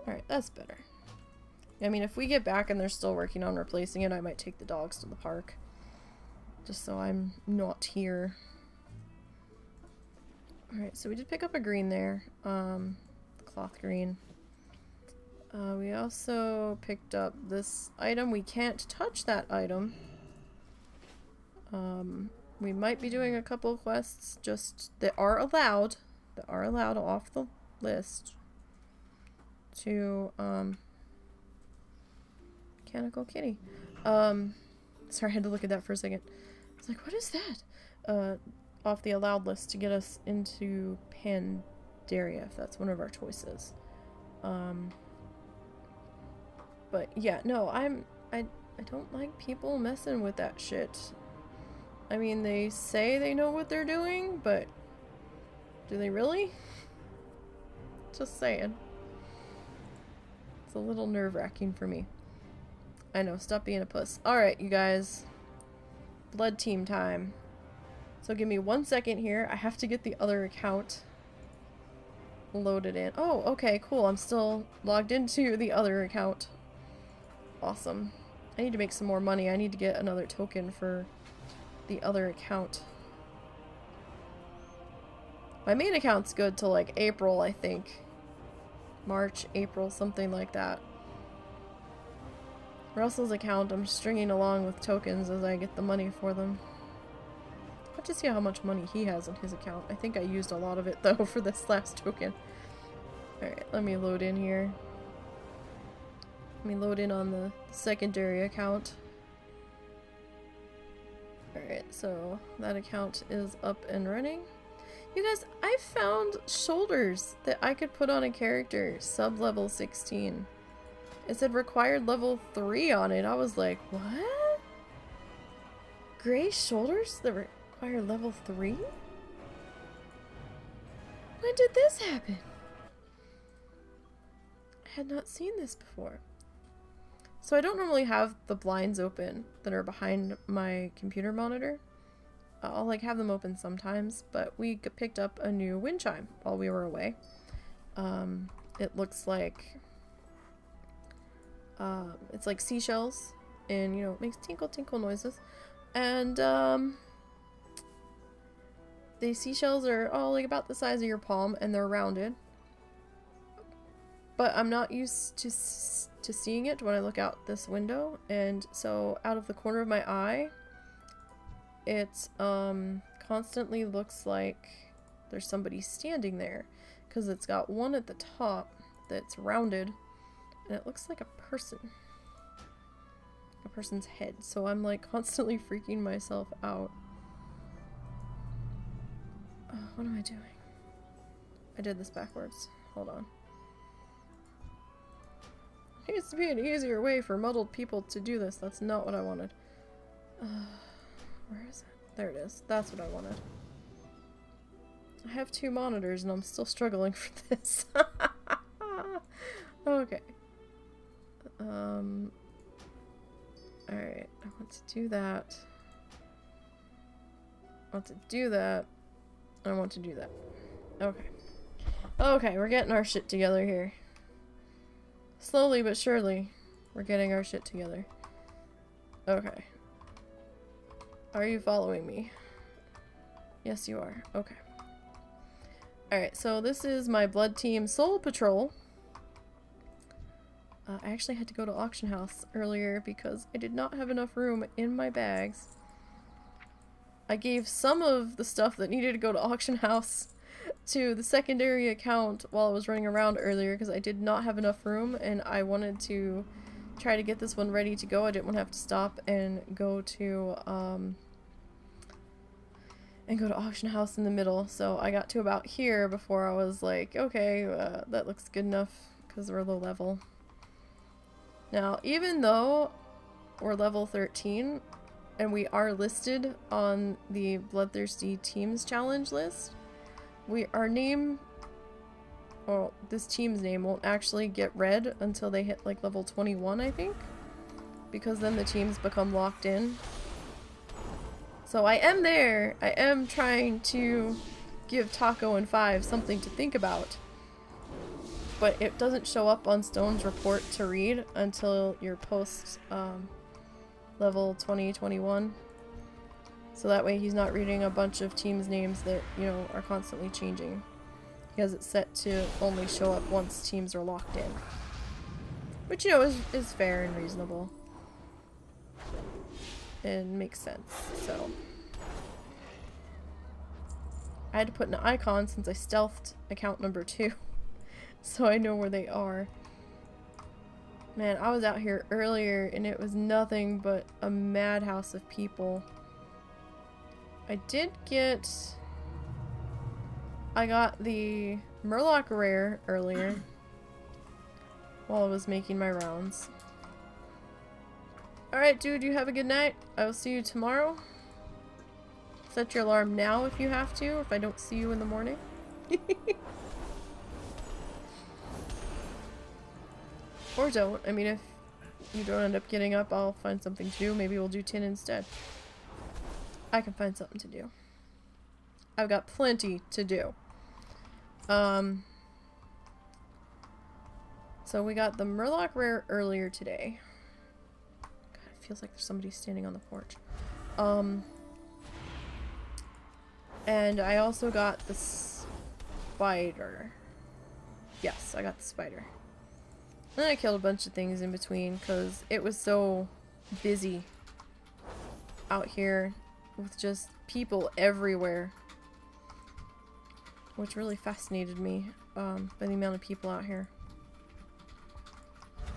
Speaker 1: Alright, that's better. I mean, if we get back and they're still working on replacing it, I might take the dogs to the park. Just so I'm not here. Alright, so we did pick up a green there. Cloth green. We also picked up this item. We can't touch that item. We might be doing a couple of quests just that are allowed off the list to Mechanical Kitty. Sorry, I had to look at that for a second. I was like, what is that? Off the allowed list to get us into Pandaria, if that's one of our choices. But yeah, no, I I don't like people messing with that shit. I mean, they say they know what they're doing, but do they really? Just saying. It's a little nerve-wracking for me. I know, stop being a puss. Alright, you guys. Blood team time. So give me 1 second here. I have to get the other account loaded in. Oh, okay, cool. I'm still logged into the other account. Awesome. I need to make some more money. I need to get another token for the other account. My main account's good till like April, I think. March, April, something like that. Russell's account, I'm stringing along with tokens as I get the money for them. Let's just see how much money he has in his account. I think I used a lot of it though for this last token. Alright, let me load in here. Let me load in on the secondary account. Alright, so that account is up and running. You guys, I found shoulders that I could put on a character, sub-level 16. It said required level 3 on it. I was like, what? Gray shoulders that require level 3? When did this happen? I had not seen this before. So I don't normally have the blinds open that are behind my computer monitor. I'll like have them open sometimes, but we picked up a new wind chime while we were away. It looks like it's like seashells, and you know, it makes tinkle tinkle noises, and the seashells are all like about the size of your palm, and they're rounded. But I'm not used to seeing it when I look out this window, and so out of the corner of my eye, it constantly looks like there's somebody standing there, because it's got one at the top that's rounded, and it looks like a person's head. So I'm like constantly freaking myself out. What am I doing? I did this backwards. Hold on. There needs to be an easier way for muddled people to do this. That's not what I wanted. Where is it? There it is. That's what I wanted. I have 2 monitors and I'm still struggling for this. Okay. Alright. I want to do that. I want to do that. I want to do that. Okay. Okay, we're getting our shit together here. Slowly but surely, we're getting our shit together. Okay. Are you following me? Yes, you are. Okay. Alright, so this is my Blood Team Soul Patrol. I actually had to go to auction house earlier because I did not have enough room in my bags. I gave some of the stuff that needed to go to auction house to the secondary account while I was running around earlier because I did not have enough room, and I wanted to try to get this one ready to go. I didn't want to have to stop and go to auction house in the middle. So I got to about here before I was like, okay, that looks good enough because we're low level. Now, even though we're level 13 and we are listed on the Bloodthirsty Teams Challenge list, our name, well, this team's name won't actually get read until they hit like level 21, I think, because then the teams become locked in. So I am there. I am trying to give Taco and 5 something to think about, but it doesn't show up on Stone's report to read until you're post level 20, 21. So that way he's not reading a bunch of teams' names that, you know, are constantly changing. He has it set to only show up once teams are locked in. Which, you know, is fair and reasonable. And makes sense, so. I had to put an icon since I stealthed account number 2. So I know where they are. Man, I was out here earlier and it was nothing but a madhouse of people. I got the Murloc rare earlier while I was making my rounds. Alright, dude, you have a good night. I will see you tomorrow. Set your alarm now if you have to, if I don't see you in the morning. Or don't. I mean, if you don't end up getting up, I'll find something to do. Maybe we'll do tin instead. I can find something to do. I've got plenty to do. So we got the Murloc rare earlier today. God, it feels like there's somebody standing on the porch. And I also got the spider. Yes, I got the spider. And then I killed a bunch of things in between because it was so busy out here with just people everywhere. Which really fascinated me by the amount of people out here.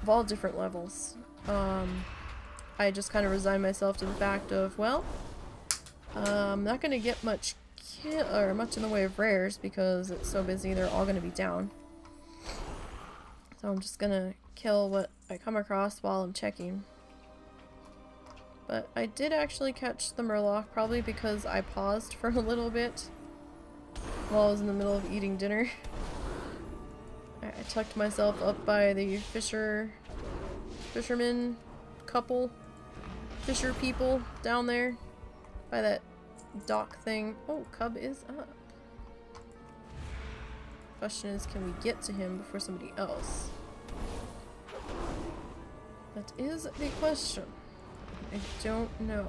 Speaker 1: Of all different levels. I just kind of resigned myself to the fact of, well, I'm not going to get much in the way of rares because it's so busy they're all going to be down. So I'm just going to kill what I come across while I'm checking. But I did actually catch the Murloc, probably because I paused for a little bit while I was in the middle of eating dinner. I tucked myself up by the fisherman couple, fisher people down there by that dock thing. Oh, Cub is up. Question is, can we get to him before somebody else? That is the question. I don't know.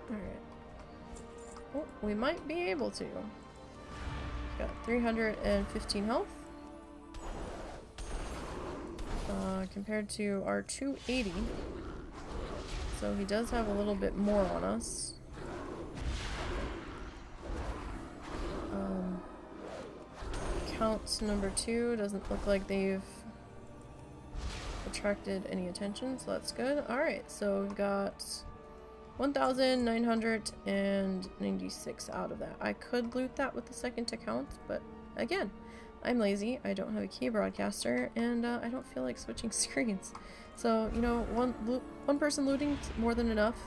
Speaker 1: Alright. Oh, we might be able to. Got 315 health. Compared to our 280. So he does have a little bit more on us. Count number 2 doesn't look like they've attracted any attention, so that's good. Alright, so we've got 1,996 out of that. I could loot that with the second account, but again, I'm lazy, I don't have a key broadcaster, and I don't feel like switching screens. So, you know, one person looting is more than enough.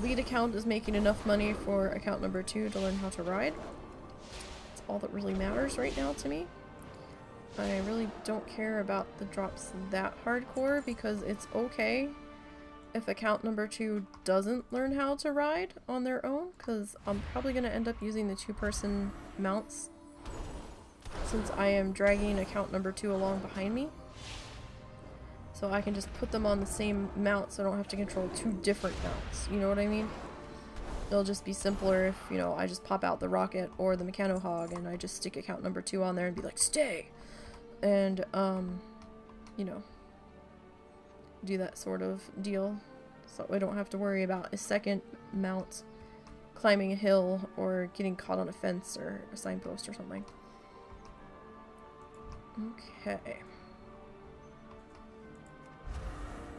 Speaker 1: Lead account is making enough money for account number 2 to learn how to ride. That's all that really matters right now to me. I really don't care about the drops that hardcore because it's okay if account number 2 doesn't learn how to ride on their own, because I'm probably going to end up using the 2-person mounts since I am dragging account number 2 along behind me. So I can just put them on the same mount so I don't have to control 2 different mounts. You know what I mean? It'll just be simpler if, you know, I just pop out the rocket or the Mechano Hog and I just stick account number 2 on there and be like, stay! And, you know, do that sort of deal. So I don't have to worry about a second mount climbing a hill or getting caught on a fence or a signpost or something. Okay.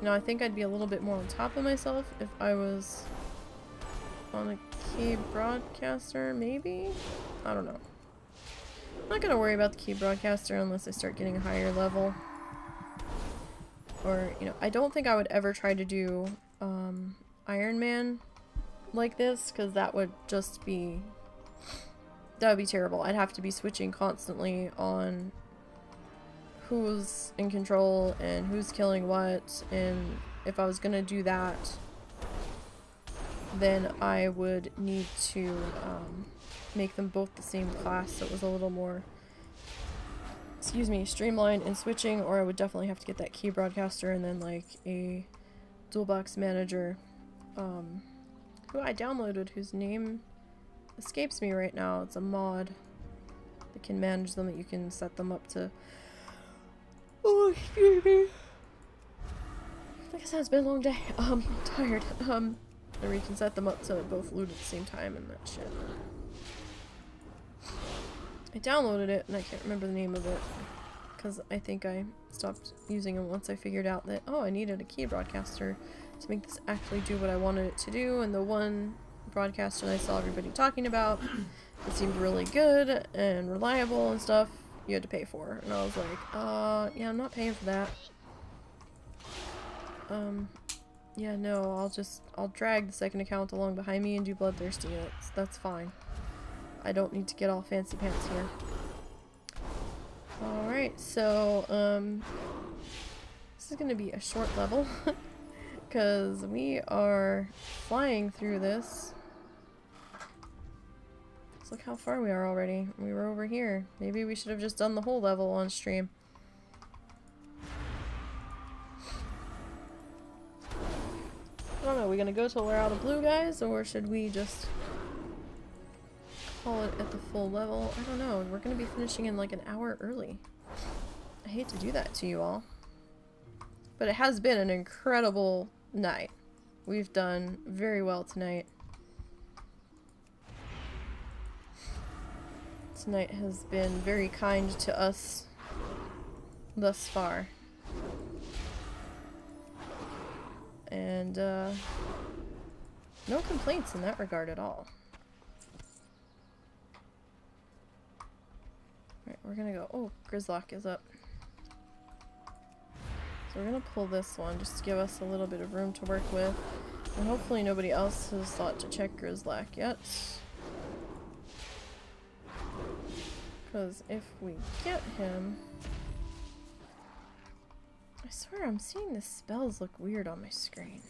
Speaker 1: Now I think I'd be a little bit more on top of myself if I was on a key broadcaster, maybe? I don't know. I'm not gonna worry about the key broadcaster unless I start getting a higher level. Or, you know, I don't think I would ever try to do Iron Man like this, because that would just be... that would be terrible. I'd have to be switching constantly on who's in control and who's killing what, and if I was gonna do that, then I would need to make them both the same class, so it was a little more, excuse me, streamlined in switching, or I would definitely have to get that key broadcaster and then like a dual box manager who I downloaded, whose name escapes me right now. It's a mod that can manage them, that you can set them up to, oh, excuse me, like I said, it's been a long day. I'm tired. Or you can set them up to both loot at the same time and that shit. I downloaded it and I can't remember the name of it because I think I stopped using it once I figured out that, oh, I needed a key broadcaster to make this actually do what I wanted it to do. And the one broadcaster that I saw everybody talking about, it seemed really good and reliable and stuff, you had to pay for. And I was like, yeah, I'm not paying for that. Yeah, no, I'll drag the second account along behind me and do Bloodthirsty. That's fine. I don't need to get all fancy pants here. Alright, so, this is gonna be a short level. Because we are flying through this. Let's look how far we are already. We were over here. Maybe we should have just done the whole level on stream. I don't know, are we gonna go till we're out of blue, guys? Or should we just call it at the full level? I don't know. We're gonna be finishing in like an hour early. I hate to do that to you all. But it has been an incredible night. We've done very well tonight. Tonight has been very kind to us thus far. And, no complaints in that regard at all. Alright, we're gonna go. Oh, Grizzlock is up. So we're gonna pull this one just to give us a little bit of room to work with. And hopefully nobody else has thought to check Grizzlock yet. Because if we get him... I swear I'm seeing the spells look weird on my screen.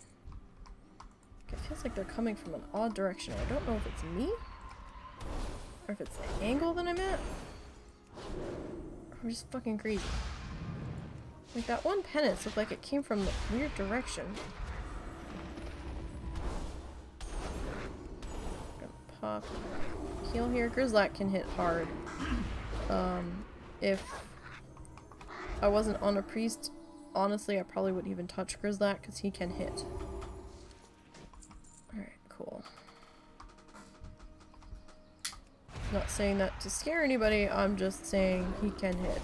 Speaker 1: It feels like they're coming from an odd direction. I don't know if it's me, or if it's the angle that I'm at, or just fucking crazy. Like that one penance looked like it came from a weird direction. Gonna pop heal here. Grizzlock can hit hard. If I wasn't on a priest, honestly, I probably wouldn't even touch Grizzlock because he can hit. Alright, cool. Not saying that to scare anybody, I'm just saying he can hit.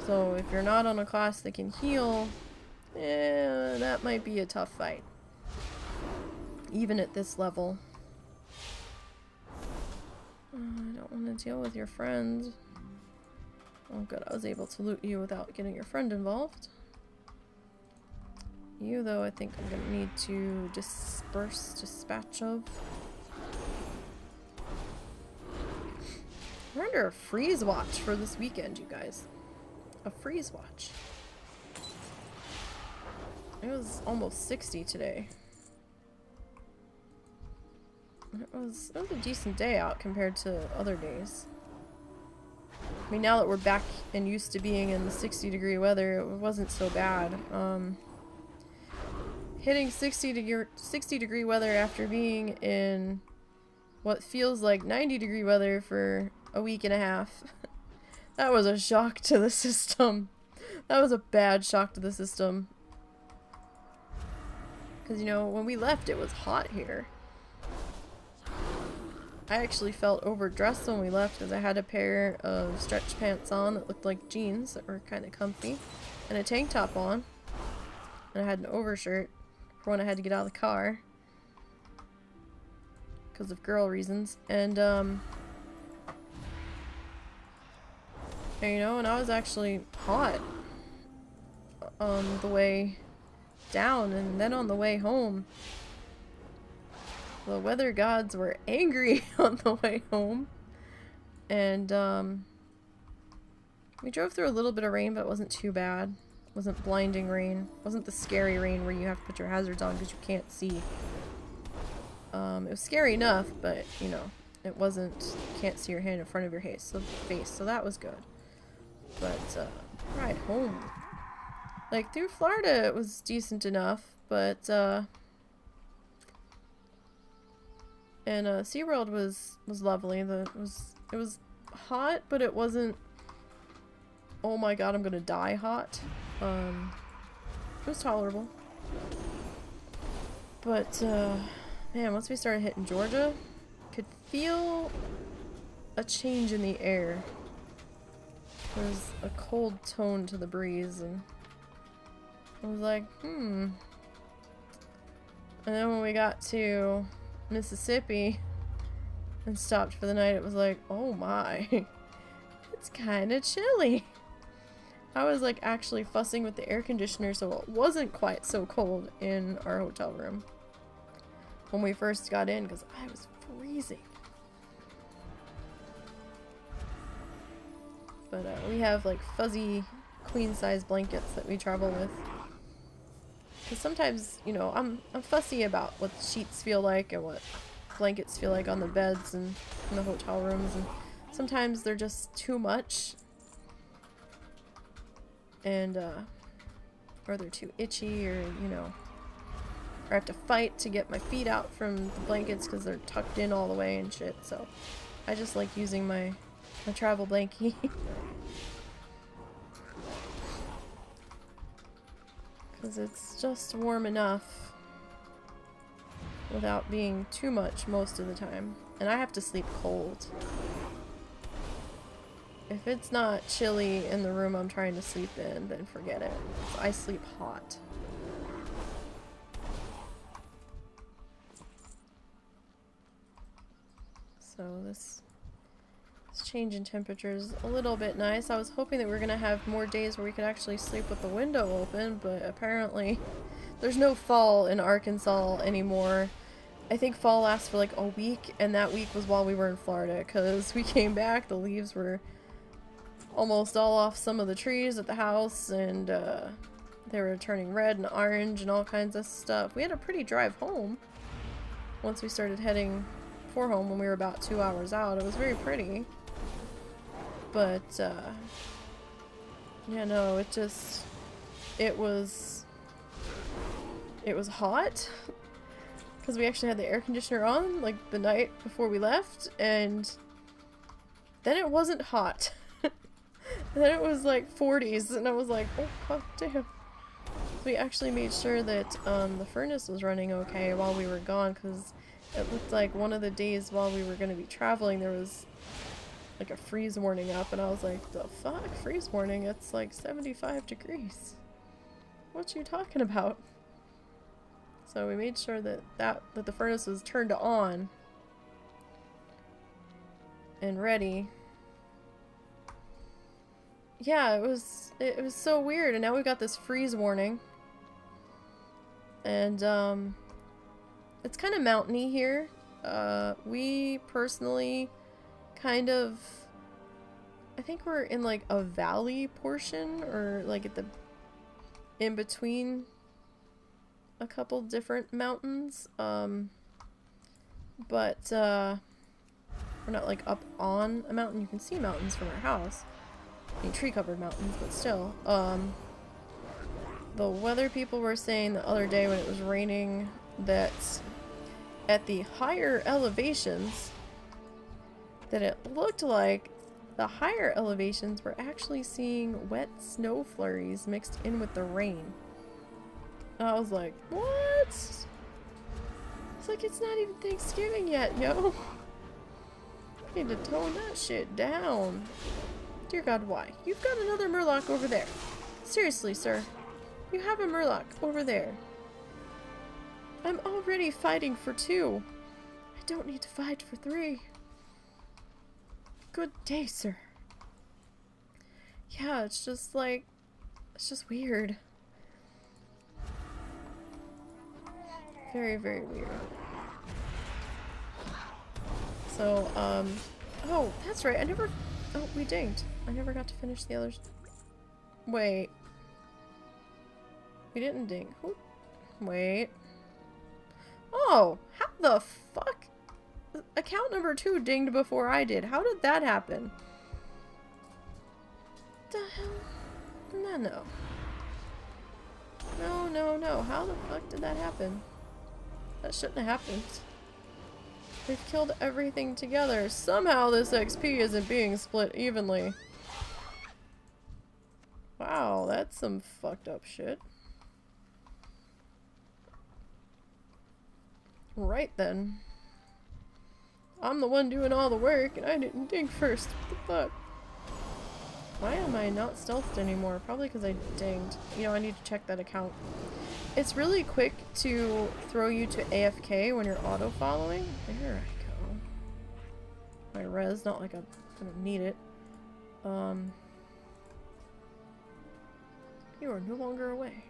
Speaker 1: So if you're not on a class that can heal, that might be a tough fight. Even at this level. I don't want to deal with your friend. Oh good, I was able to loot you without getting your friend involved. You though, I think I'm gonna need to dispatch of. We're under a freeze watch for this weekend, you guys. A freeze watch. It was almost 60 today. It was a decent day out compared to other days. I mean, now that we're back and used to being in the 60-degree weather, it wasn't so bad. Hitting 60-degree weather after being in what feels like 90-degree weather for a week and a half. That was a shock to the system. That was a bad shock to the system. Because, you know, when we left, it was hot here. I actually felt overdressed when we left because I had a pair of stretch pants on that looked like jeans that were kind of comfy, and a tank top on, and I had an overshirt for when I had to get out of the car because of girl reasons, and you know, and I was actually hot on the way down, and then on the way home. The weather gods were angry on the way home. And, we drove through a little bit of rain, but it wasn't too bad. It wasn't blinding rain. It wasn't the scary rain where you have to put your hazards on because you can't see. It was scary enough, but, you know, it wasn't, you can't see your hand in front of your face, so that was good. But, ride home. Like, through Florida, it was decent enough, but, and SeaWorld was lovely. It was hot, but it wasn't, oh my god, I'm gonna die hot. It was tolerable. But man, once we started hitting Georgia, could feel a change in the air. There was a cold tone to the breeze, and I was like, And then when we got to Mississippi and stopped for the night, it was like, oh my, it's kind of chilly. I was like actually fussing with the air conditioner so it wasn't quite so cold in our hotel room when we first got in because I was freezing. But we have like fuzzy queen size blankets that we travel with. Because sometimes, you know, I'm fussy about what the sheets feel like and what blankets feel like on the beds and in the hotel rooms, and sometimes they're just too much. And or they're too itchy, or you know, or I have to fight to get my feet out from the blankets because they're tucked in all the way and shit. So I just like using my travel blankie. Because it's just warm enough without being too much most of the time. And I have to sleep cold. If it's not chilly in the room I'm trying to sleep in, then forget it. I sleep hot. So this change in temperature is a little bit nice. I was hoping that we were going to have more days where we could actually sleep with the window open, but apparently there's no fall in Arkansas anymore. I think fall lasts for like a week, and that week was while we were in Florida, because we came back, the leaves were almost all off some of the trees at the house, and they were turning red and orange and all kinds of stuff. We had a pretty drive home once we started heading for home when we were about 2 hours out. It was very pretty. But, yeah, no, it was hot. Because we actually had the air conditioner on, like, the night before we left, and then it wasn't hot. Then it was, like, 40s, and I was like, oh, god damn. We actually made sure that, the furnace was running okay while we were gone, because it looked like one of the days while we were going to be traveling, there was like a freeze warning up, and I was like, the fuck? Freeze warning? It's like 75 degrees. What you talking about? So we made sure that the furnace was turned on and ready. Yeah, it was so weird, and now we've got this freeze warning. And it's kind of mountainy here. We personally kind of, I think we're in like a valley portion, or like at the in between a couple different mountains. But we're not like up on a mountain. You can see mountains from our house. I mean, tree covered mountains, but still. The weather people were saying the other day when it was raining that at the higher elevations, that it looked like the higher elevations were actually seeing wet snow flurries mixed in with the rain. And I was like, what? It's like, it's not even Thanksgiving yet, yo. I need to tone that shit down. Dear God, why? You've got another murloc over there. Seriously, sir. You have a murloc over there. I'm already fighting for 2. I don't need to fight for 3. Good day, sir. Yeah, it's just like, it's just weird. Very, very weird. So, oh, that's right, oh, we dinged. I never got to finish the others. Wait. We didn't ding. Oh, wait. Oh, how the fuck? Account number 2 dinged before I did. How did that happen? The hell? No. No. How the fuck did that happen? That shouldn't have happened. We've killed everything together. Somehow this XP isn't being split evenly. Wow, that's some fucked up shit. Right then. I'm the one doing all the work and I didn't ding first. What the fuck? Why am I not stealthed anymore? Probably because I dinged. You know, I need to check that account. It's really quick to throw you to AFK when you're auto-following. There I go. My res, not like I'm gonna need it. You are no longer away.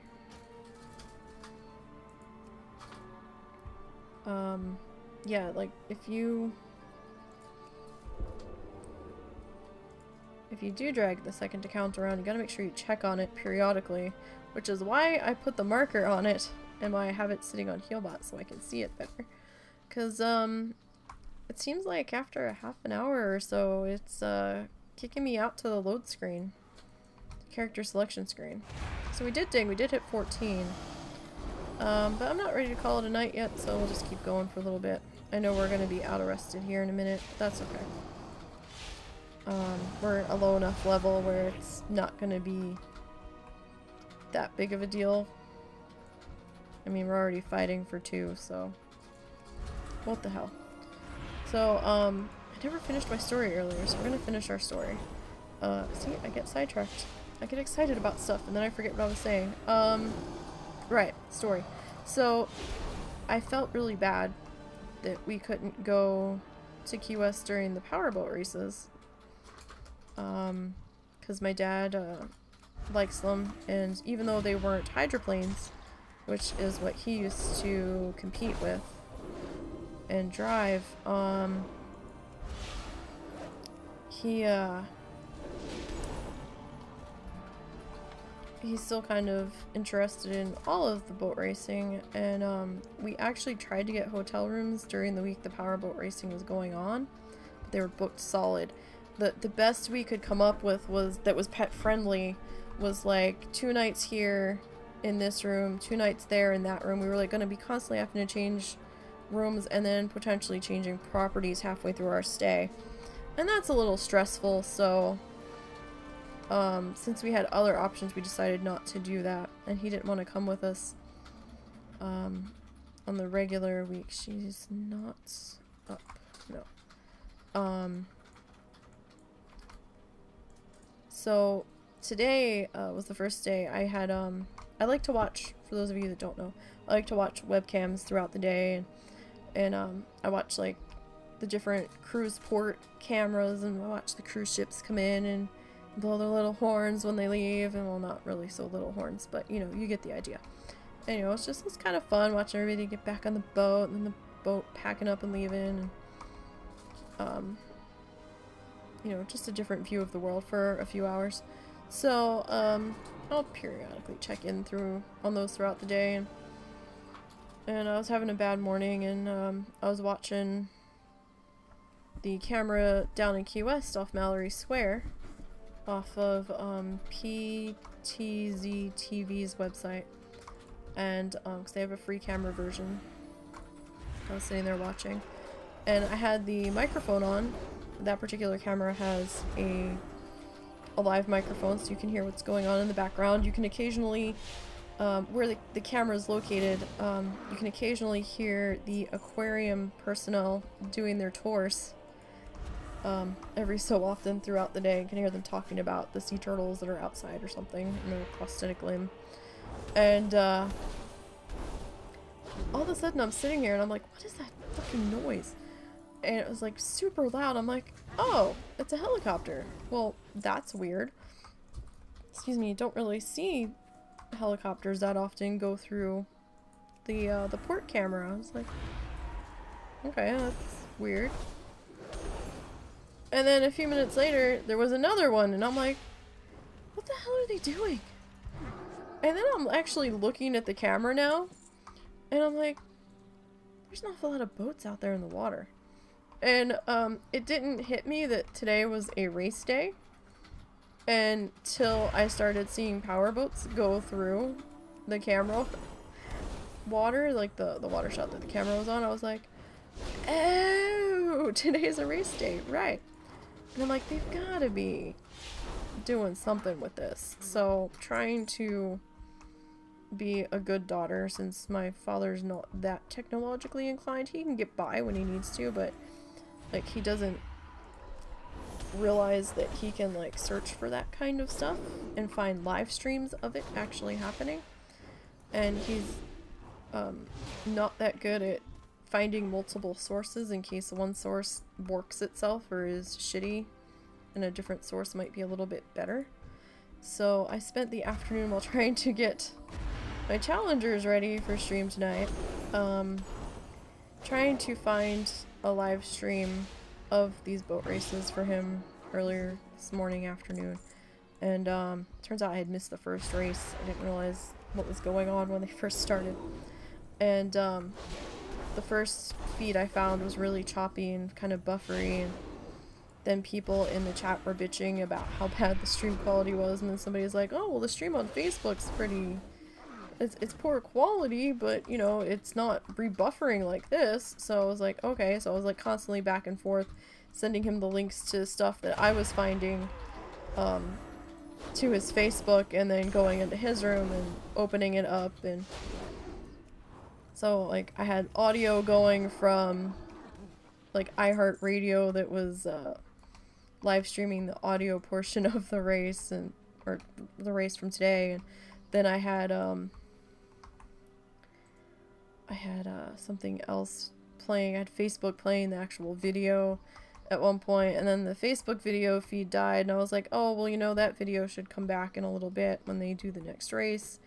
Speaker 1: Yeah, like, if you do drag the second account around, you gotta make sure you check on it periodically, which is why I put the marker on it and why I have it sitting on Healbot so I can see it better. Cause, it seems like after a half an hour or so, it's, kicking me out to the load screen. Character selection screen. So we did ding, we did hit 14. But I'm not ready to call it a night yet, so we'll just keep going for a little bit. I know we're gonna be auto-rested here in a minute, but that's okay. We're at a low enough level where it's not gonna be that big of a deal. I mean, we're already fighting for 2, so... What the hell? So, I never finished my story earlier, so we're gonna finish our story. See, I get sidetracked. I get excited about stuff, and then I forget what I was saying. Right, story. So, I felt really bad that we couldn't go to Key West during the powerboat races. Because my dad, likes them, and even though they weren't hydroplanes, which is what he used to compete with and drive, he's still kind of interested in all of the boat racing, and we actually tried to get hotel rooms during the week the powerboat racing was going on, but they were booked solid. The best we could come up with that was pet friendly was like 2 nights here in this room, 2 nights there in that room. We were like going to be constantly having to change rooms and then potentially changing properties halfway through our stay, and that's a little stressful, so since we had other options, we decided not to do that, and he didn't want to come with us on the regular week. She's not up. No. So today was the first day I had, I like to watch, for those of you that don't know, I like to watch webcams throughout the day, and I watch, like, the different cruise port cameras, and I watch the cruise ships come in and blow their little horns when they leave, and well, not really so little horns, but you know, you get the idea. Anyway, it's kind of fun watching everybody get back on the boat, and then the boat packing up and leaving, and you know, just a different view of the world for a few hours. So I'll periodically check in on those throughout the day, and I was having a bad morning, and I was watching the camera down in Key West off Mallory Square, off of PTZ TV's website, and because they have a free camera version. I was sitting there watching, and I had the microphone on. That particular camera has a live microphone, so you can hear what's going on in the background. You can occasionally, where the camera is located, you can occasionally hear the aquarium personnel doing their tours. Every so often throughout the day. You can hear them talking about the sea turtles that are outside or something in their prosthetic limb. And all of a sudden I'm sitting here and I'm like, what is that fucking noise? And it was like super loud. I'm like, oh, it's a helicopter. Well, that's weird. Excuse me, you don't really see helicopters that often go through the port camera. I was like, okay, that's weird. And then a few minutes later, there was another one, and I'm like, what the hell are they doing? And then I'm actually looking at the camera now, and I'm like, there's an awful lot of boats out there in the water. And it didn't hit me that today was a race day until I started seeing powerboats go through the camera water, like the water shot that the camera was on. I was like, oh, today's a race day, right? And I'm like, they've gotta be doing something with this. So, trying to be a good daughter, since my father's not that technologically inclined. He can get by when he needs to, but like, he doesn't realize that he can like search for that kind of stuff and find live streams of it actually happening. And he's not that good at finding multiple sources in case one source borks itself or is shitty and a different source might be a little bit better. So I spent the afternoon while trying to get my challengers ready for stream tonight. Trying to find a live stream of these boat races for him earlier this morning, afternoon. And turns out I had missed the first race. I didn't realize what was going on when they first started. And the first feed I found was really choppy and kind of buffery. And then people in the chat were bitching about how bad the stream quality was. And then somebody was like, oh, well, the stream on Facebook's pretty... It's poor quality, but, you know, it's not rebuffering like this. So I was like, okay. So I was like constantly back and forth, sending him the links to stuff that I was finding to his Facebook, and then going into his room and opening it up. And so, like, I had audio going from, like, iHeartRadio that was live streaming the audio portion of the race, and or the race from today. And then I had something else playing. I had Facebook playing the actual video at one point, and then the Facebook video feed died, and I was like, oh, well, you know, that video should come back in a little bit when they do the next race.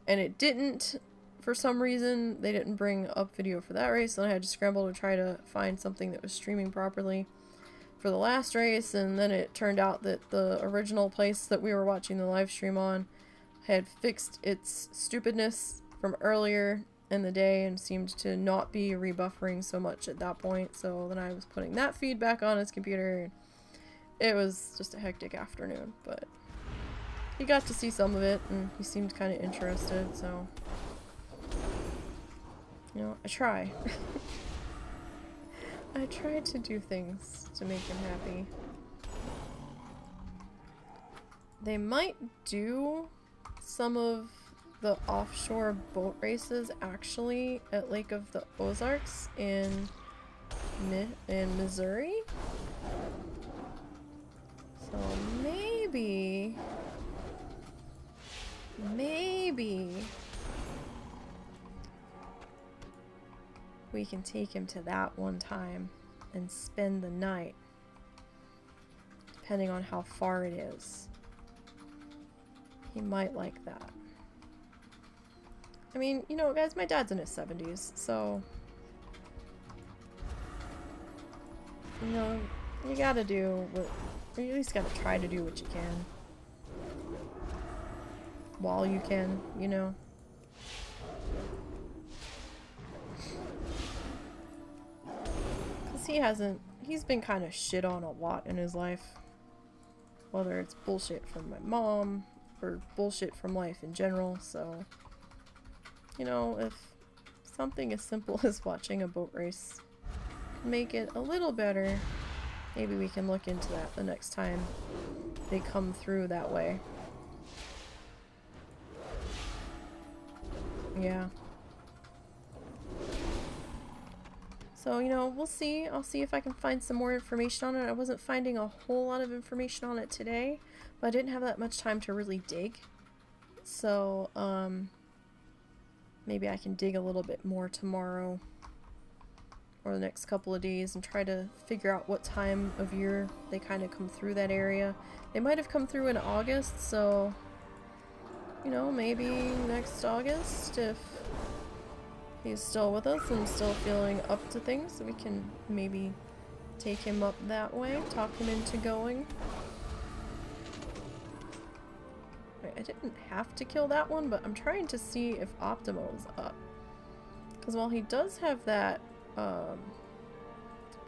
Speaker 1: And it didn't. For some reason, they didn't bring up video for that race, and I had to scramble to try to find something that was streaming properly for the last race. And then it turned out that the original place that we were watching the live stream on had fixed its stupidness from earlier in the day and seemed to not be rebuffering so much at that point. So then I was putting that feedback on his computer. It was just a hectic afternoon, but he got to see some of it and he seemed kind of interested, so, you know, I try. I try to do things to make him happy. They might do some of the offshore boat races actually at Lake of the Ozarks in Missouri. So maybe we can take him to that one time and spend the night, depending on how far it is. He might like that. I mean, you know, guys, my dad's in his 70s, so, you know, you gotta do what, or you at least gotta try to do what you can. While you can, you know. Because he's been kind of shit on a lot in his life. Whether it's bullshit from my mom, or bullshit from life in general, so... You know, if something as simple as watching a boat race can make it a little better, maybe we can look into that the next time they come through that way. Yeah. So, you know, we'll see. I'll see if I can find some more information on it. I wasn't finding a whole lot of information on it today, but I didn't have that much time to really dig. So, maybe I can dig a little bit more tomorrow or the next couple of days and try to figure out what time of year they kind of come through that area. They might have come through in August, so, you know, maybe next August, if he's still with us and still feeling up to things, we can maybe take him up that way, talk him into going. I didn't have to kill that one, but I'm trying to see if Optimo's up. Because while he does have that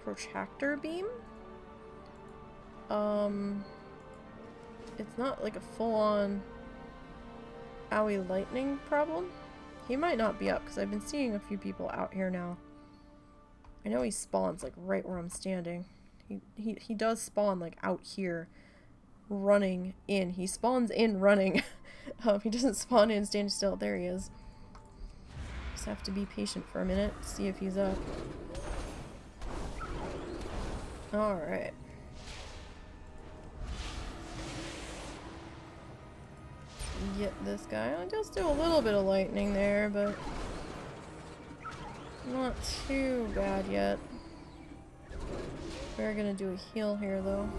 Speaker 1: protractor beam, it's not like a full-on owie lightning problem. He might not be up, because I've been seeing a few people out here now. I know he spawns like right where I'm standing. He does spawn like out here, running in. He spawns in running. He doesn't spawn in standing still. There he is. Just have to be patient for a minute, see if he's up. Alright. Get this guy. I just do a little bit of lightning there, but not too bad yet. We're gonna do a heal here though.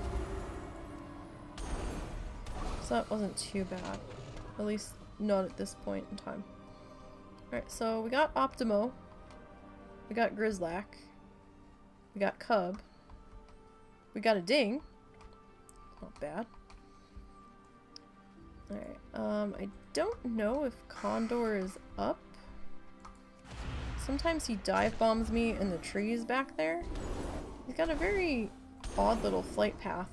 Speaker 1: So that wasn't too bad. At least not at this point in time. Alright, so we got Optimo. We got Grizzlack. We got Cub. We got a Ding. Not bad. Alright, I don't know if Condor is up. Sometimes he dive bombs me in the trees back there. He's got a very odd little flight path.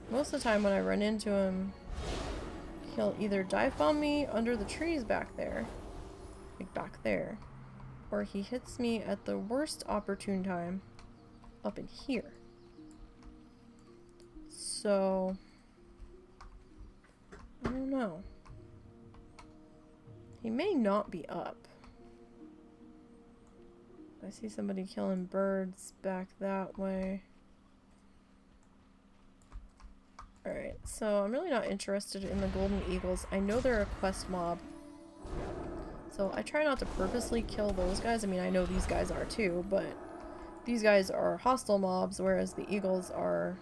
Speaker 1: Most of the time when I run into him, he'll either dive bomb me under the trees back there, like back there, or he hits me at the worst opportune time up in here. So, I don't know. He may not be up. I see somebody killing birds back that way. Alright, so I'm really not interested in the golden eagles. I know they're a quest mob. So I try not to purposely kill those guys. I mean, I know these guys are too, but these guys are hostile mobs, whereas the eagles are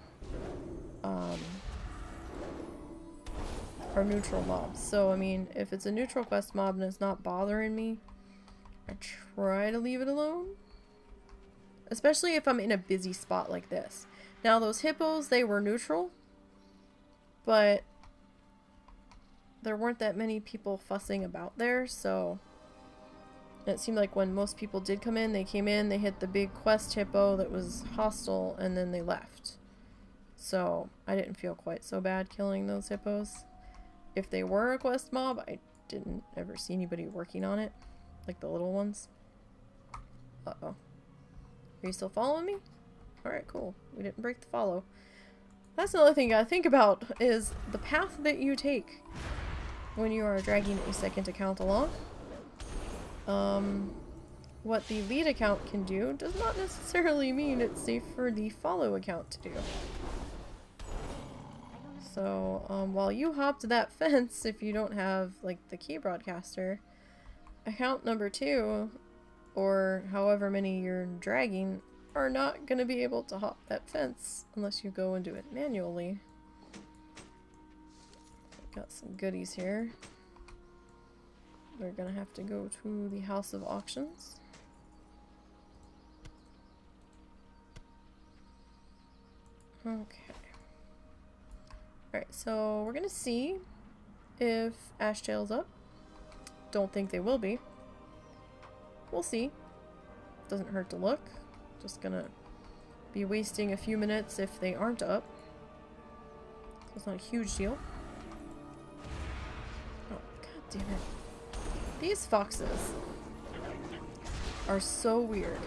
Speaker 1: neutral mobs. So, I mean, if it's a neutral quest mob and it's not bothering me, I try to leave it alone. Especially if I'm in a busy spot like this. Now, those hippos, they were neutral, but there weren't that many people fussing about there, so it seemed like when most people did come in, they came in, they hit the big quest hippo that was hostile, and then they left. So, I didn't feel quite so bad killing those hippos. If they were a quest mob, I didn't ever see anybody working on it. Like the little ones. Uh-oh. Are you still following me? Alright, cool. We didn't break the follow. That's another thing you gotta think about, is the path that you take when you are dragging a second account along. What the lead account can do does not necessarily mean it's safe for the follow account to do. So, while you hop to that fence, if you don't have, like, the key broadcaster, account number 2, or however many you're dragging, are not going to be able to hop that fence unless you go and do it manually. Got some goodies here. We're going to have to go to the House of Auctions. Okay. Alright, so we're gonna see if Ashtail's up. Don't think they will be. We'll see. Doesn't hurt to look. Just gonna be wasting a few minutes if they aren't up. So it's not a huge deal. Oh, god damn it. These foxes are so weird.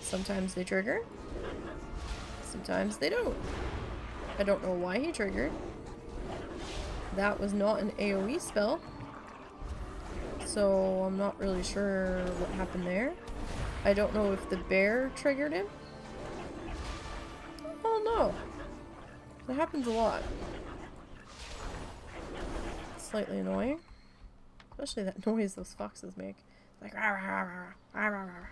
Speaker 1: Sometimes they trigger. Sometimes they don't. I don't know why he triggered. That was not an AoE spell. So I'm not really sure what happened there. I don't know if the bear triggered him. Oh no. That happens a lot. It's slightly annoying. Especially that noise those foxes make. Like rah, rah, rah, rah, rah, rah, rah.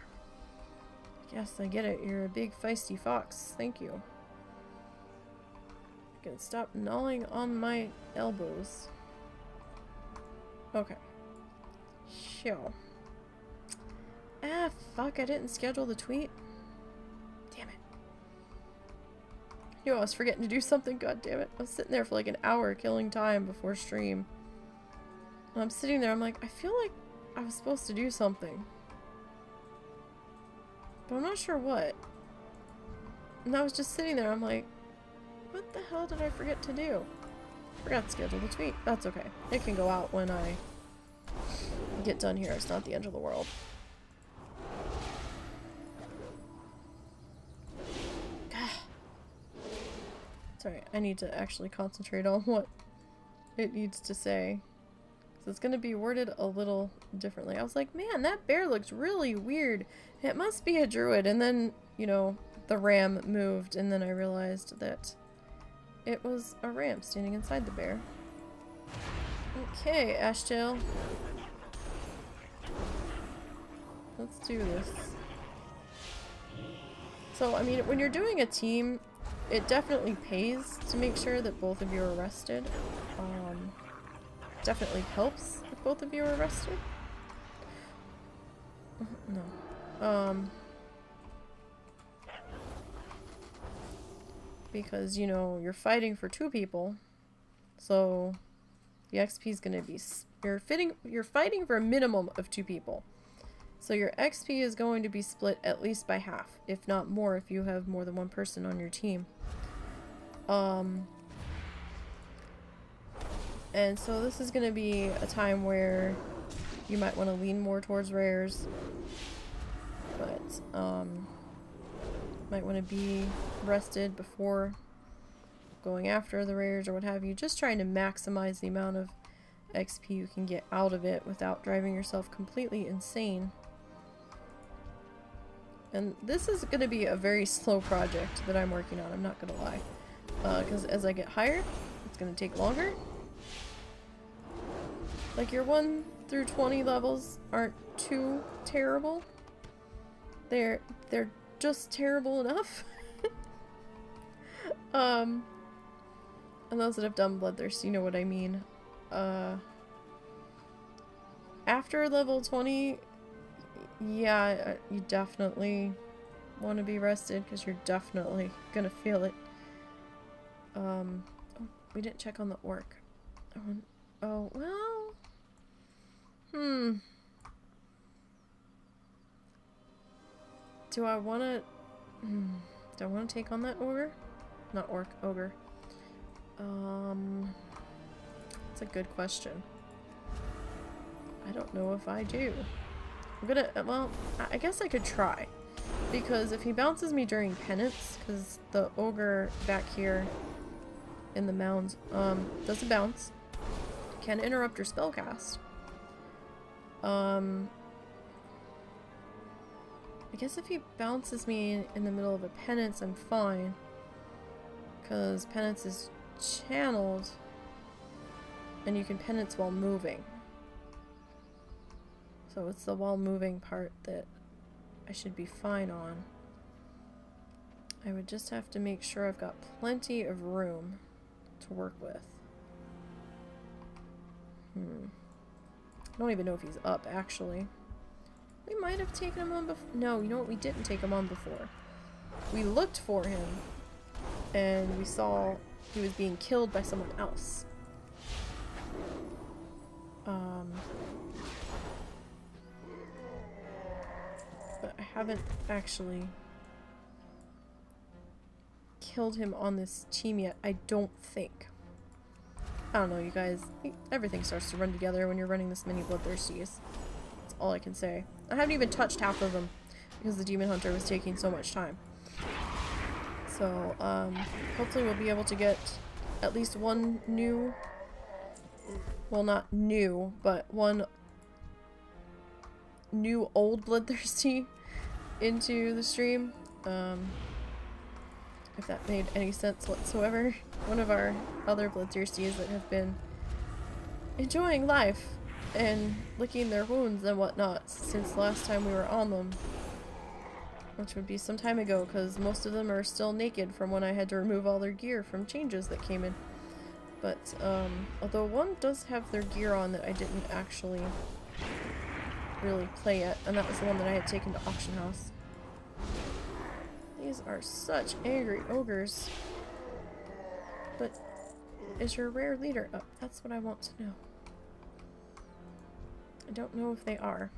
Speaker 1: Yes, I get it. You're a big feisty fox. Thank you. I can stop gnawing on my elbows. Okay. Sure. Ah, fuck. I didn't schedule the tweet. Damn it. I knew I was forgetting to do something. God damn it. I was sitting there for like an hour killing time before stream. And I'm sitting there. I'm like, I feel like I was supposed to do something. But I'm not sure what. And I was just sitting there, I'm like, what the hell did I forget to do? Forgot to schedule the tweet. That's okay. It can go out when I get done here. It's not the end of the world. Sorry, I need to actually concentrate on what it needs to say. So it's going to be worded a little differently. I was like, man, that bear looks really weird. It must be a druid. And then, you know, the ram moved, and then I realized that it was a ram standing inside the bear. Okay, Ashtail. Let's do this. So, I mean, when you're doing a team, it definitely pays to make sure that both of you are rested. Definitely helps if both of you are rested. No. Because, you know, you're fighting for 2 people. So the XP is going to be... You're fighting for a minimum of 2 people. So your XP is going to be split at least by half, if not more if you have more than 1 person on your team. And so this is going to be a time where you might want to lean more towards rares. But, might want to be rested before going after the rares or what have you. Just trying to maximize the amount of XP you can get out of it without driving yourself completely insane. And this is going to be a very slow project that I'm working on, I'm not going to lie. Because as I get higher, it's going to take longer. Like, your 1 through 20 levels aren't too terrible. They're just terrible enough. And those that have done Bloodthirst, you know what I mean. After level 20, yeah, you definitely want to be rested because you're definitely gonna feel it. Oh, we didn't check on the orc. Oh, well. Do I want to... do I want to take on that ogre? Not orc, ogre. That's a good question. I don't know if I do. I'm gonna... Well, I guess I could try. Because if he bounces me during penance, because the ogre back here in the mounds doesn't bounce, can interrupt your spellcast. I guess if he bounces me in the middle of a penance, I'm fine. Because penance is channeled, and you can penance while moving. So it's the while moving part that I should be fine on. I would just have to make sure I've got plenty of room to work with. I don't even know if he's up, actually. We might have taken him on before. No, you know what? We didn't take him on before. We looked for him, and we saw he was being killed by someone else. But I haven't actually killed him on this team yet, I don't think. I don't know, you guys. Everything starts to run together when you're running this many Bloodthirsties. That's all I can say. I haven't even touched half of them because the Demon Hunter was taking so much time. So, hopefully we'll be able to get at least one new... Well, not new, but one new old Bloodthirsty into the stream. If that made any sense whatsoever. One of our other Bloodthirsties that have been enjoying life and licking their wounds and whatnot since the last time we were on them. Which would be some time ago, because most of them are still naked from when I had to remove all their gear from changes that came in. But, although one does have their gear on that I didn't actually really play yet, and that was the one that I had taken to auction house. These are such angry ogres. But is your rare leader up? That's what I want to know. I don't know if they are.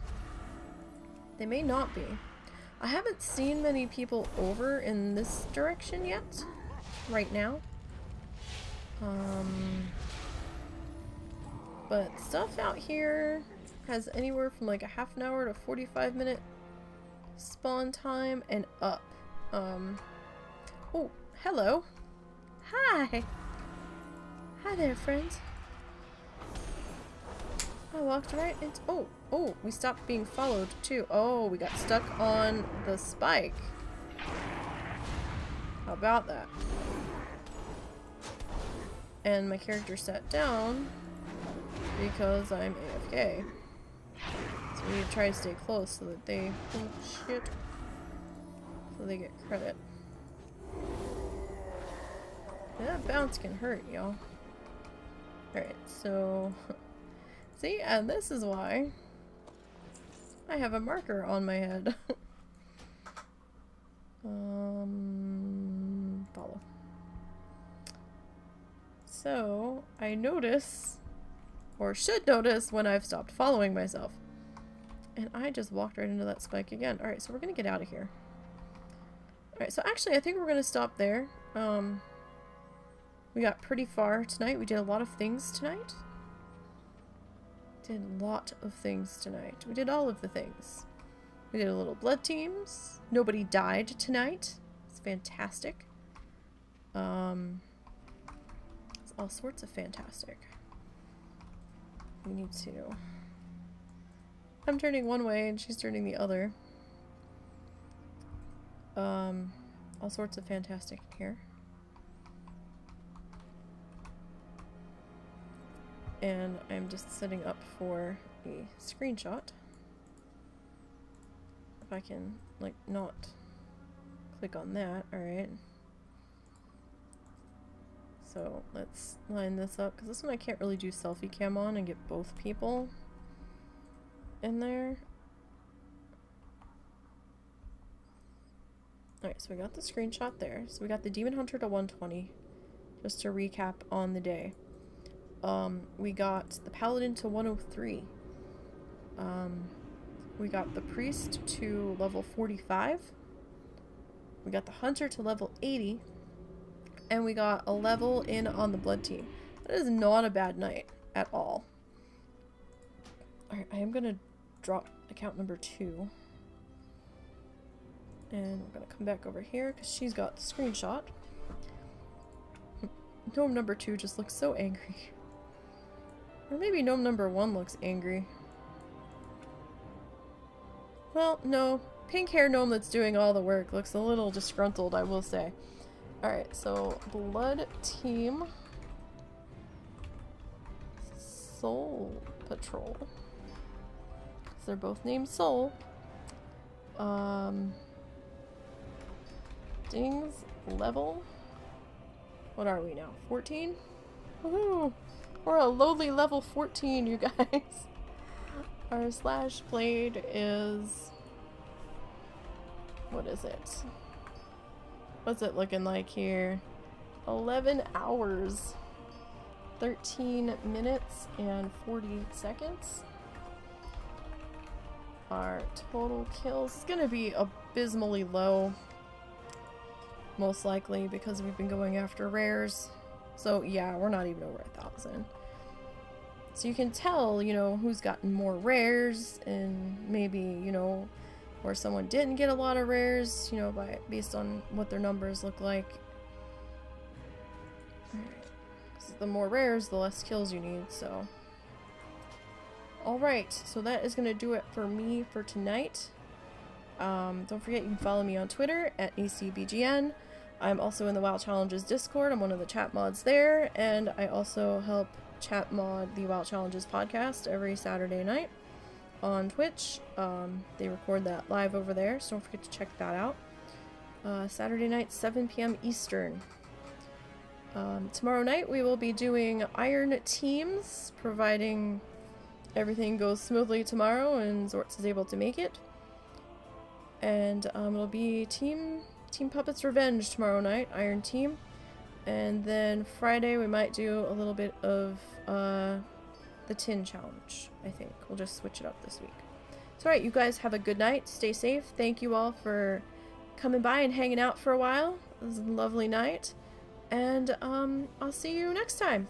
Speaker 1: They may not be. I haven't seen many people over in this direction yet. Right now. But stuff out here has anywhere from like a half an hour to 45-minute spawn time and up. Oh, hello. Hi. Hi there, friends. I walked right into... Oh, we stopped being followed, too. Oh, we got stuck on the spike. How about that? And my character sat down because I'm AFK. So we need to try to stay close so that they... Oh, shit. So they get credit. That bounce can hurt, y'all. Alright, so... See, and this is why I have a marker on my head. Follow. So, I notice, or should notice, when I've stopped following myself. And I just walked right into that spike again. Alright, so we're gonna get out of here. Alright, so actually I think we're gonna stop there. We got pretty far tonight. We did a lot of things tonight. Did a lot of things tonight. We did all of the things. We did a little blood teams. Nobody died tonight. It's fantastic. It's all sorts of fantastic. We need to... I'm turning one way and she's turning the other. All sorts of fantastic here. And I'm just setting up for a screenshot. If I can, like, not click on that. Alright. So, let's line this up, because this one I can't really do selfie cam on and get both people in there. Alright, so we got the screenshot there. So we got the Demon Hunter to 120, just to recap on the day. We got the Paladin to 103. We got the Priest to level 45. We got the Hunter to level 80. And we got a level in on the Blood team. That is not a bad night at all. Alright, I am gonna drop account number 2. And we're gonna come back over here because she's got the screenshot. Gnome number 2 just looks so angry. Or maybe gnome number 1 looks angry. Well, no. Pink hair gnome that's doing all the work looks a little disgruntled, I will say. Alright, so Blood Team. Soul Patrol. So they're both named Soul. Ding's level. What are we now? 14? Woohoo! We're a lowly level 14, you guys. Our slash blade is... What is it? What's it looking like here? 11 hours. 13 minutes and 40 seconds. Our total kills is gonna be abysmally low. Most likely because we've been going after rares. So yeah, we're not even over 1,000. So you can tell, you know, who's gotten more rares and maybe, you know, or someone didn't get a lot of rares, you know, based on what their numbers look like. Because the more rares, the less kills you need, so. Alright, so that is going to do it for me for tonight. Don't forget you can follow me on Twitter at NiseyBGN. I'm also in the WoW Challenges Discord. I'm one of the chat mods there, and I also help chat mod the WoW Challenges podcast every Saturday night on Twitch. They record that live over there, so don't forget to check that out. Saturday night, 7 p.m. Eastern. Tomorrow night we will be doing Iron Teams, providing everything goes smoothly tomorrow and Zortz is able to make it. And it'll be Team Puppets Revenge tomorrow night, Iron Team. And then Friday we might do a little bit of the Tin Challenge, I think. We'll just switch it up this week. So alright, you guys have a good night. Stay safe. Thank you all for coming by and hanging out for a while. It was a lovely night. And I'll see you next time.